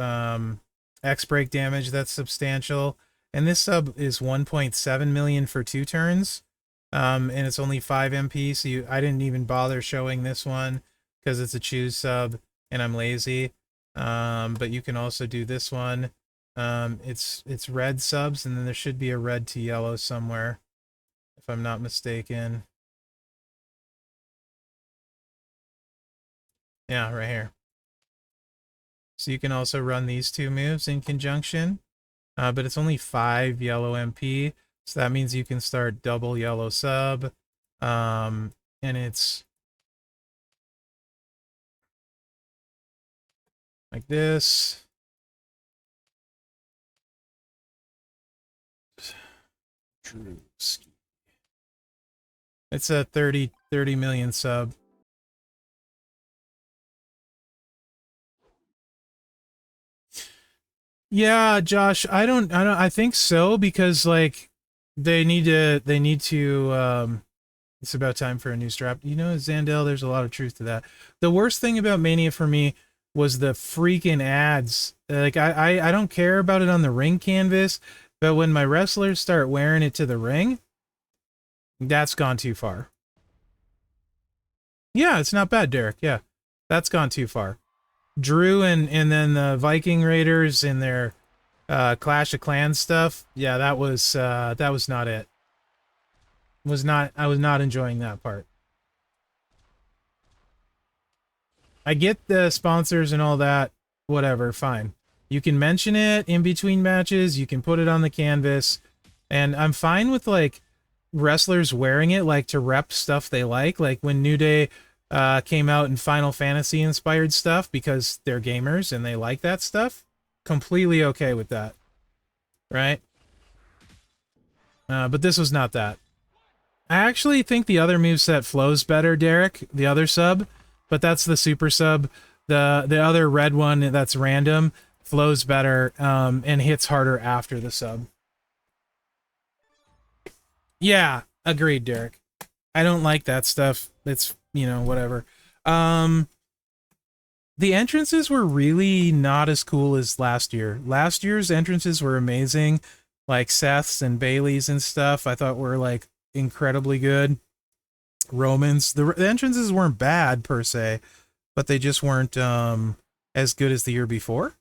X break damage that's substantial. And this sub is 1.7 million for 2 turns. And it's only 5 MP, so I didn't even bother showing this one because it's a choose sub and I'm lazy. But you can also do this one. It's red subs, and then there should be a red to yellow somewhere, if I'm not mistaken. Yeah, right here. So you can also run these 2 moves in conjunction, but it's only 5 yellow MP, so that means you can start double yellow sub, and it's like this. It's a 30 million sub. Yeah, Josh, I think so because like they need to it's about time for a new strap. You know, Zandel, there's a lot of truth to that. The worst thing about Mania for me was the freaking ads. Like I don't care about it on the ring canvas, but when my wrestlers start wearing it to the ring, that's gone too far. Yeah, it's not bad, Derek. Yeah, that's gone too far. Drew and then the Viking Raiders in their Clash of Clans stuff. Yeah, that was not it. I was not enjoying that part. I get the sponsors and all that. Whatever, fine. You can mention it in between matches. You can put it on the canvas, and I'm fine with like wrestlers wearing it like to rep stuff they like when New Day came out in Final Fantasy inspired stuff because they're gamers and they like that stuff. Completely okay with that, right? But this was not that. I actually think the other moveset flows better, Derek, the other sub, but that's the super sub. The other red one that's random flows better and hits harder after the sub. Yeah, agreed, Derek. I don't like that stuff. It's, you know, whatever. The entrances were really not as cool as last year. Last year's entrances were amazing, like Seth's and Bailey's and stuff. I thought were like incredibly good. Romans, the entrances weren't bad per se, but they just weren't as good as the year before,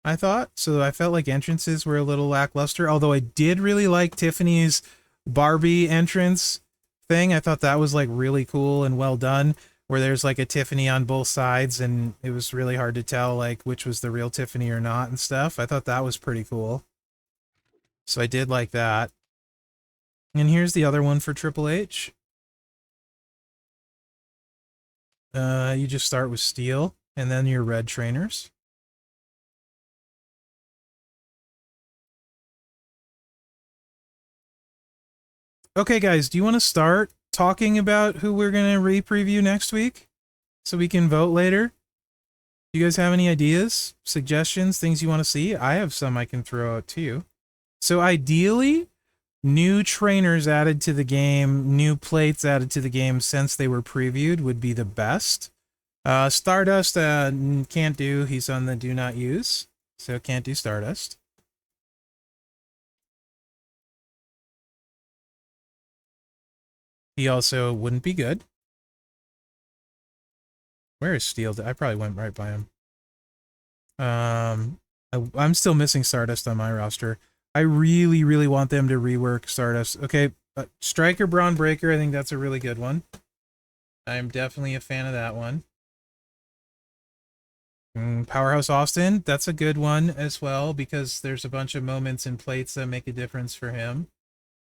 I thought. So I felt like entrances were a little lackluster, although I did really like Tiffany's Barbie entrance thing. I thought that was like really cool and well done, where there's like a Tiffany on both sides and it was really hard to tell like which was the real Tiffany or not and stuff. I thought that was pretty cool. So I did like that. And here's the other one for Triple H. You just start with steel and then your red trainers. Okay, guys, do you want to start talking about who we're going to re-preview next week so we can vote later? Do you guys have any ideas, suggestions, things you want to see? I have some I can throw out to you. So ideally, new trainers added to the game, new plates added to the game since they were previewed would be the best. Stardust can't do. He's on the do not use, so can't do Stardust. He also wouldn't be good. Where is Steel? I probably went right by him. I'm still missing Stardust on my roster. I really, really want them to rework Stardust. Okay, Striker Braun Breaker, I think that's a really good one. I'm definitely a fan of that one. Powerhouse Austin, that's a good one as well, because there's a bunch of moments in plates that make a difference for him.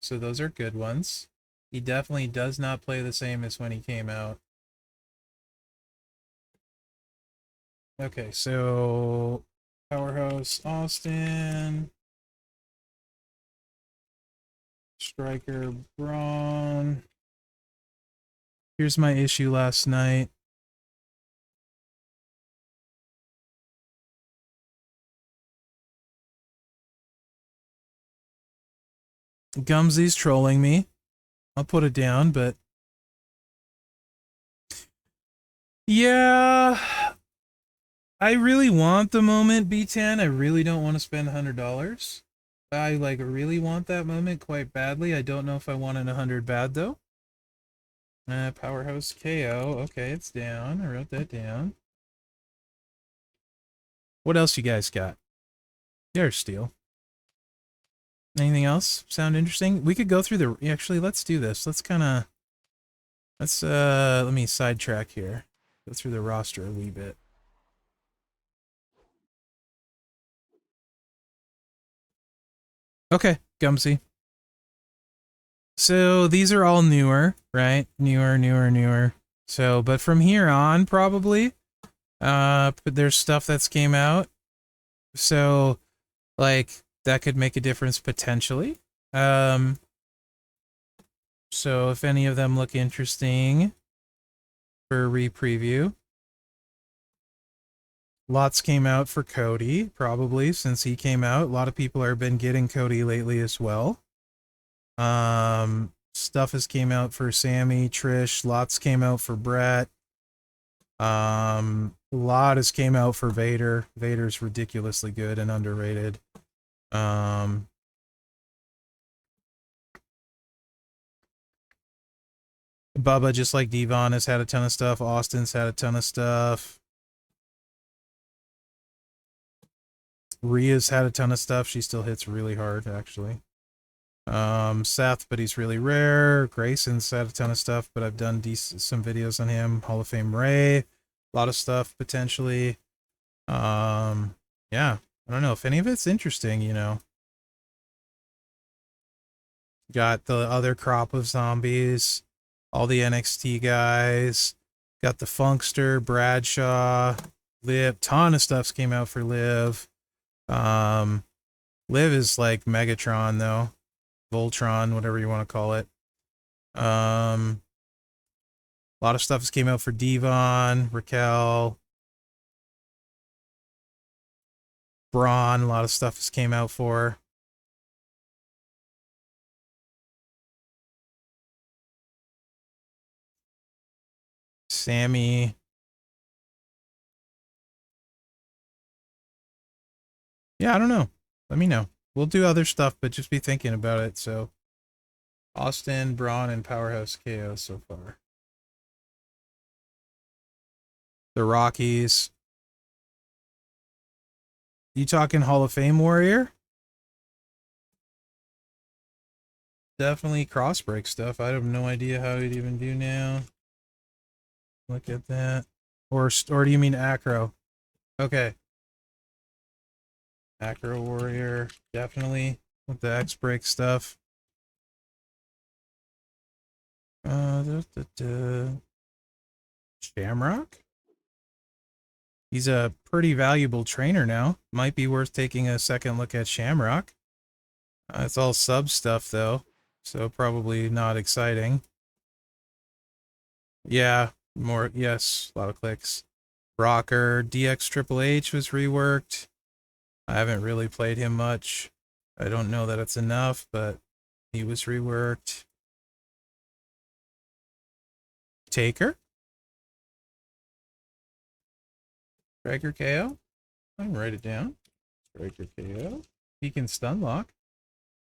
So those are good ones. He definitely does not play the same as when he came out. Okay, so Powerhouse Austin, Striker Braun. Here's my issue last night. Gumsy's trolling me. I'll put it down, but yeah, I really want the moment B10. I really don't want to spend $100. I like really want that moment quite badly. I don't know if I wanted 100 bad though. Powerhouse KO. Okay, it's down. I wrote that down. What else you guys got? There's Steel. Anything else sound interesting? We could go through the... Actually, let's do this. Let's kind of... let me sidetrack here. Go through the roster a wee bit. Okay, Gumsy. So these are all newer, right? Newer. So, but from here on, probably, there's stuff that's came out. So, like, that could make a difference potentially. So if any of them look interesting for a re-preview. Lots came out for Cody, probably, since he came out. A lot of people have been getting Cody lately as well. Stuff has came out for Sammy, Trish. Lots came out for Brett. A lot has came out for Vader. Vader's ridiculously good and underrated. Um, Bubba, just like Devon, has had a ton of stuff. Austin's had a ton of stuff. Rhea's had a ton of stuff. She still hits really hard, actually. Seth, but he's really rare. Grayson's had a ton of stuff, but I've done some videos on him. Hall of Fame Ray, a lot of stuff potentially. Yeah, I don't know if any of it's interesting, you know. Got the other crop of zombies, all the NXT guys. Got the Funkster, Bradshaw, Liv. Ton of stuffs came out for Liv. Um, Liv is like Megatron though, Voltron, whatever you want to call it. A lot of stuff has came out for Devon, Raquel, Braun. A lot of stuff has came out for. Sammy. Yeah, I don't know. Let me know. We'll do other stuff, but just be thinking about it. So, Austin, Braun, and Powerhouse KO so far. The Rockies. You talking Hall of Fame warrior? Definitely crossbreak stuff. I have no idea how he'd even do now. Look at that. Or do you mean acro? Okay. Acro warrior. Definitely with the X break stuff. Shamrock? He's a pretty valuable trainer now. Might be worth taking a second look at Shamrock. It's all sub stuff though, so probably not exciting. Yeah, more, yes, a lot of clicks. Rocker, DX Triple H was reworked. I haven't really played him much. I don't know that it's enough, but he was reworked. Taker? Striker KO? I can write it down. Striker KO. He can stun lock.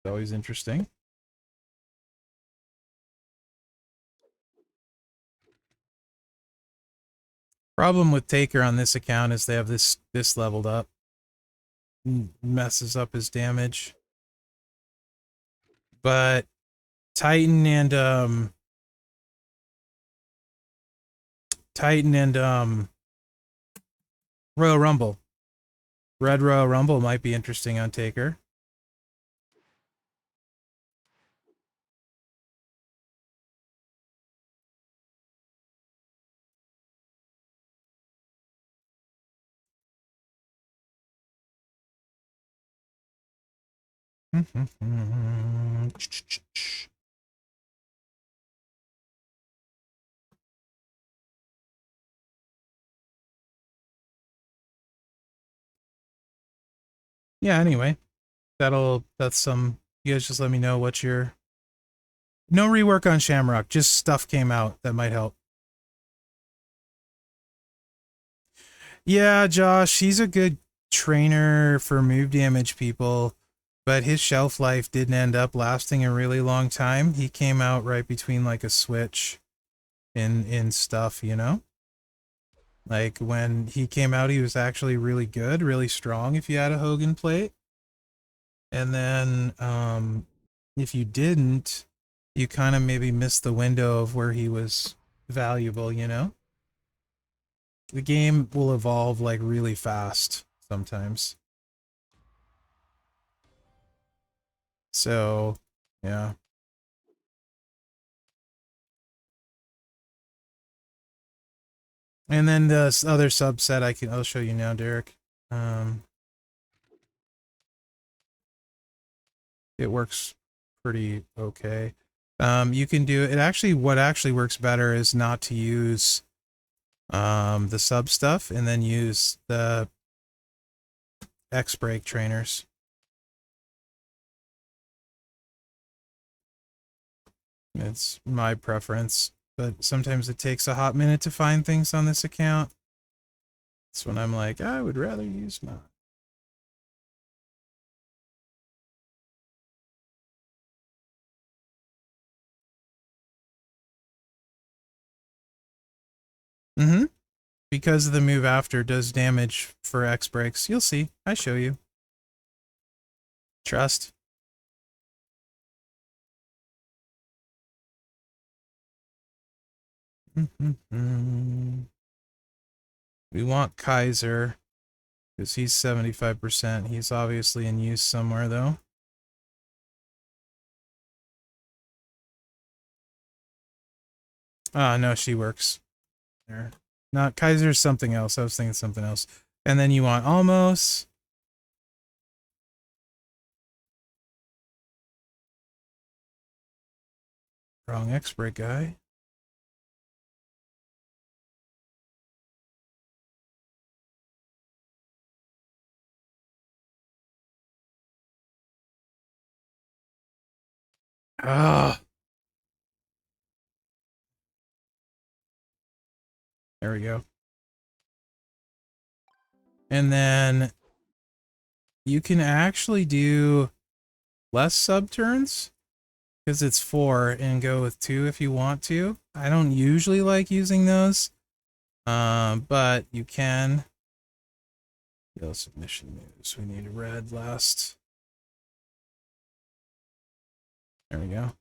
It's always interesting. Problem with Taker on this account is they have this leveled up. Messes up his damage. But Titan and Royal Rumble. Red Royal Rumble might be interesting on Taker. Yeah, anyway. That's some, you guys just let me know what your, no rework on Shamrock, just stuff came out that might help. Yeah, Josh, he's a good trainer for move damage people, but his shelf life didn't end up lasting a really long time. He came out right between like a switch in stuff, you know? Like when he came out, he was actually really good, really strong if you had a Hogan plate. And then if you didn't, you kind of maybe missed the window of where he was valuable, you know? The game will evolve like really fast sometimes. So, yeah. And then the other subset I'll show you now, Derek. It works pretty okay. You can do it actually, what actually works better is not to use the sub stuff and then use the X break trainers. It's my preference, but sometimes it takes a hot minute to find things on this account. That's when I'm like, I would rather use mine. Mm-hmm. Because the move after does damage for X breaks. You'll see. I show you. Trust. We want Kaiser because he's 75%. He's obviously in use somewhere though. Ah, no, she works. There. Not Kaiser's something else. I was thinking something else. And then you want Almost. Wrong X-Break guy. Ah. There we go. And then you can actually do less sub turns because it's 4 and go with 2 if you want to. I don't usually like using those, but you can. Yellow submission moves. We need red last. There we go.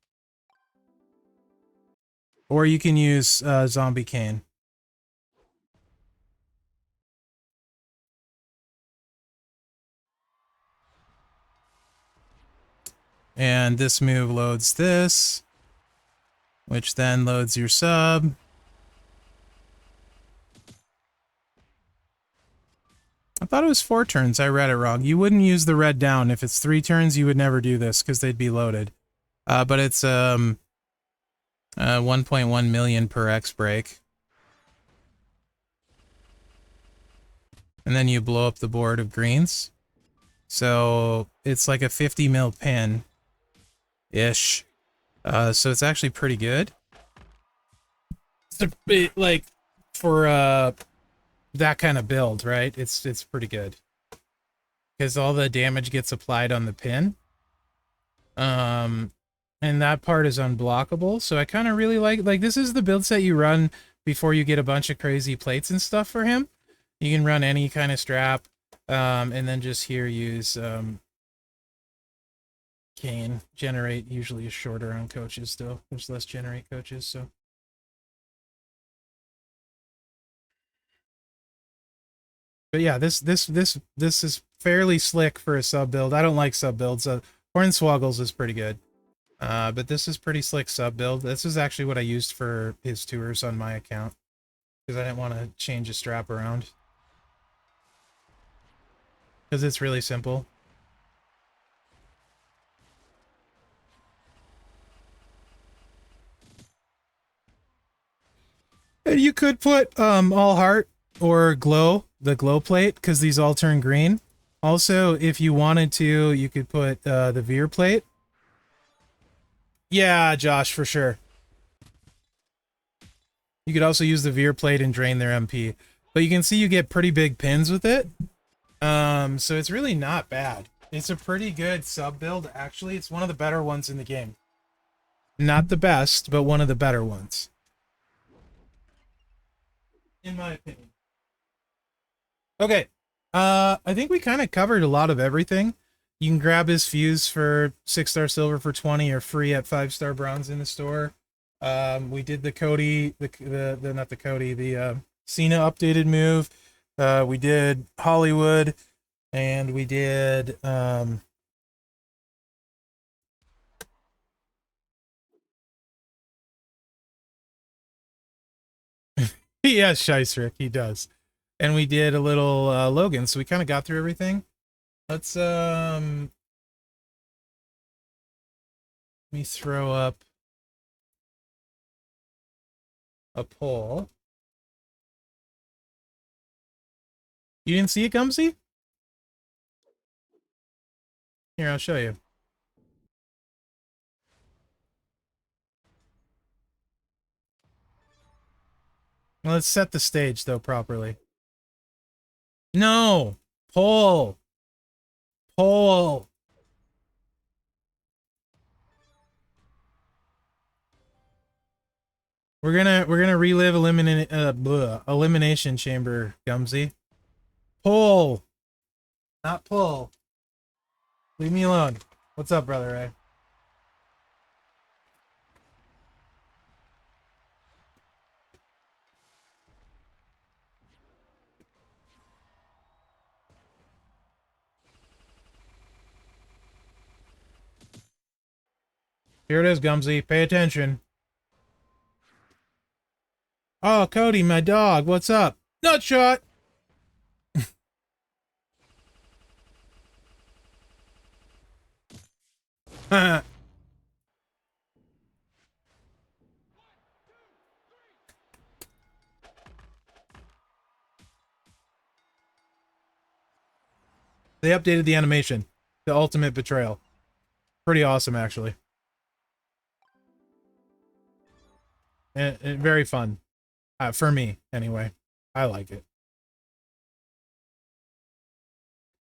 Or you can use Zombie Cane. And this move loads this, which then loads your sub. I thought it was 4 turns. I read it wrong. You wouldn't use the red down. If it's 3 turns, you would never do this because they'd be loaded. But it's 1.1 million per X break. And then you blow up the board of greens. So it's like a 50 mil pin-ish. So it's actually pretty good. It's a bit, like, for that kind of build, right? It's pretty good. Because all the damage gets applied on the pin. And that part is unblockable. So I kind of really like this is the build set you run before you get a bunch of crazy plates and stuff for him. You can run any kind of strap, and then just here use Cane. Generate usually is shorter on coaches though. There's less generate coaches, so. But yeah, this is fairly slick for a sub build. I don't like sub builds. Hornswoggles is pretty good. But this is pretty slick sub build. This is actually what I used for his tours on my account because I didn't want to change a strap around. Because it's really simple. And you could put all heart or glow, the glow plate, because these all turn green. Also, if you wanted to, you could put the veer plate. Yeah, Josh, for sure. You could also use the veer plate and drain their MP. But you can see you get pretty big pins with it. So it's really not bad. It's a pretty good sub build, actually. It's one of the better ones in the game. Not the best, but one of the better ones. In my opinion. Okay. I think we kind of covered a lot of everything. You can grab his fuse for 6-star silver for 20 or free at 5-star bronze in the store. We did the Cody, the not the Cody, the Cena updated move. We did Hollywood, and we did he has Scheissrick, he does. And we did a little Logan, so we kind of got through everything. Let's let me throw up a poll. You didn't see it, Gumsy? Here, I'll show you. Well, let's set the stage, though, properly. No! Pull! Pull! We're gonna relive elimination chamber, Gumsy. Pull! Not pull. Leave me alone. What's up, brother Ray? Here it is, Gumsy. Pay attention. Oh, Cody, my dog. What's up? Nut shot! They updated the animation. The ultimate betrayal. Pretty awesome, actually. And very fun. For me, anyway. I like it.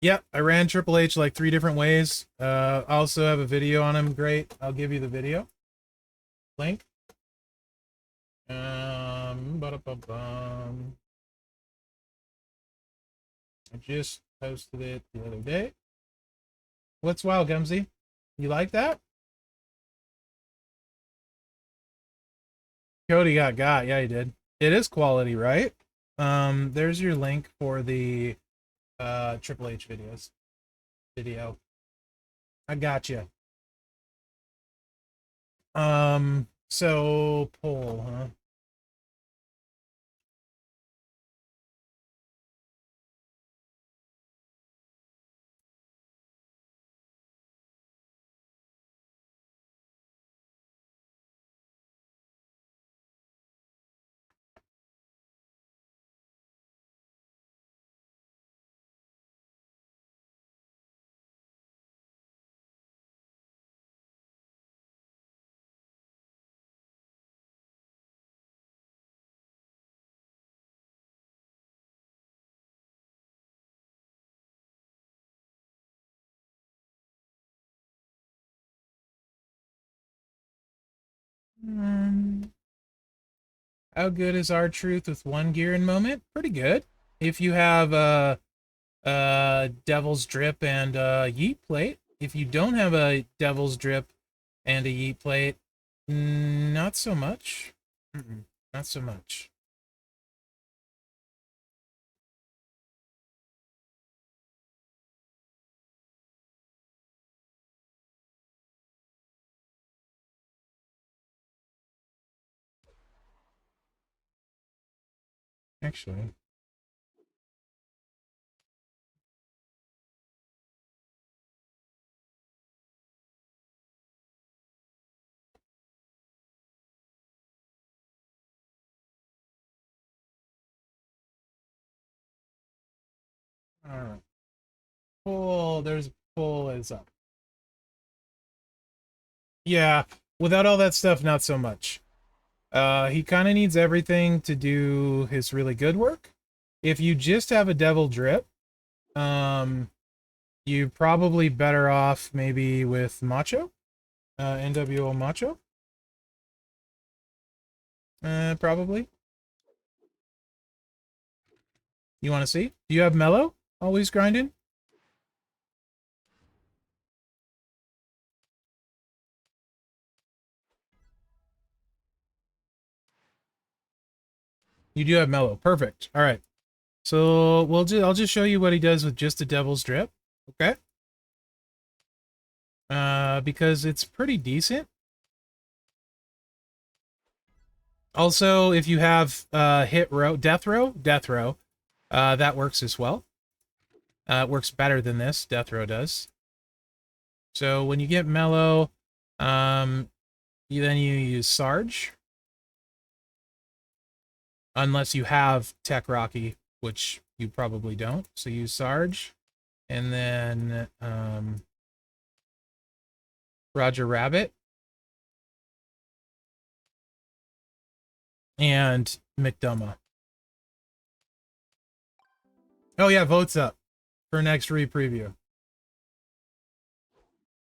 Yep, I ran Triple H like 3 different ways. I also have a video on him. Great. I'll give you the video. Link. Ba-da-ba-bum. I just posted it the other day. What's wild, Gumsy? You like that? Cody got. Yeah, he did. It is quality, right? There's your link for the Triple H video. I got you. So poll, huh? How good is R-Truth with 1 gear and moment? Pretty good. If you have Devil's Drip and Yeet Plate. If you don't have a Devil's Drip and a Yeet Plate, not so much. Not so much. Actually. Alright. Pull, there's pull is up. Yeah, without all that stuff, not so much. He kind of needs everything to do his really good work. If you just have a Devil Drip, you're probably better off maybe with Macho, NWO Macho. Probably. You want to see? Do you have Mellow? Always grinding? You do have Mellow. Perfect. All right. So I'll just show you what he does with just a Devil's Drip. Okay. Because it's pretty decent. Also, if you have Death Row, that works as well. It works better than this. Death Row does. So when you get Mellow, you use Sarge. Unless you have Tech Rocky, which you probably don't. So use Sarge. And then Roger Rabbit. And McDonough. Oh yeah, votes up for next re-preview.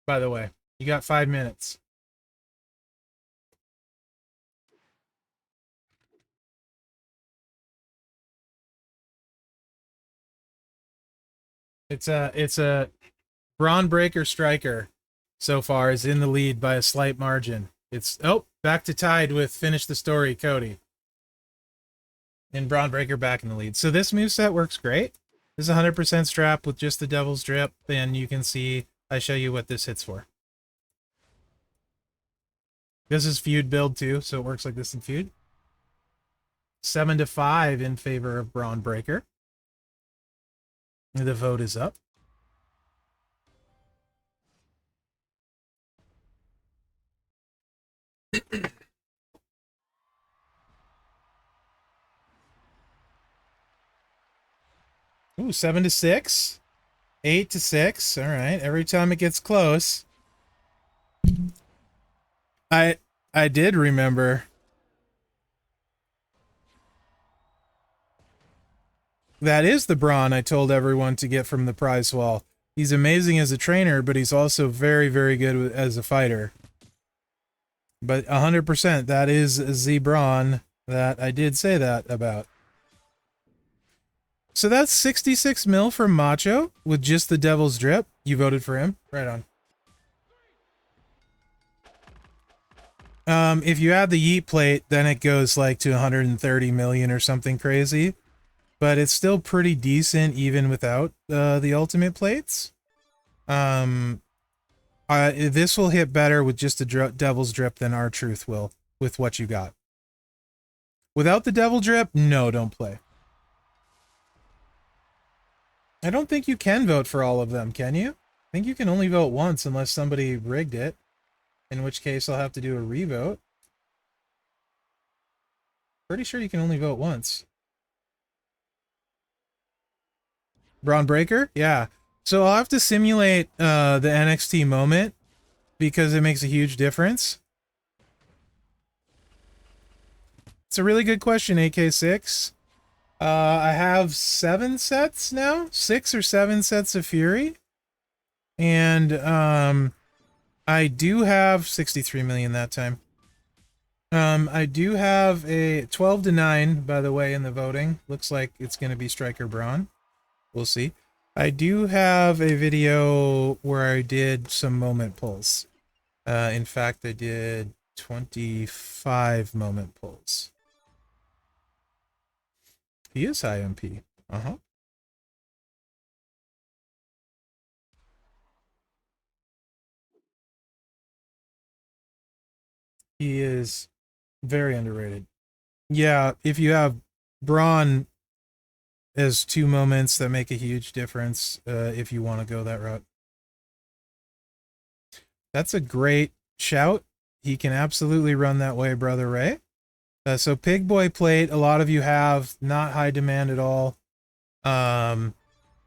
By the way, you got 5 minutes. It's a Braun Breaker Striker so far is in the lead by a slight margin. It's back to tied with Finish the Story, Cody. And Braun Breaker back in the lead. So this moveset works great. This is 100% strap with just the Devil's Drip, and you can see I show you what this hits for. This is feud build too, so it works like this in feud. 7-5 in favor of Braun Breaker. The vote is up. Ooh, 7-6. 8-6. All right. Every time it gets close. I did remember. That is the Braun I told everyone to get from the prize wall. He's amazing as a trainer, but he's also very, very good as a fighter. But 100%, that is the Braun that I did say that about. So that's 66 mil from Macho with just the Devil's Drip. You voted for him? Right on. If you add the Yeet plate, then it goes like to 130 million or something crazy. But it's still pretty decent even without the ultimate plates. This will hit better with just the Devil's Drip than R-Truth will with what you got. Without the Devil Drip, no, don't play. I don't think you can vote for all of them, can you? I think you can only vote once unless somebody rigged it, in which case I'll have to do a revote. Pretty sure you can only vote once. Braun Breaker? Yeah. So I'll have to simulate the NXT moment because it makes a huge difference. It's a really good question, AK6. I have 7 sets now, 6 or 7 sets of Fury, and I do have 63 million that time. I do have a 12-9, by the way, in the voting. Looks like it's going to be Striker Braun. We'll see. I do have a video where I did some moment pulls. In fact, I did 25 moment pulls. He is high MP. Uh-huh. He is very underrated. Yeah, if you have Braun as 2 moments, that make a huge difference if you want to go that route. That's a great shout. He can absolutely run that way, Brother Ray. So Pig Boy plate, a lot of you have, not high demand at all. And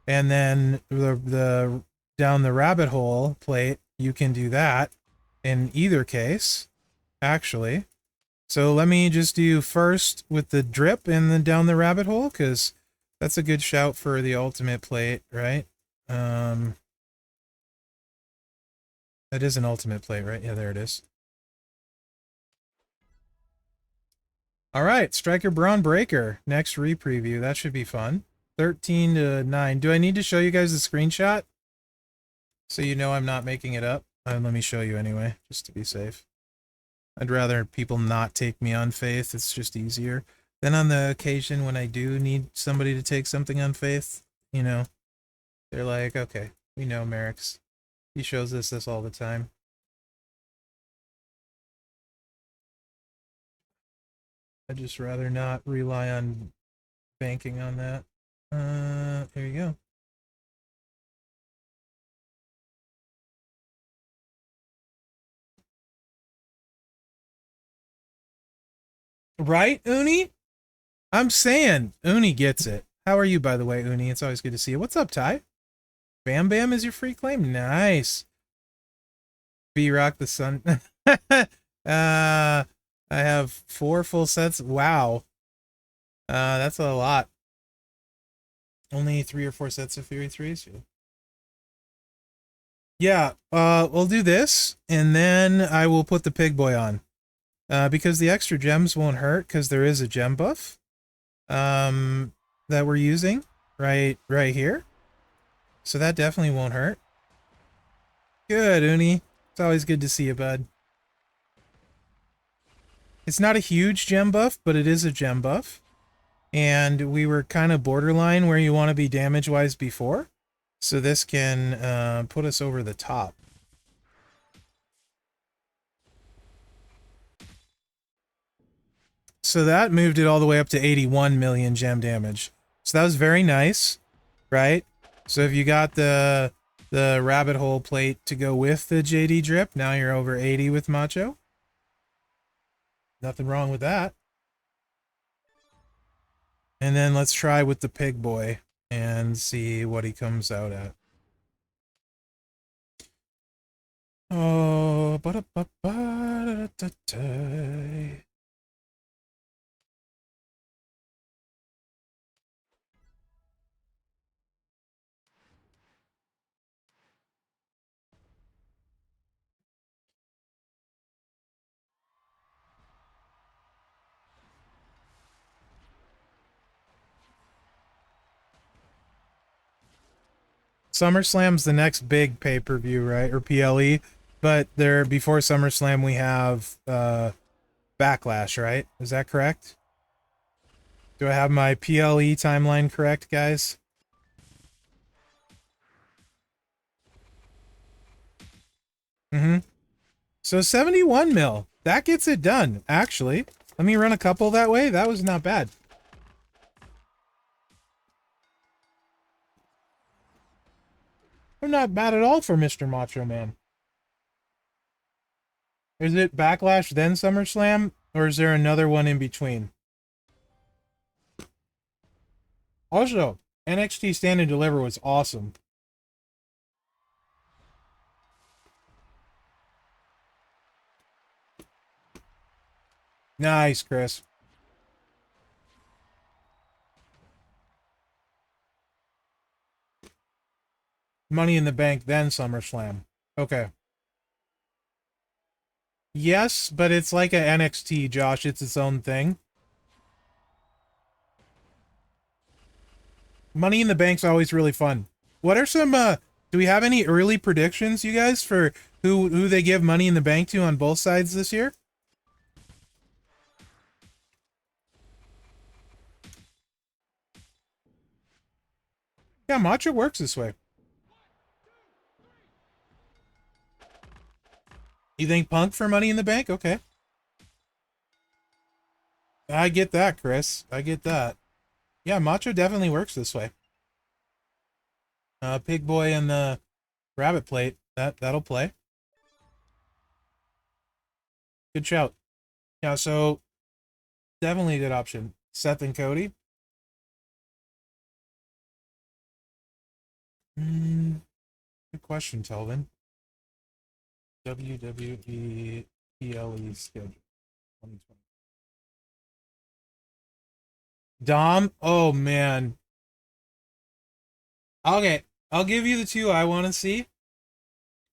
then the down the rabbit hole plate, you can do that in either case, actually. So let me just do first with the drip and then down the rabbit hole, because that's a good shout for the ultimate plate, right? That is an ultimate plate, right? Yeah, there it is. All right, Striker Braun Breaker. Next re-preview. That should be fun. 13-9. Do I need to show you guys the screenshot? So you know I'm not making it up? Let me show you anyway, just to be safe. I'd rather people not take me on faith. It's just easier. Then on the occasion when I do need somebody to take something on faith, you know, they're like, okay, we know Mherex. He shows us this all the time. I'd just rather not rely on banking on that. Here you go. Right, Uni? I'm saying Uni gets it. How are you, by the way, Uni? It's always good to see you. What's up, Ty? Bam Bam is your free claim? Nice. B-Rock the Sun. I have 4 full sets. Wow. That's a lot. Only 3 or 4 sets of Fury 3s? Yeah, we'll do this, and then I will put the Pig Boy on. Because the extra gems won't hurt, because there is a gem buff that we're using right here. So that definitely won't hurt. Good, Uni. It's always good to see you, bud. It's not a huge gem buff, but it is a gem buff. And we were kind of borderline where you want to be damage-wise before. So this can put us over the top. So that moved it all the way up to 81 million gem damage. So that was very nice, right? So if you got the rabbit hole plate to go with the JD drip, now you're over 80 with Macho. Nothing wrong with that. And then let's try with the Pig Boy and see what he comes out at. Oh, ba-da-ba-ba-da-da-da. SummerSlam's the next big pay-per-view, right? Or PLE. But there before SummerSlam we have Backlash, right? Is that correct? Do I have my PLE timeline correct, guys? Mm-hmm. So 71 mil. That gets it done, actually. Let me run a couple that way. That was not bad. I'm not bad at all for Mr. Macho Man. Is it Backlash then SummerSlam? Or is there another one in between? Also, NXT Stand and Deliver was awesome. Nice, Chris. Money in the Bank, then SummerSlam. Okay. Yes, but it's like a NXT, Josh. It's its own thing. Money in the Bank's always really fun. What are some, do we have any early predictions, you guys, for who they give Money in the Bank to on both sides this year? Yeah, Macho works this way. You think Punk for Money in the Bank? Okay. I get that, Chris. I get that. Yeah, Macho definitely works this way. Pig Boy and the Rabbit Plate. That'll play. Good shout. Yeah, so definitely a good option. Seth and Cody. Good question, Telvin. WWE PLE schedule 2020. Dom? Oh man. Okay, I'll give you the two I want to see.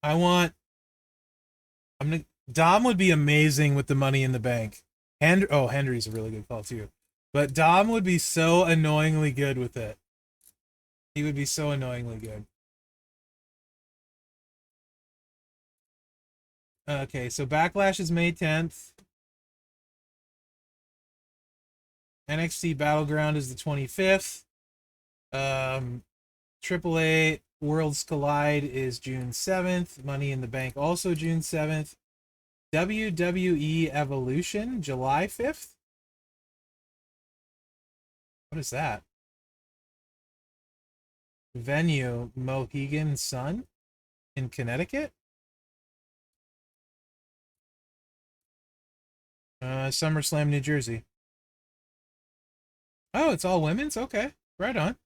I want I'm gonna Dom would be amazing with the Money in the Bank. Henry's a really good call too. But Dom would be so annoyingly good with it. He would be so annoyingly good. Okay, so Backlash is May 10th. NXT Battleground is the 25th. AAA Worlds Collide is June 7th. Money in the Bank also June 7th. WWE Evolution, July 5th. What is that? Venue, Mohegan Sun in Connecticut. SummerSlam, New Jersey. Oh, it's all women's? Okay, right on.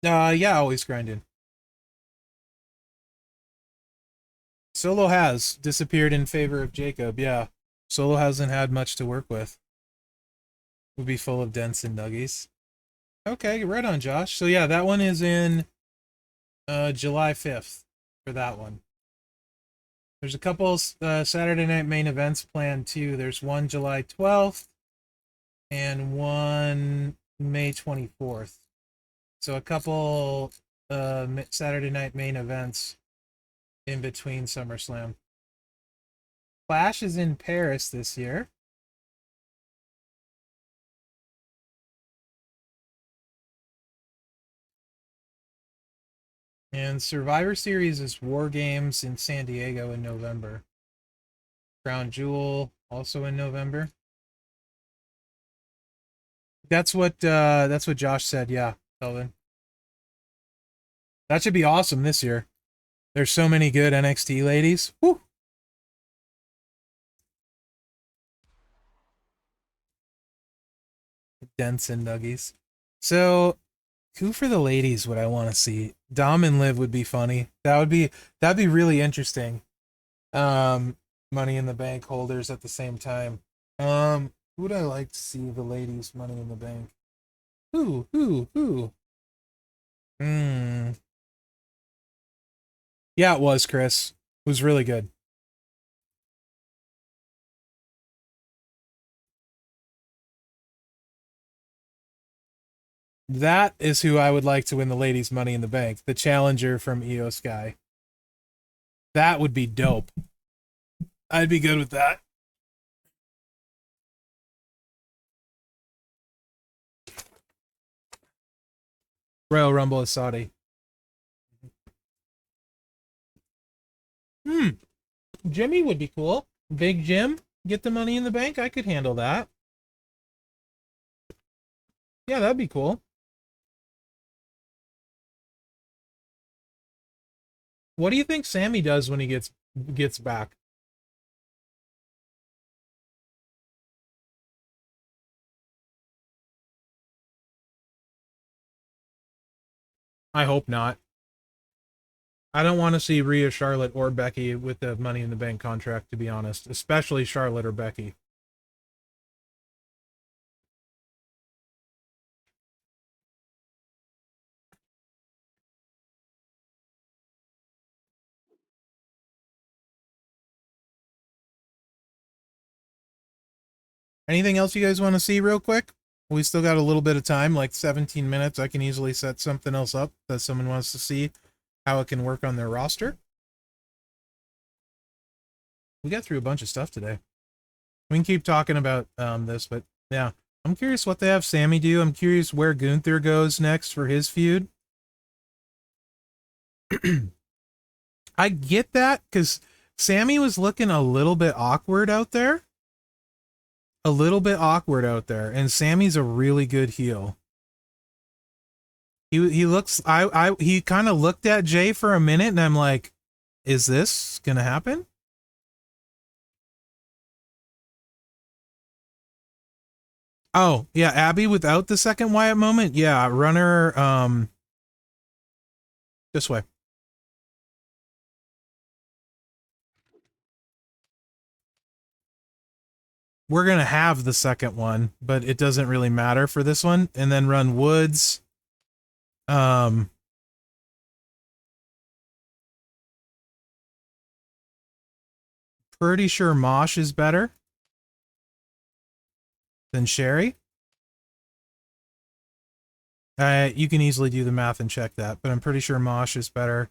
Yeah, always grinding. Solo has disappeared in favor of Jacob, yeah. Solo hasn't had much to work with. Would be full of dents and nuggies. Okay, right on, Josh. So yeah, that one is in July 5th for that one. There's a couple Saturday night main events planned too. There's one July 12th and one May 24th. So a couple Saturday night main events in between SummerSlam. Clash is in Paris this year. And Survivor Series is War Games in San Diego in November. Crown Jewel also in November. That's what Josh said, yeah, Kelvin. That should be awesome this year. There's so many good NXT ladies. Woo! Dents and nuggies. So who for the ladies would I want to see? Dom and Liv would be funny. That'd be really interesting. Money in the Bank holders at the same time. Who would I like to see the ladies Money in the Bank? Who? Hmm. Yeah, it was Chris. It was really good. That is who I would like to win the ladies Money in the Bank. The challenger from EO Sky. That would be dope. I'd be good with that. Royal Rumble is Saudi. Hmm. Jimmy would be cool. Big Jim, get the Money in the Bank. I could handle that. Yeah, that'd be cool. What do you think Sammy does when he gets back? I hope not. I don't want to see Rhea, Charlotte, or Becky with the Money in the Bank contract, to be honest. Especially Charlotte or Becky. Anything else you guys want to see real quick? We still got a little bit of time, like 17 minutes. I can easily set something else up that someone wants to see how it can work on their roster. We got through a bunch of stuff today. We can keep talking about this, but yeah. I'm curious what they have Sammy do. I'm curious where Gunther goes next for his feud. I get that because Sammy was looking a little bit awkward out there. A little bit awkward out there, and Sammy's a really good heel. He looks he kind of looked at Jay for a minute, and I'm like, is this gonna happen? Oh yeah, Abby without the second Wyatt moment. Yeah, runner this way. We're gonna have the second one, but it doesn't really matter for this one. And then run Woods. Um, Pretty sure Mosh is better than Sherry. You can easily do the math and check that, but I'm pretty sure Mosh is better.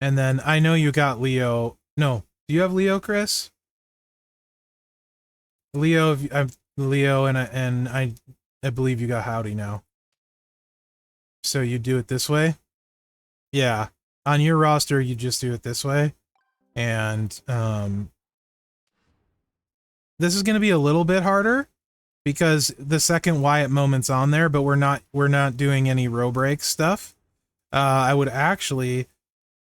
And then I know you got Leo. No, do you have Leo, Chris? Leo, I've Leo, and I believe you got Howdy now. So you do it this way. Yeah, on your roster, you just do it this way, and this is going to be a little bit harder because the second Wyatt moment's on there, but we're not doing any row break stuff. I would actually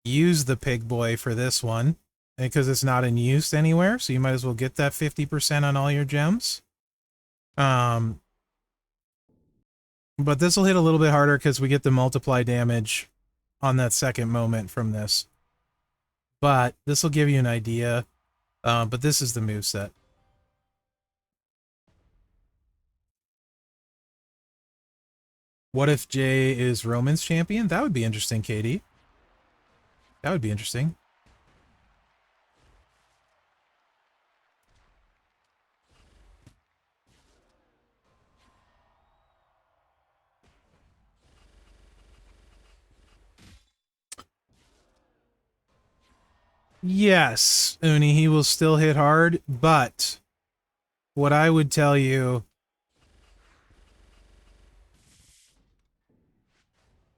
use the pig boy for this one because it's not in use anywhere, so you might as well get that 50% on all your gems. But this will hit a little bit harder because we get the multiply damage on that second moment from this. But this will give you an idea. But this is the moveset. What if Jay is Roman's champion? That would be interesting, Katie. That would be interesting. Yes, Uni, he will still hit hard, but what I would tell you...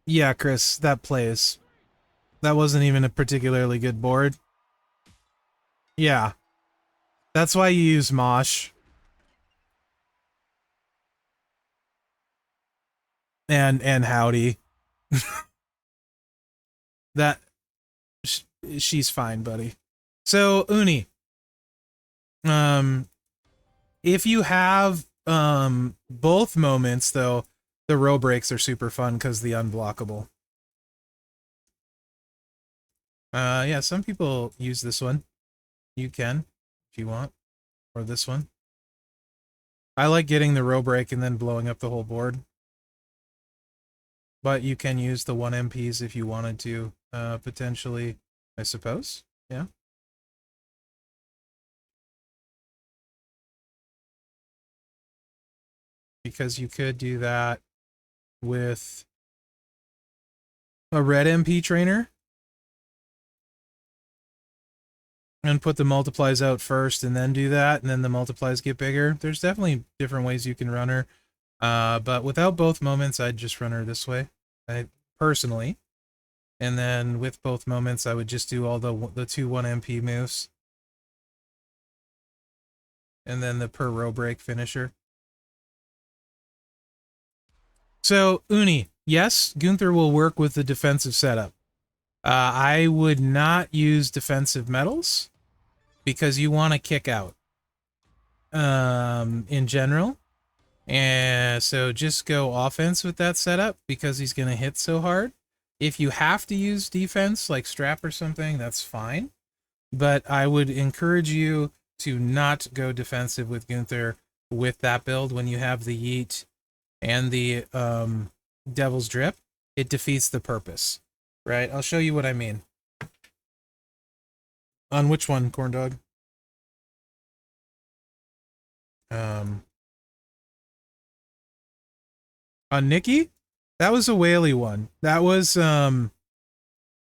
Yeah, Chris, that plays. That wasn't even a particularly good board. Yeah. That's why you use Mosh. And Howdy. That... she's fine, buddy. So, Uni, if you have both moments, though, the row breaks are super fun because the unblockable. Yeah, some people use this one. You can, if you want, or this one. I like getting the row break and then blowing up the whole board. But you can use the 1 MPs if you wanted to, potentially, I suppose. Yeah. Because you could do that with a red MP trainer and put the multiplies out first and then do that, and then the multiplies get bigger. There's definitely different ways you can run her. But without both moments, I'd just run her this way, personally. And then with both moments, I would just do all the 2 1 MP moves. And then the per row break finisher. So, Uni, yes, Gunther will work with the defensive setup. I would not use defensive metals because you want to kick out in general. And so just go offense with that setup because he's going to hit so hard. If you have to use defense like strap or something, that's fine. But I would encourage you to not go defensive with Gunther with that build when you have the Yeet and the Devil's Drip. It defeats the purpose, right? I'll show you what I mean. On which one, Corndog? On Nikki? That was a whaley one. That was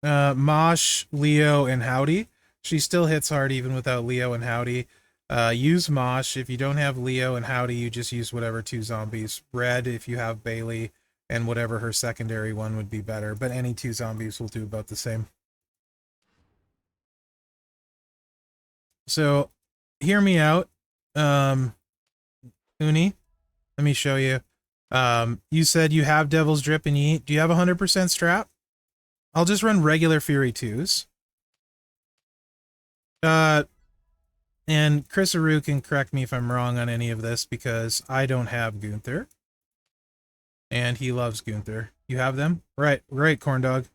Mosh, Leo, and Howdy. She still hits hard even without Leo and Howdy. Use Mosh. If you don't have Leo and Howdy, you just use whatever 2 zombies. Red if you have Bailey, and whatever her secondary one would be better. But any 2 zombies will do about the same. So, hear me out. Uni, let me show you. You said you have Devil's Drip and Yeet. Do you have 100% strap? I'll just run regular Fury 2s. And Chris Aru can correct me if I'm wrong on any of this because I don't have Gunther. And he loves Gunther. You have them? Right, Corndog.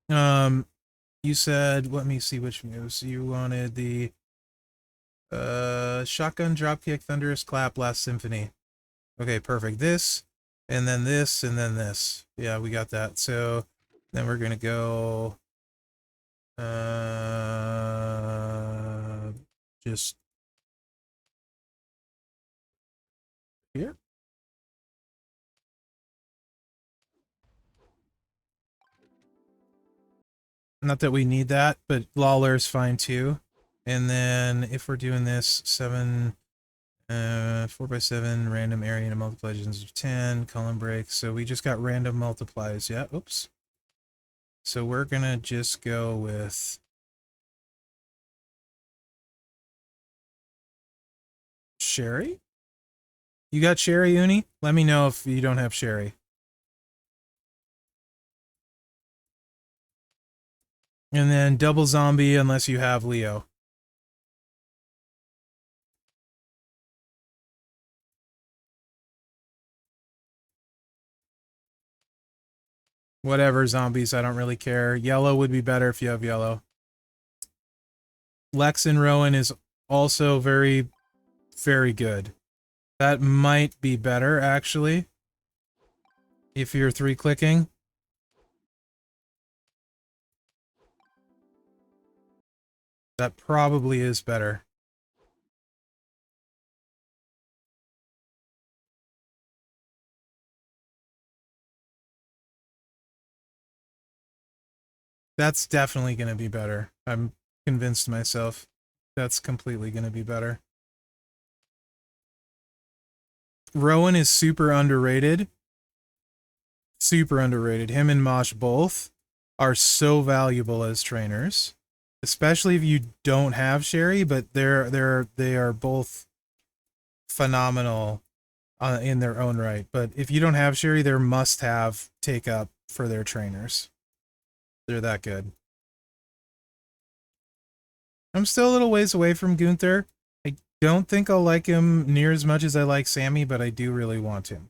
You said, let me see which moves. You wanted the shotgun, dropkick, thunderous clap, last symphony. Okay, perfect. This, and then this, and then this. Yeah, we got that. So then we're gonna go just here. Not that we need that, but Lawler is fine too. And then if we're doing this, 7, 4x7, random area and multiplications of 10, column break. So we just got random multiplies. Yeah, oops. So we're gonna just go with Sherry. You got Sherry, Uni? Let me know if you don't have Sherry. And then double zombie unless you have Leo. Whatever, zombies, I don't really care. Yellow would be better if you have yellow. Lex and Rowan is also very, very good. That might be better, actually. if you're 3-clicking. That probably is better. That's definitely going to be better. I'm convinced myself. That's completely going to be better. Rowan is super underrated. Super underrated. Him and Mosh both are so valuable as trainers, especially if you don't have Sherry. But they are both phenomenal in their own right. But if you don't have Sherry, they're must-have take up for their trainers. They're that good. I'm still a little ways away from Gunther. I don't think I'll like him near as much as I like Sammy, but I do really want him.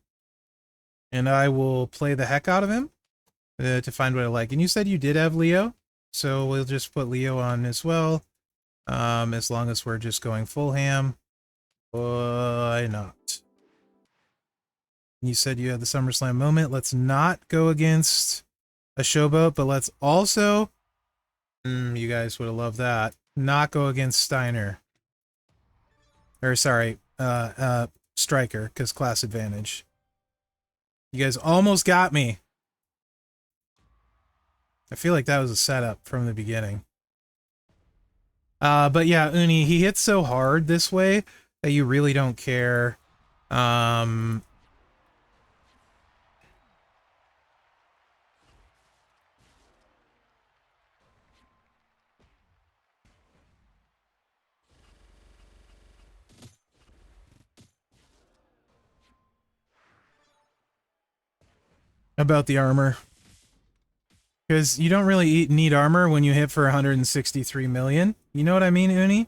And I will play the heck out of him to find what I like. And you said you did have Leo, so we'll just put Leo on as well. As long as we're just going full ham. Why not? You said you had the SummerSlam moment. Let's not go against a showboat, but let's also, you guys would have loved that, not go against Steiner. Or sorry, Striker, because class advantage. You guys almost got me. I feel like that was a setup from the beginning. But yeah, Uni, he hits so hard this way that you really don't care. About the armor. Because you don't really need armor when you hit for 163 million. You know what I mean, Uni?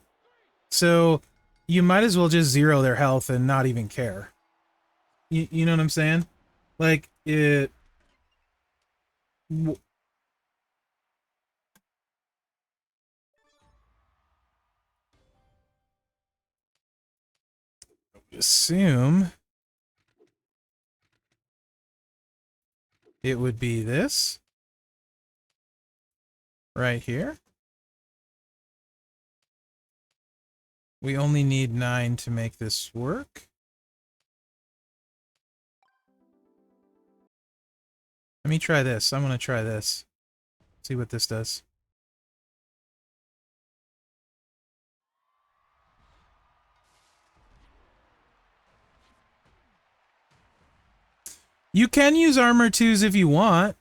So you might as well just zero their health and not even care. You know what I'm saying? Like, it... Assume it would be this. Right here. We only need 9 to make this work. Let me try this. I'm going to try this. See what this does. You can use armor 2s if you want.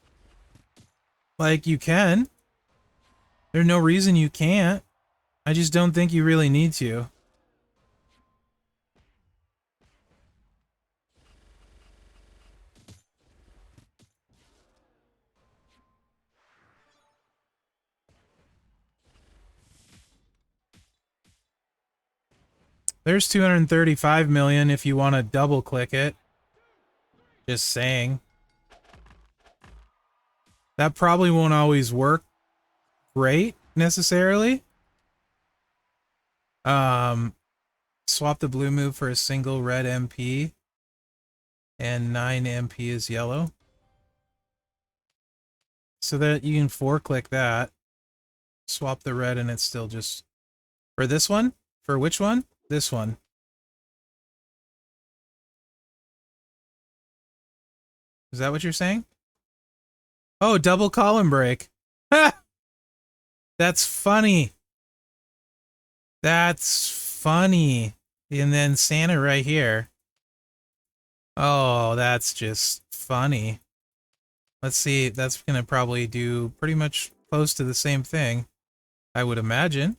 Like, you can. There's no reason you can't. I just don't think you really need to. There's 235 million if you want to double click it. Just saying. That probably won't always work great, necessarily. Swap the blue move for a single red MP. And 9 MP is yellow. So that you can 4-click that. Swap the red and it's still just... For this one? For which one? This one. Is that what you're saying? Oh, double column break. Ha! That's funny. That's funny. And then Santa right here. Oh, that's just funny. Let's see. That's going to probably do pretty much close to the same thing, I would imagine.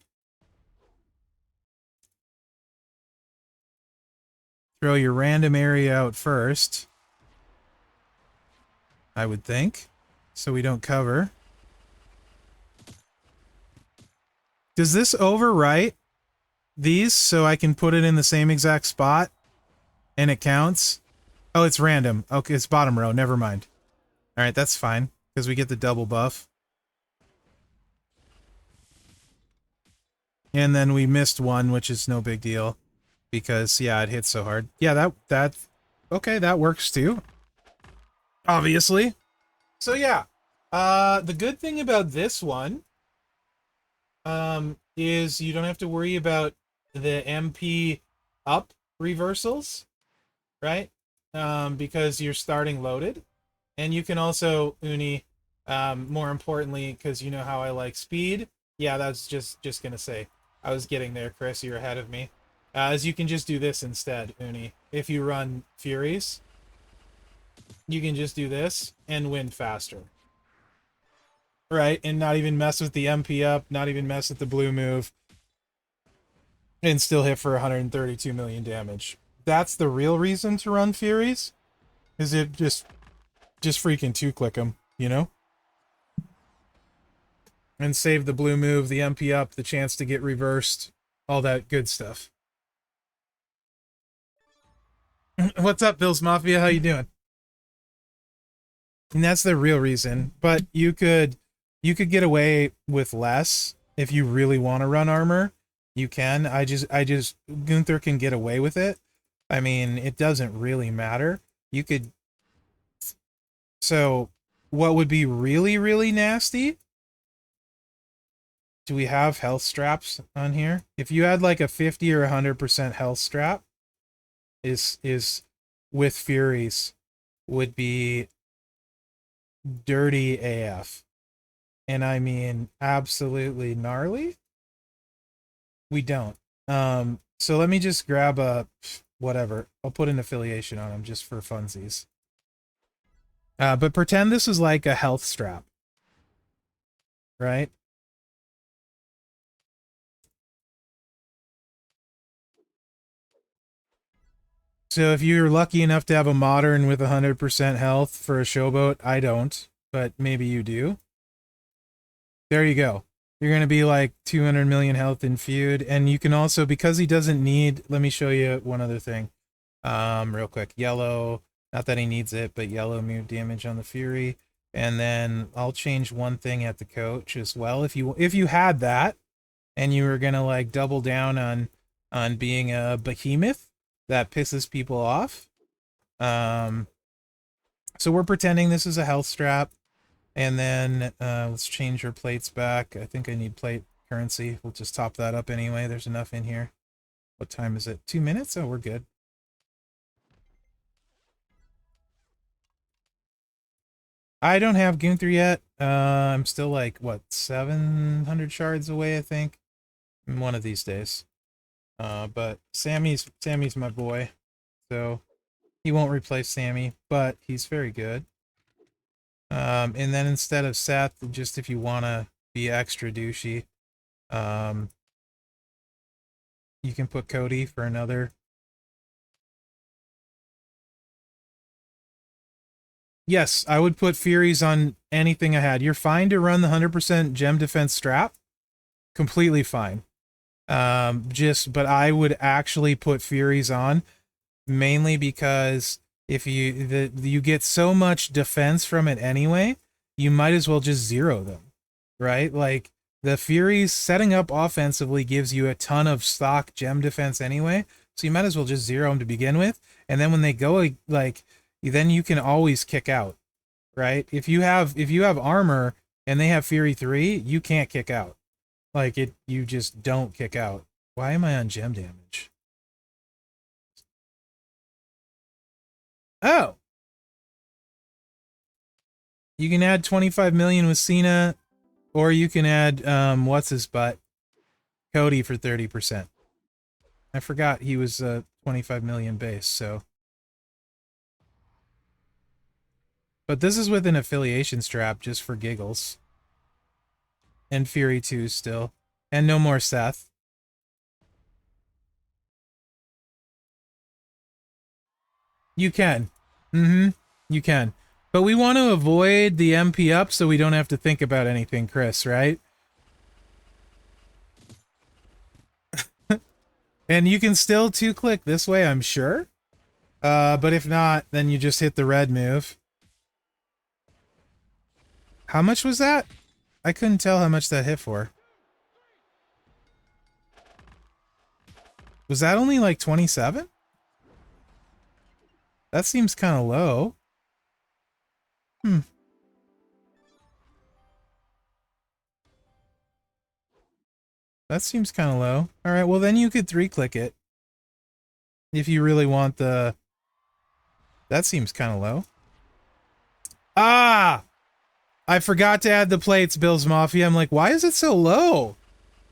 Throw your random area out first. I would think. So we don't cover. Does this overwrite these so I can put it in the same exact spot and it counts? Oh, it's random. Okay, it's bottom row. Never mind. All right, that's fine because we get the double buff. And then we missed one, which is no big deal because, yeah, it hits so hard. Yeah, that okay, that works too. obviously. So yeah, the good thing about this one is you don't have to worry about the MP up reversals, right? Because you're starting loaded. And you can also, Uni, more importantly, because you know how I like speed. Yeah, that's just gonna say. I was getting there, Chris. You're ahead of me. As you can just do this instead, Uni. If you run Furies, you can just do this and win faster. Right? And not even mess with the MP up, not even mess with the blue move, and still hit for 132 million damage. That's the real reason to run Furies, is it just freaking two-click them, you know? And save the blue move, the MP up, the chance to get reversed, all that good stuff. What's up, Bills Mafia? How you doing? And that's the real reason. But you could get away with less if you really want to run armor. You can. I just Gunther can get away with it. I mean, it doesn't really matter. You could. So, what would be really, really nasty? Do we have health straps on here? If you had like a 50 or 100% health strap, is with Furies would be dirty AF. And I mean absolutely gnarly. We don't. So let me just grab a whatever. I'll put an affiliation on them just for funsies. But pretend this is like a health strap, right? So if you're lucky enough to have a modern with 100% health for a showboat, I don't, but maybe you do. There you go. You're going to be like 200 million health in feud. And you can also, because he doesn't need, let me show you one other thing. Real quick. Yellow, not that he needs it, but yellow move damage on the Fury. And then I'll change one thing at the coach as well. If you had that and you were going to like double down on being a behemoth that pisses people off. So we're pretending this is a health strap. And then let's change our plates back. I think I need plate currency. We'll just top that up anyway. There's enough in here. What time is it? 2 minutes? Oh, we're good. I don't have Gunther yet. I'm still like, what, 700 shards away, I think. One of these days. But Sammy's my boy. So he won't replace Sammy, but he's very good. And then instead of Seth, just if you want to be extra douchey, um, you can put Cody for another. Yes, I would put Furies on anything I had. You're fine to run the 100% gem defense strap. Completely fine. But I would actually put Furies on mainly because if you get so much defense from it anyway, you might as well just zero them, right? Like the Furies setting up offensively gives you a ton of stock gem defense anyway, so you might as well just zero them to begin with, and then when they go like, then you can always kick out, right? If you have armor and they have Fury 3, you can't kick out. Like you just don't kick out. Why am I on gem damage? Oh, you can add 25 million with Cena, or you can add what's his butt, Cody for 30%. I forgot he was 25 million base. So, but this is with an affiliation strap just for giggles, and Fury 2 still, and no more Seth. You can, you can, but we want to avoid the MP up so we don't have to think about anything, Chris. Right? And you can still two-click this way, I'm sure. But if not, then you just hit the red move. How much was that? I couldn't tell how much that hit for. Was that only like 27? That seems kind of low. That seems kind of low. All right, well then you could 3-click it. If you really want the... That seems kind of low. Ah! I forgot to add the plates, Bill's Mafia. I'm like, why is it so low?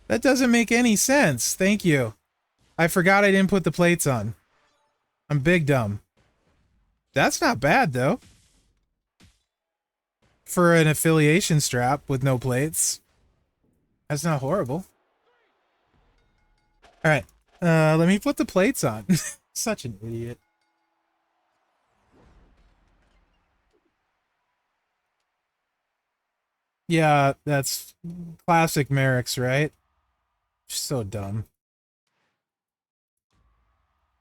That doesn't make any sense. Thank you. I forgot I didn't put the plates on. I'm big dumb. That's not bad, though. For an affiliation strap with no plates. That's not horrible. Alright. Let me put the plates on. Such an idiot. Yeah, that's classic Mherex, right? So dumb.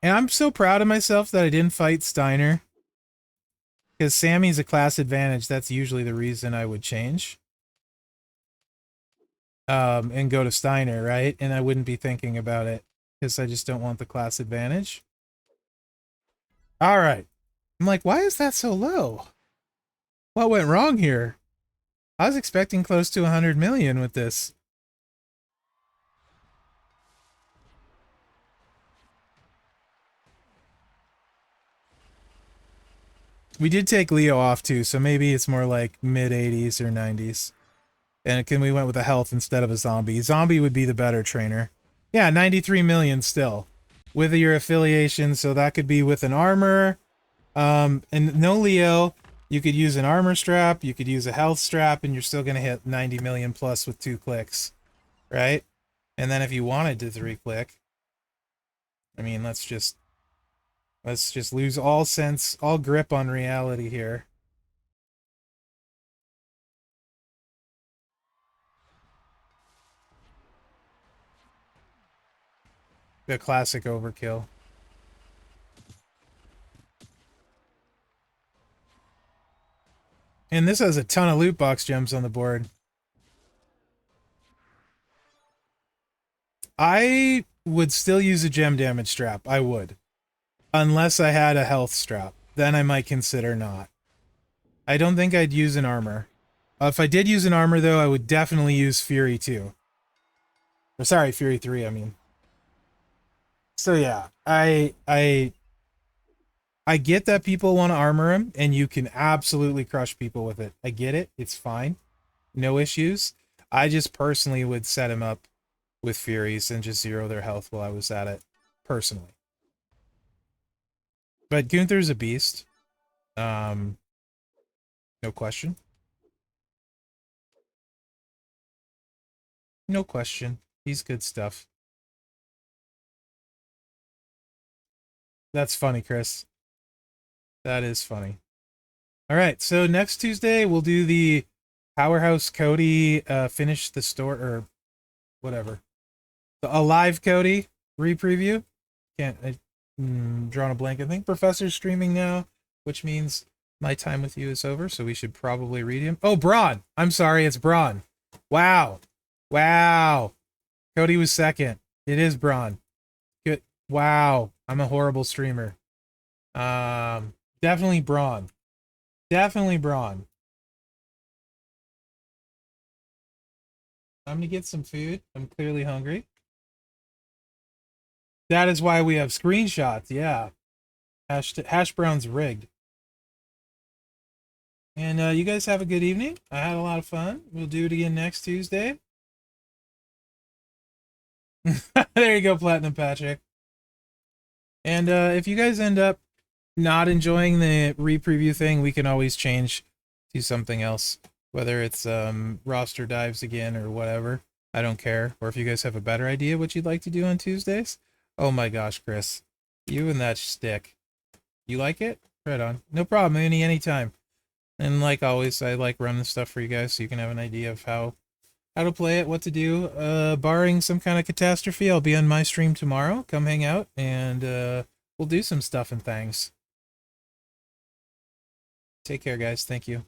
And I'm so proud of myself that I didn't fight Steiner. Because Sammy's a class advantage. That's usually the reason I would change. And go to Steiner, right? And I wouldn't be thinking about it. Because I just don't want the class advantage. Alright. I'm like, why is that so low? What went wrong here? I was expecting close to 100 million with this. We did take Leo off too, so maybe it's more like mid-80s or 90s. And we went with a health instead of a zombie. Zombie would be the better trainer. Yeah, 93 million still. With your affiliation, so that could be with an armor. And no Leo. You could use an armor strap, you could use a health strap, and you're still going to hit 90 million plus with 2 clicks. Right? And then if you wanted to 3-click, I mean, let's just lose all sense, all grip on reality here. The classic overkill. And this has a ton of loot box gems on the board. I would still use a gem damage strap. I would. Unless I had a health strap. Then I might consider not. I don't think I'd use an armor. If I did use an armor, though, I would definitely use Fury 2. Or sorry, Fury 3, I mean. So yeah, I get that people want to armor him, and you can absolutely crush people with it. I get it. It's fine. No issues. I just personally would set him up with Furies and just zero their health while I was at it. Personally. But Gunther's a beast. No question. No question. He's good stuff. That's funny, Chris. That is funny. All right, so next Tuesday we'll do the Powerhouse Cody finish the store or whatever. The Alive Cody re-preview. Can't drawn a blank. I think Professor's streaming now, which means my time with you is over, so we should probably read him. Oh, Braun. I'm sorry, it's Braun. Wow. Wow. Cody was second. It is Braun. Good. Wow. I'm a horrible streamer. Definitely Braun. Definitely Braun. I'm gonna get some food. I'm clearly hungry. That is why we have screenshots, yeah. Hash brown's rigged. And you guys have a good evening. I had a lot of fun. We'll do it again next Tuesday. There you go, Platinum Patrick. And if you guys end up not enjoying the re-preview thing, we can always change to something else. Whether it's roster dives again or whatever. I don't care. Or if you guys have a better idea what you'd like to do on Tuesdays. Oh my gosh, Chris. You and that stick. You like it? Right on. No problem, anytime. And like always, I like running stuff for you guys so you can have an idea of how to play it, what to do. Barring some kind of catastrophe, I'll be on my stream tomorrow. Come hang out, and we'll do some stuff and things. Take care, guys. Thank you.